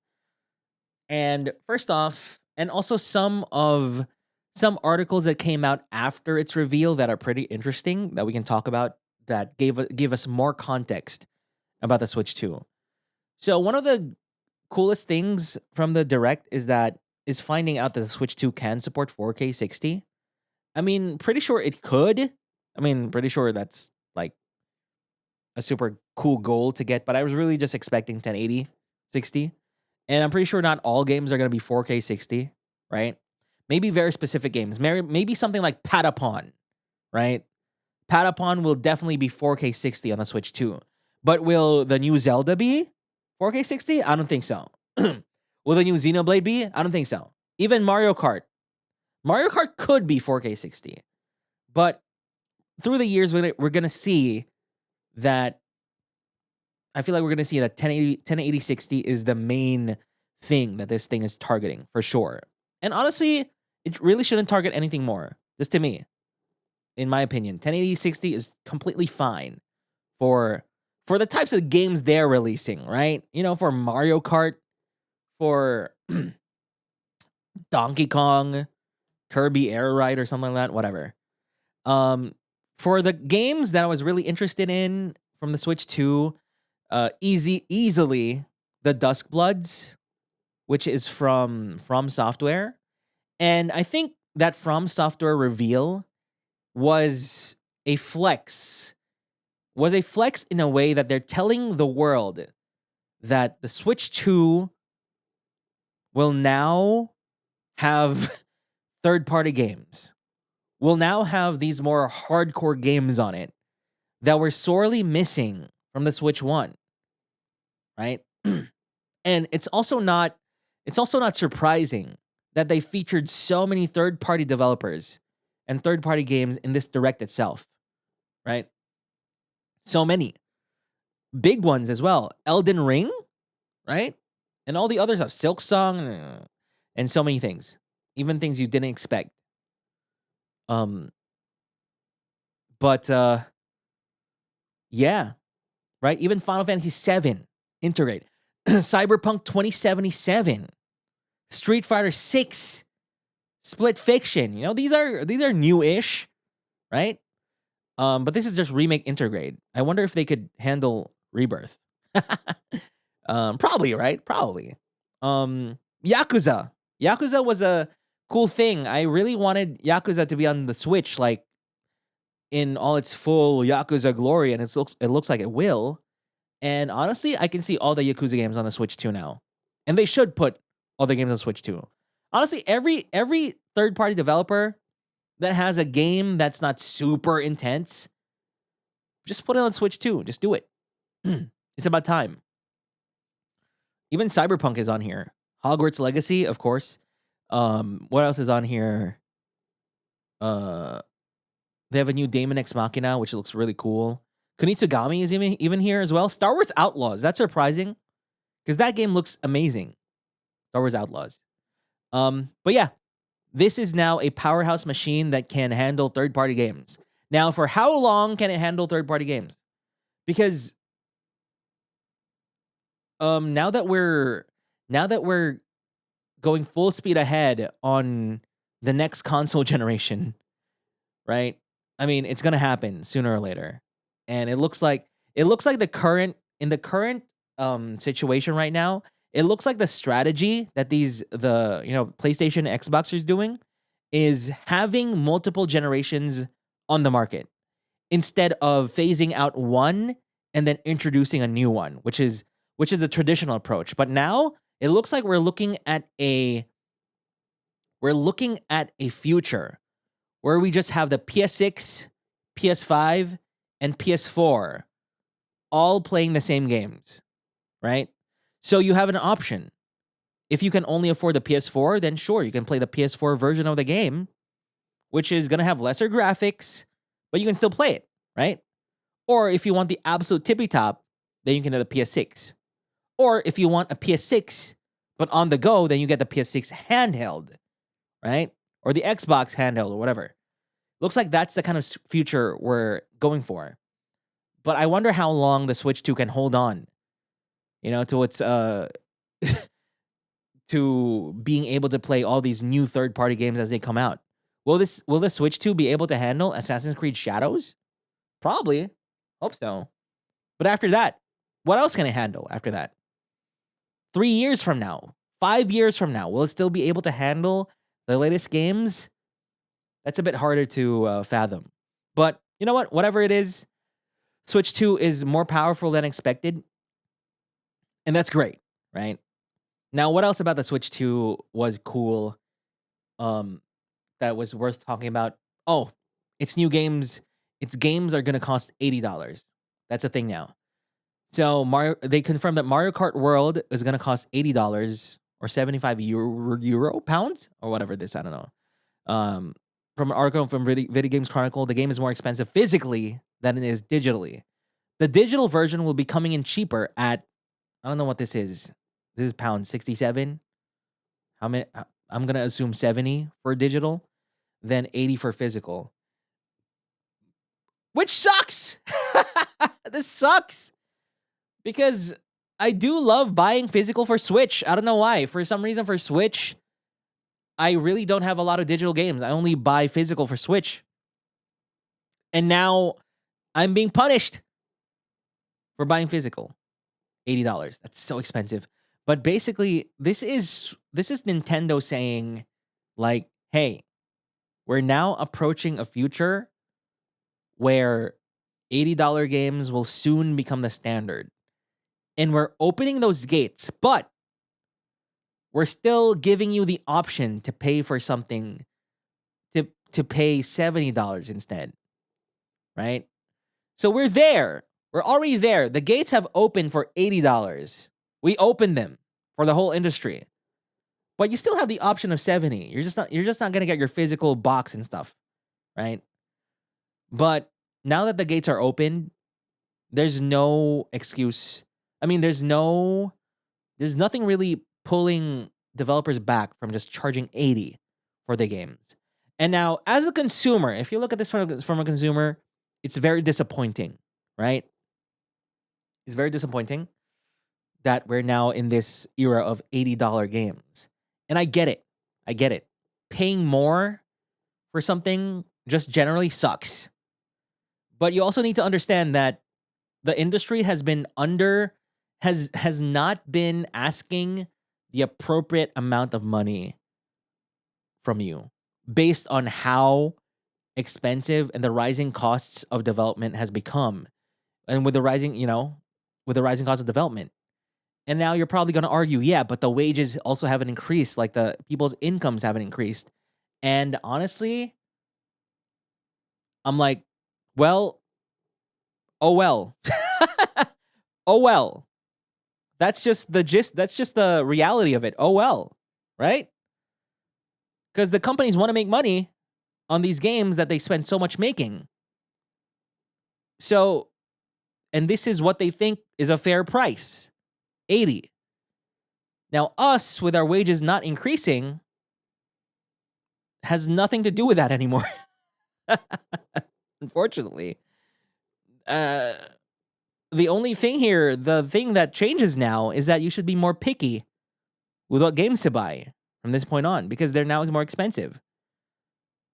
And first off, and also some articles that came out after its reveal that are pretty interesting that we can talk about, that gave us more context about the Switch 2. So one of the coolest things from the Direct is finding out that the Switch 2 can support 4K 60. I mean, pretty sure it could. I mean, pretty sure that's like a super cool goal to get, but I was really just expecting 1080 60. And I'm pretty sure not all games are going to be 4K 60, right? Maybe very specific games. Maybe something like Patapon, right? Patapon will definitely be 4K 60 on the Switch 2. But will the new Zelda be 4K 60? I don't think so. Will the new Xenoblade be? I don't think so. Even Mario Kart. Mario Kart could be 4K 60. But through the years, we're going to see that. I feel like we're going to see that 1080 60 is the main thing that this thing is targeting, for sure. And honestly, it really shouldn't target anything more. Just to me, in my opinion, 1080 60 is completely fine for the types of games they're releasing, right? You know, for Mario Kart, for Donkey Kong, Kirby Air Ride or something like that, whatever. For the games that I was really interested in from the Switch 2, easily the Duskbloods, which is from Software. And I think that From Software reveal was a flex. Was a flex in a way that they're telling the world that the Switch 2 will now have third-party games. Will now have these more hardcore games on it that were sorely missing from the Switch 1. Right? And it's also not surprising that they featured so many third-party developers and third-party games in this Direct itself. Right? So many. Big ones as well. Elden Ring, right? And all the other stuff. Silk Song, and so many things. Even things you didn't expect. But yeah. Right? Even Final Fantasy VII integrate. Cyberpunk 2077. Street Fighter 6. Split Fiction. You know, these are new-ish, right? But this is just remake integrate. I wonder if they could handle Rebirth. Probably, right? Probably. Yakuza. Yakuza was a cool thing. I really wanted Yakuza to be on the Switch, like in all its full Yakuza glory, and it looks like it will. And honestly, I can see all the Yakuza games on the Switch 2 now. And they should put all the games on Switch 2. Honestly, every third-party developer that has a game that's not super intense, just put it on Switch 2. Just do it. It's about time. Even Cyberpunk is on here. Hogwarts Legacy, of course. What else is on here? They have a new Daemon X Machina, which looks really cool. Kunitsugami is even here as well. Star Wars Outlaws. That's surprising, because that game looks amazing. Star Wars Outlaws. But yeah, this is now a powerhouse machine that can handle third-party games. Now, for how long can it handle third-party games? Because now that we're going full speed ahead on the next console generation, right? I mean, it's gonna happen sooner or later, and it looks like the current situation right now. It looks like the strategy that PlayStation, Xbox is doing is having multiple generations on the market instead of phasing out one and then introducing a new one, which is the traditional approach. But now it looks like we're looking at a future where we just have the PS6, PS5, and PS4 all playing the same games, right? So you have an option. If you can only afford the PS4, then sure, you can play the PS4 version of the game, which is going to have lesser graphics, but you can still play it, right? Or if you want the absolute tippy top, then you can get the PS6. Or if you want a PS6, but on the go, then you get the PS6 handheld, right? Or the Xbox handheld or whatever. Looks like that's the kind of future we're going for. But I wonder how long the Switch 2 can hold on, to its to being able to play all these new third-party games as they come out. Will the Switch 2 be able to handle Assassin's Creed Shadows? Probably. Hope so. But after that, what else can it handle after that? 3 years from now, 5 years from now, will it still be able to handle the latest games? That's a bit harder to fathom. But you know what? Whatever it is, Switch 2 is more powerful than expected. And that's great, right? Now, what else about the Switch 2 was cool that was worth talking about? Oh, its new games. Its games are going to cost $80. That's a thing now. So they confirmed that Mario Kart World is going to cost $80 or 75 euro pounds or whatever this, I don't know. From an article from Video Games Chronicle, the game is more expensive physically than it is digitally. The digital version will be coming in cheaper at, I don't know what this is. This is pounds, 67. How many? I'm going to assume 70 for digital, then 80 for physical. Which sucks. This sucks. Because I do love buying physical for Switch. I don't know why. For some reason, for Switch, I really don't have a lot of digital games. I only buy physical for Switch. And now I'm being punished for buying physical. $80. That's so expensive. But basically, this is Nintendo saying, like, hey, we're now approaching a future where $80 games will soon become the standard. And we're opening those gates, but we're still giving you the option to pay for something, to pay $70 instead, right? So we're there. We're already there. The gates have opened for $80. We opened them for the whole industry. But you still have the option of 70. You're just not going to get your physical box and stuff, right? But now that the gates are open, there's no excuse. I mean, there's nothing really pulling developers back from just charging 80 for the games. And now, as a consumer, if you look at this from a consumer, it's very disappointing, right? It's very disappointing that we're now in this era of $80 games. And I get it. Paying more for something just generally sucks. But you also need to understand that the industry has not been asking the appropriate amount of money from you based on how expensive and the rising costs of development has become. And with the rising cost of development. And now you're probably going to argue, yeah, but the wages also haven't increased, like the people's incomes haven't increased. And honestly, I'm like, well, oh well. Oh well. That's just the gist. That's just the reality of it. Oh well, right? Because the companies want to make money on these games that they spend so much making. So, and this is what they think is a fair price, 80. Now, us, with our wages not increasing, has nothing to do with that anymore. Unfortunately. The only thing here, the thing that changes now is that you should be more picky with what games to buy from this point on, because they're now more expensive.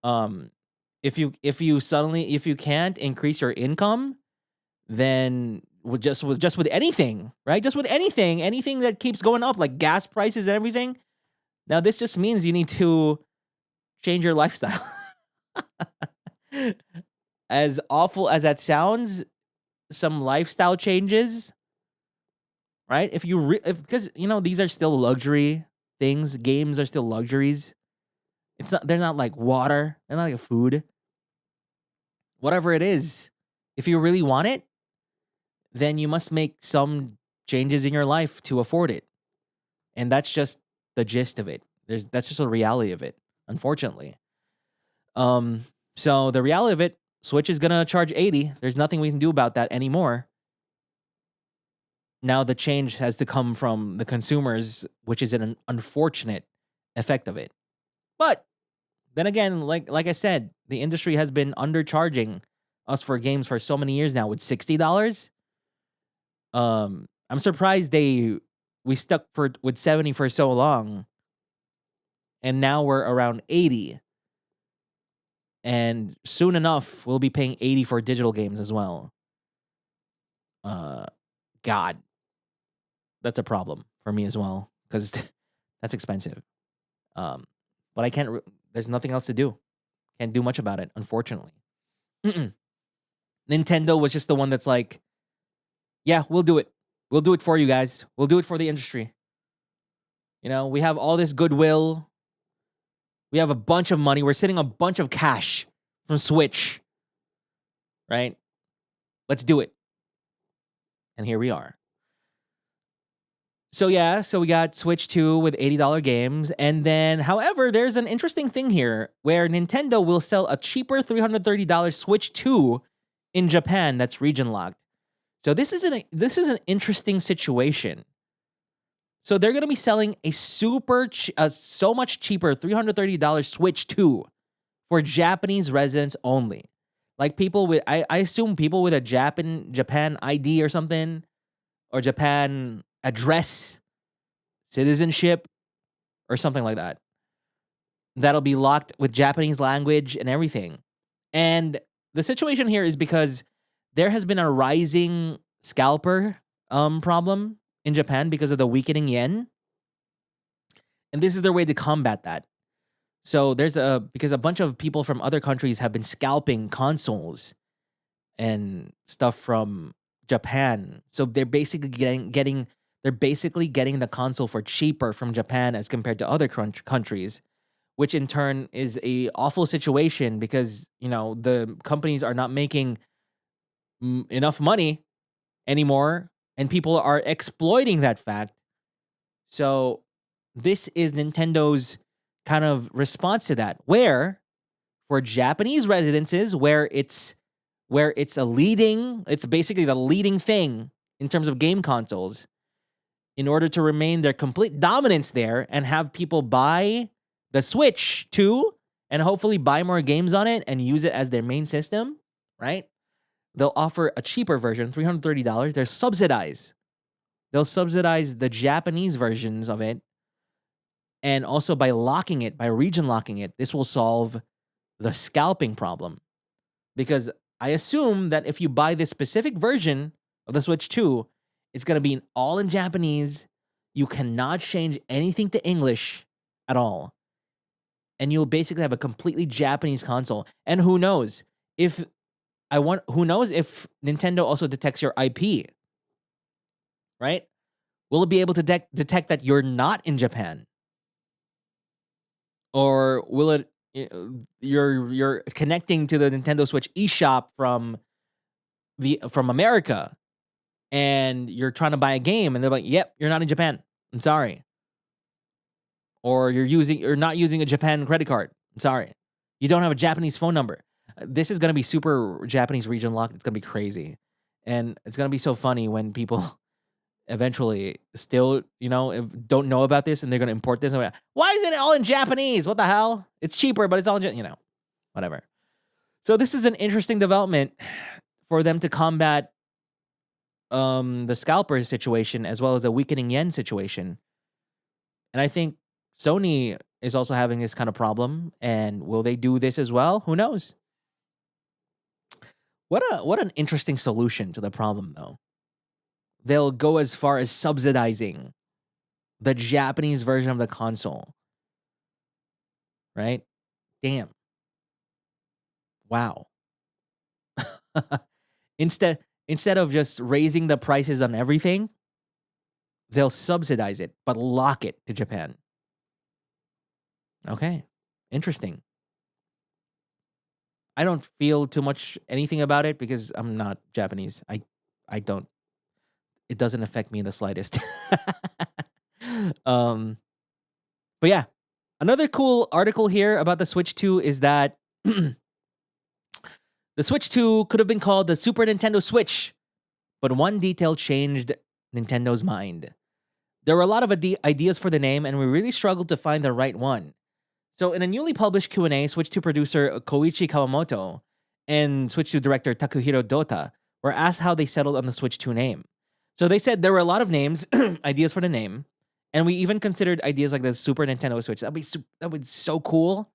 If you can't increase your income, then with anything, right? Just with anything that keeps going up, like gas prices and everything. Now this just means you need to change your lifestyle. As awful as that sounds, some lifestyle changes, right? Because these are still luxury things. Games are still luxuries. They're not like water. They're not like a food. Whatever it is, if you really want it, then you must make some changes in your life to afford it. And that's just the gist of it. That's just the reality of it, unfortunately. So the reality of it, Switch is gonna charge $80. There's nothing we can do about that anymore. Now the change has to come from the consumers, which is an unfortunate effect of it. But then again, like I said, the industry has been undercharging us for games for so many years now with $60. I'm surprised we stuck with 70 for so long, and now we're around 80. And soon enough, we'll be paying 80 for digital games as well. God, that's a problem for me as well, because that's expensive. But I can't. There's nothing else to do. Can't do much about it, unfortunately. Nintendo was just the one that's like, yeah, we'll do it. We'll do it for you guys. We'll do it for the industry. You know, we have all this goodwill. We have a bunch of money. We're sitting a bunch of cash from Switch. Right? Let's do it. And here we are. So yeah, so we got Switch 2 with $80 games. And then, however, there's an interesting thing here where Nintendo will sell a cheaper $330 Switch 2 in Japan that's region locked. So this is an interesting situation. So they're going to be selling a so much cheaper $330 Switch 2 for Japanese residents only. Like people with, I assume people with a Japan ID or something, or Japan address, citizenship, or something like that. That'll be locked with Japanese language and everything. And the situation here is because there has been a rising scalper problem in Japan because of the weakening yen. And this is their way to combat that. So because a bunch of people from other countries have been scalping consoles and stuff from Japan. So they're basically getting the console for cheaper from Japan as compared to other countries, which in turn is a awful situation because, you know, the companies are not making enough money anymore, and people are exploiting that fact. So this is Nintendo's kind of response to that, where for Japanese residences, where it's basically the leading thing in terms of game consoles, in order to remain their complete dominance there and have people buy the Switch 2 and hopefully buy more games on it and use it as their main system, right? They'll offer a cheaper version, $330. They'll subsidize the Japanese versions of it. And also by region locking it, this will solve the scalping problem. Because I assume that if you buy this specific version of the Switch 2, it's going to be all in Japanese. You cannot change anything to English at all. And you'll basically have a completely Japanese console. And who knows if Nintendo also detects your IP, right? Will it be able to detect that you're not in Japan? Or will it, you're connecting to the Nintendo Switch eShop from America, and you're trying to buy a game, and they're like, "Yep, you're not in Japan. I'm sorry." Or you're not using a Japan credit card. I'm sorry. You don't have a Japanese phone number. This is gonna be super Japanese region locked. It's gonna be crazy, and it's gonna be so funny when people eventually still, don't know about this, and they're gonna import this. And why isn't it all in Japanese? What the hell? It's cheaper, but it's all in, whatever. So this is an interesting development for them to combat the scalper situation as well as the weakening yen situation. And I think Sony is also having this kind of problem. And will they do this as well? Who knows? What an interesting solution to the problem, though. They'll go as far as subsidizing the Japanese version of the console. Right? Damn. Wow. Instead of just raising the prices on everything, they'll subsidize it, but lock it to Japan. Okay. Interesting. I don't feel too much anything about it because I'm not Japanese. I don't. It doesn't affect me in the slightest. um, but yeah, another cool article here about the Switch 2 is that the Switch 2 could have been called the Super Nintendo Switch, but one detail changed Nintendo's mind. There were a lot of ideas for the name, and we really struggled to find the right one. So in a newly published Q&A, Switch 2 producer Koichi Kawamoto and Switch 2 director Takuhiro Dota were asked how they settled on the Switch 2 name. So they said there were a lot of names, ideas for the name, and we even considered ideas like the Super Nintendo Switch. That would be so cool.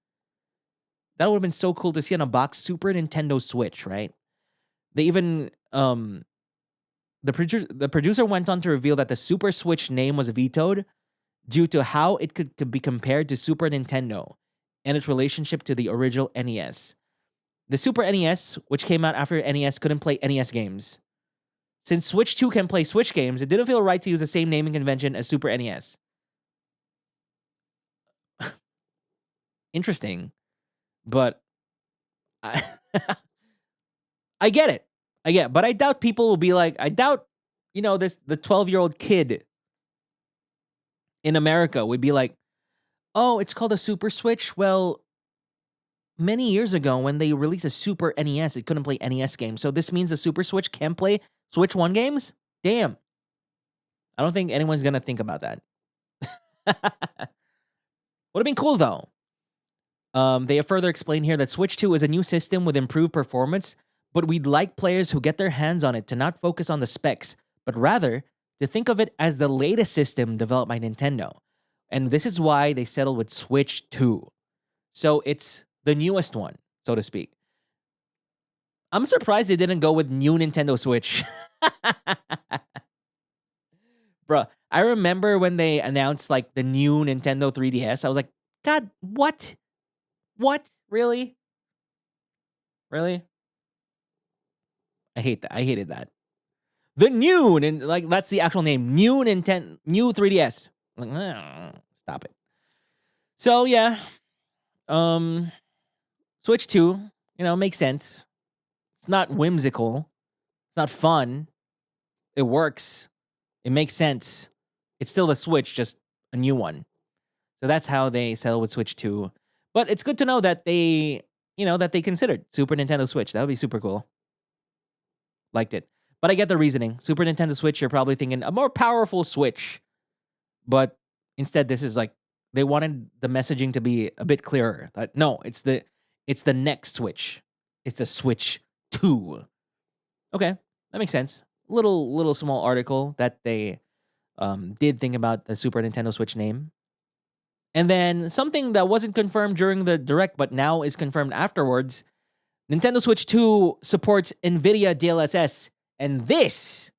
That would have been so cool to see on a box, Super Nintendo Switch, right? They even the producer went on to reveal that the Super Switch name was vetoed due to how it could be compared to Super Nintendo and its relationship to the original NES. The Super NES, which came out after NES, couldn't play NES games. Since Switch 2 can play Switch games, it didn't feel right to use the same naming convention as Super NES. Interesting. But I, I get it. But I doubt people will be like, the 12-year-old kid in America would be like, oh, it's called a Super Switch? Well, many years ago when they released a Super NES, it couldn't play NES games. So this means the Super Switch can play Switch 1 games? Damn. I don't think anyone's going to think about that. Would have been cool, though. They have further explained here that Switch 2 is a new system with improved performance, but we'd like players who get their hands on it to not focus on the specs, but rather to think of it as the latest system developed by Nintendo. And this is why they settled with Switch 2. So it's the newest one, so to speak. I'm surprised they didn't go with new Nintendo Switch. Bruh, I remember when they announced like the new Nintendo 3DS, I was like, God, what? What? Really? Really? I hate that. I hated that. The new, and like that's the actual name, new 3DS. Like, stop it. So yeah, Switch 2, makes sense. It's not whimsical. It's not fun. It works. It makes sense. It's still the Switch, just a new one. So that's how they settle with Switch 2. But it's good to know that they considered Super Nintendo Switch. That would be super cool. Liked it. But I get the reasoning. Super Nintendo Switch, you're probably thinking a more powerful Switch. But instead, this is like, they wanted the messaging to be a bit clearer. That no, it's the next Switch. It's the Switch 2. Okay, that makes sense. Little small article that they did think about the Super Nintendo Switch name. And then something that wasn't confirmed during the Direct, but now is confirmed afterwards. Nintendo Switch 2 supports NVIDIA DLSS. And this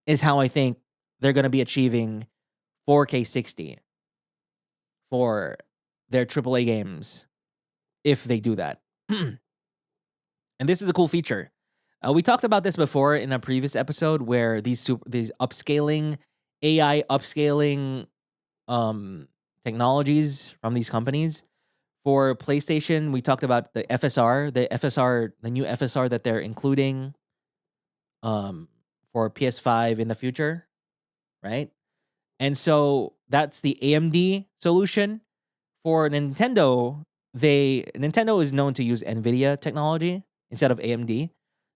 is how I think they're going to be achieving 4K 60 for their AAA games, if they do that. And this is a cool feature. We talked about this before in a previous episode where these upscaling, AI upscaling technologies from these companies. For PlayStation, we talked about the FSR, the new FSR that they're including for PS5 in the future, right? And so that's the AMD solution. For Nintendo, Nintendo is known to use NVIDIA technology instead of AMD.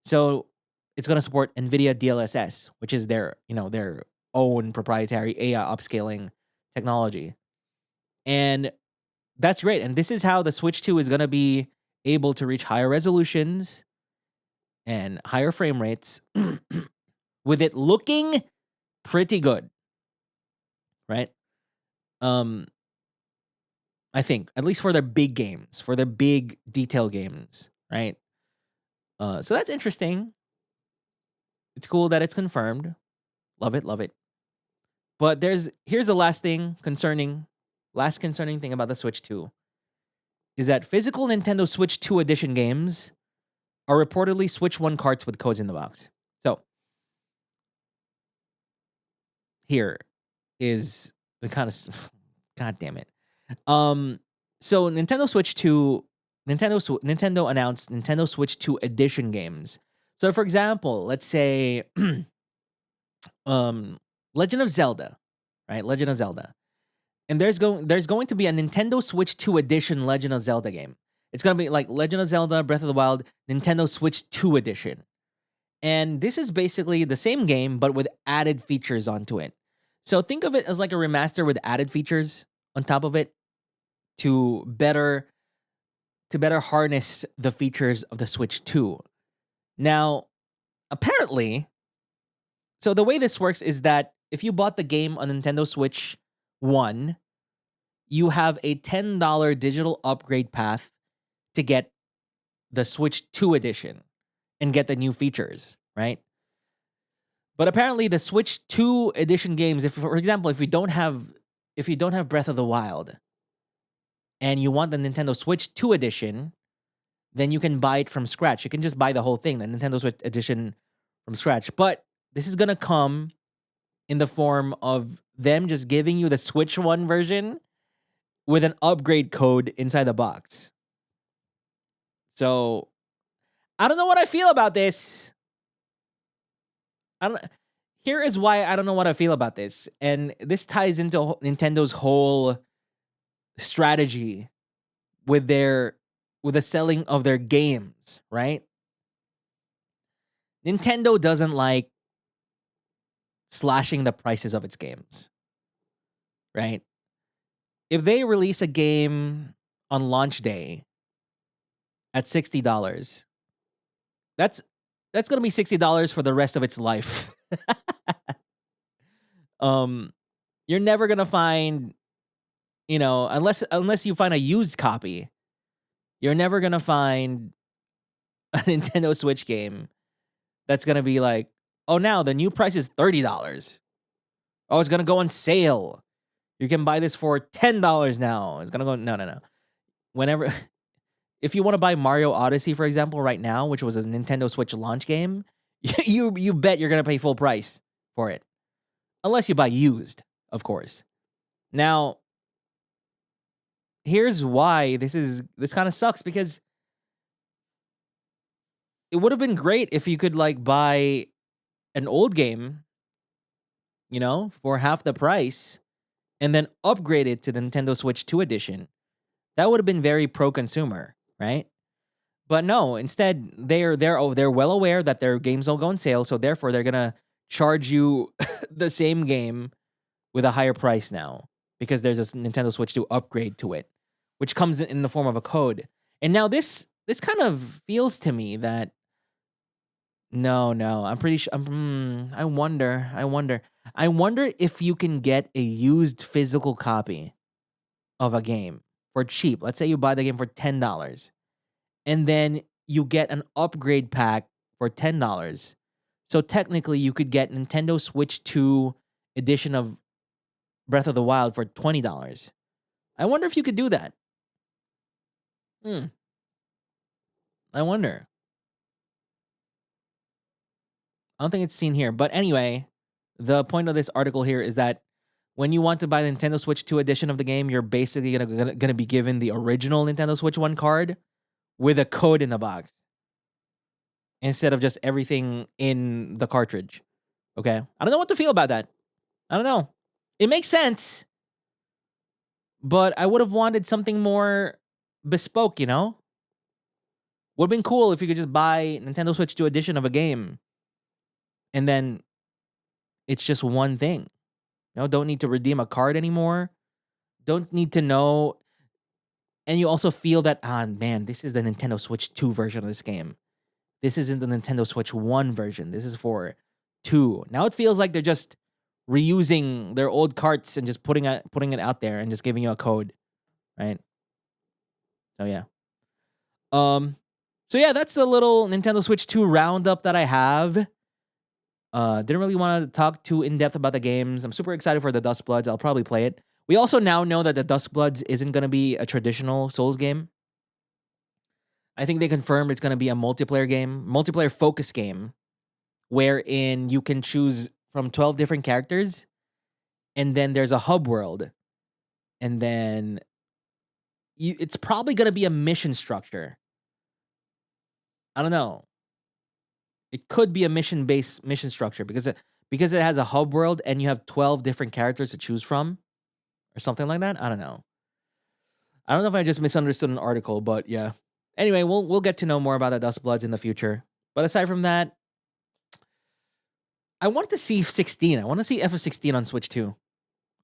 So it's going to support NVIDIA DLSS, which is their own proprietary AI upscaling technology. And that's great. And this is how the Switch 2 is going to be able to reach higher resolutions and higher frame rates with it looking pretty good. Right? I think, at least for their big games, for their big detail games, right? So that's interesting. It's cool that it's confirmed. Love it, love it. But here's the last concerning thing about the Switch 2 is that physical Nintendo Switch 2 edition games are reportedly Switch 1 carts with codes in the box. So here is the kind of God damn it. So Nintendo announced Nintendo Switch 2 edition games. So for example, let's say Legend of Zelda, right? Legend of Zelda. And there's going to be a Nintendo Switch 2 edition Legend of Zelda game. It's going to be like Legend of Zelda Breath of the Wild Nintendo Switch 2 edition. And this is basically the same game but with added features onto it. So think of it as like a remaster with added features on top of it to better harness the features of the Switch 2. Now, apparently, so the way this works is that if you bought the game on Nintendo Switch 1, you have a $10 digital upgrade path to get the Switch 2 edition and get the new features, right? But apparently the Switch 2 edition games, if for example, if you don't have Breath of the Wild and you want the Nintendo Switch 2 edition, then you can buy it from scratch. You can just buy the whole thing, the Nintendo Switch edition from scratch. But this is going to come in the form of them just giving you the Switch 1 version with an upgrade code inside the box. So, I don't know what I feel about this. Here is why I don't know what I feel about this. And this ties into Nintendo's whole strategy with the selling of their games, right? Nintendo doesn't like slashing the prices of its games, right? If they release a game on launch day at $60, that's going to be $60 for the rest of its life. You're never going to find, unless you find a used copy, you're never going to find a Nintendo Switch game that's going to be like, oh, now the new price is $30. Oh, it's going to go on sale. You can buy this for $10 now. It's going to go, no. Whenever, if you want to buy Mario Odyssey, for example, right now, which was a Nintendo Switch launch game, you bet you're going to pay full price for it. Unless you buy used, of course. Now, here's why this kind of sucks, because it would have been great if you could like buy an old game, for half the price and then upgrade it to the Nintendo Switch 2 edition. That would have been very pro-consumer, right? But no, instead they're well aware that their games will go on sale, so therefore they're gonna charge you the same game with a higher price now because there's a Nintendo Switch 2 upgrade to it, which comes in the form of a code. And now this kind of feels to me that no, I'm pretty sure. I wonder if you can get a used physical copy of a game for cheap. Let's say you buy the game for $10, and then you get an upgrade pack for $10. So technically, you could get Nintendo Switch 2 edition of Breath of the Wild for $20. I wonder if you could do that. I wonder. I don't think it's seen here. But anyway, the point of this article here is that when you want to buy the Nintendo Switch 2 edition of the game, you're basically gonna be given the original Nintendo Switch 1 card with a code in the box instead of just everything in the cartridge. Okay? I don't know what to feel about that. I don't know. It makes sense, but I would have wanted something more bespoke, Would have been cool if you could just buy Nintendo Switch 2 edition of a game and then it's just one thing. Don't need to redeem a card anymore. Don't need to know. And you also feel that, man, this is the Nintendo Switch 2 version of this game. This isn't the Nintendo Switch 1 version. This is for 2. Now it feels like they're just reusing their old carts and just putting it out there and just giving you a code, right? So yeah. So yeah, that's the little Nintendo Switch 2 roundup that I have. Didn't really want to talk too in depth about the games. I'm super excited for the Duskbloods. I'll probably play it. We also now know that the Duskbloods isn't going to be a traditional Souls game. I think they confirmed it's going to be a multiplayer focus game, wherein you can choose from 12 different characters, and then there's a hub world, and then it's probably gonna be a mission structure. I don't know. It could be a mission-based mission structure because it has a hub world and you have 12 different characters to choose from, or something like that. I don't know. I don't know if I just misunderstood an article, but yeah. Anyway, we'll get to know more about the Dustbloods in the future. But aside from that, I wanted to see 16. I want to see FF16 on Switch too.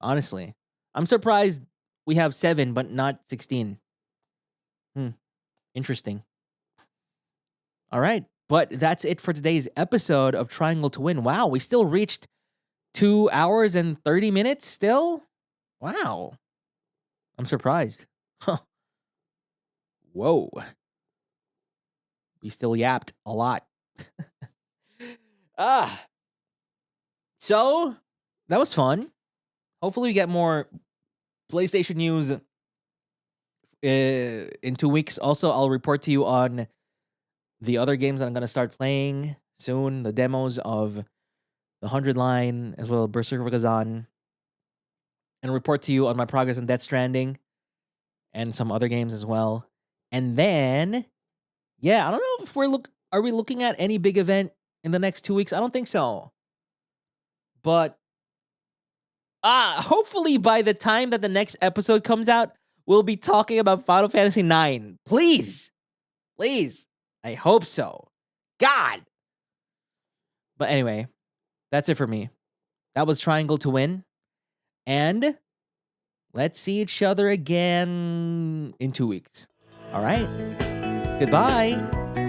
Honestly, I'm surprised we have 7 but not 16. Interesting. All right, but that's it for today's episode of Triangle to Win. Wow, we still reached 2 hours and 30 minutes still? Wow. I'm surprised. Huh. Whoa. We still yapped a lot. So, that was fun. Hopefully we get more PlayStation news in 2 weeks. Also, I'll report to you on the other games that I'm going to start playing soon. The demos of the 100 line, as well as Berserker Kazan. And report to you on my progress on Death Stranding. And some other games as well. And then, yeah, I don't know if are we looking at any big event in the next 2 weeks? I don't think so. But hopefully by the time that the next episode comes out, we'll be talking about Final Fantasy IX. Please. Please. I hope so. God. But anyway, that's it for me. That was Triangle to Win. And let's see each other again in 2 weeks. All right. Goodbye.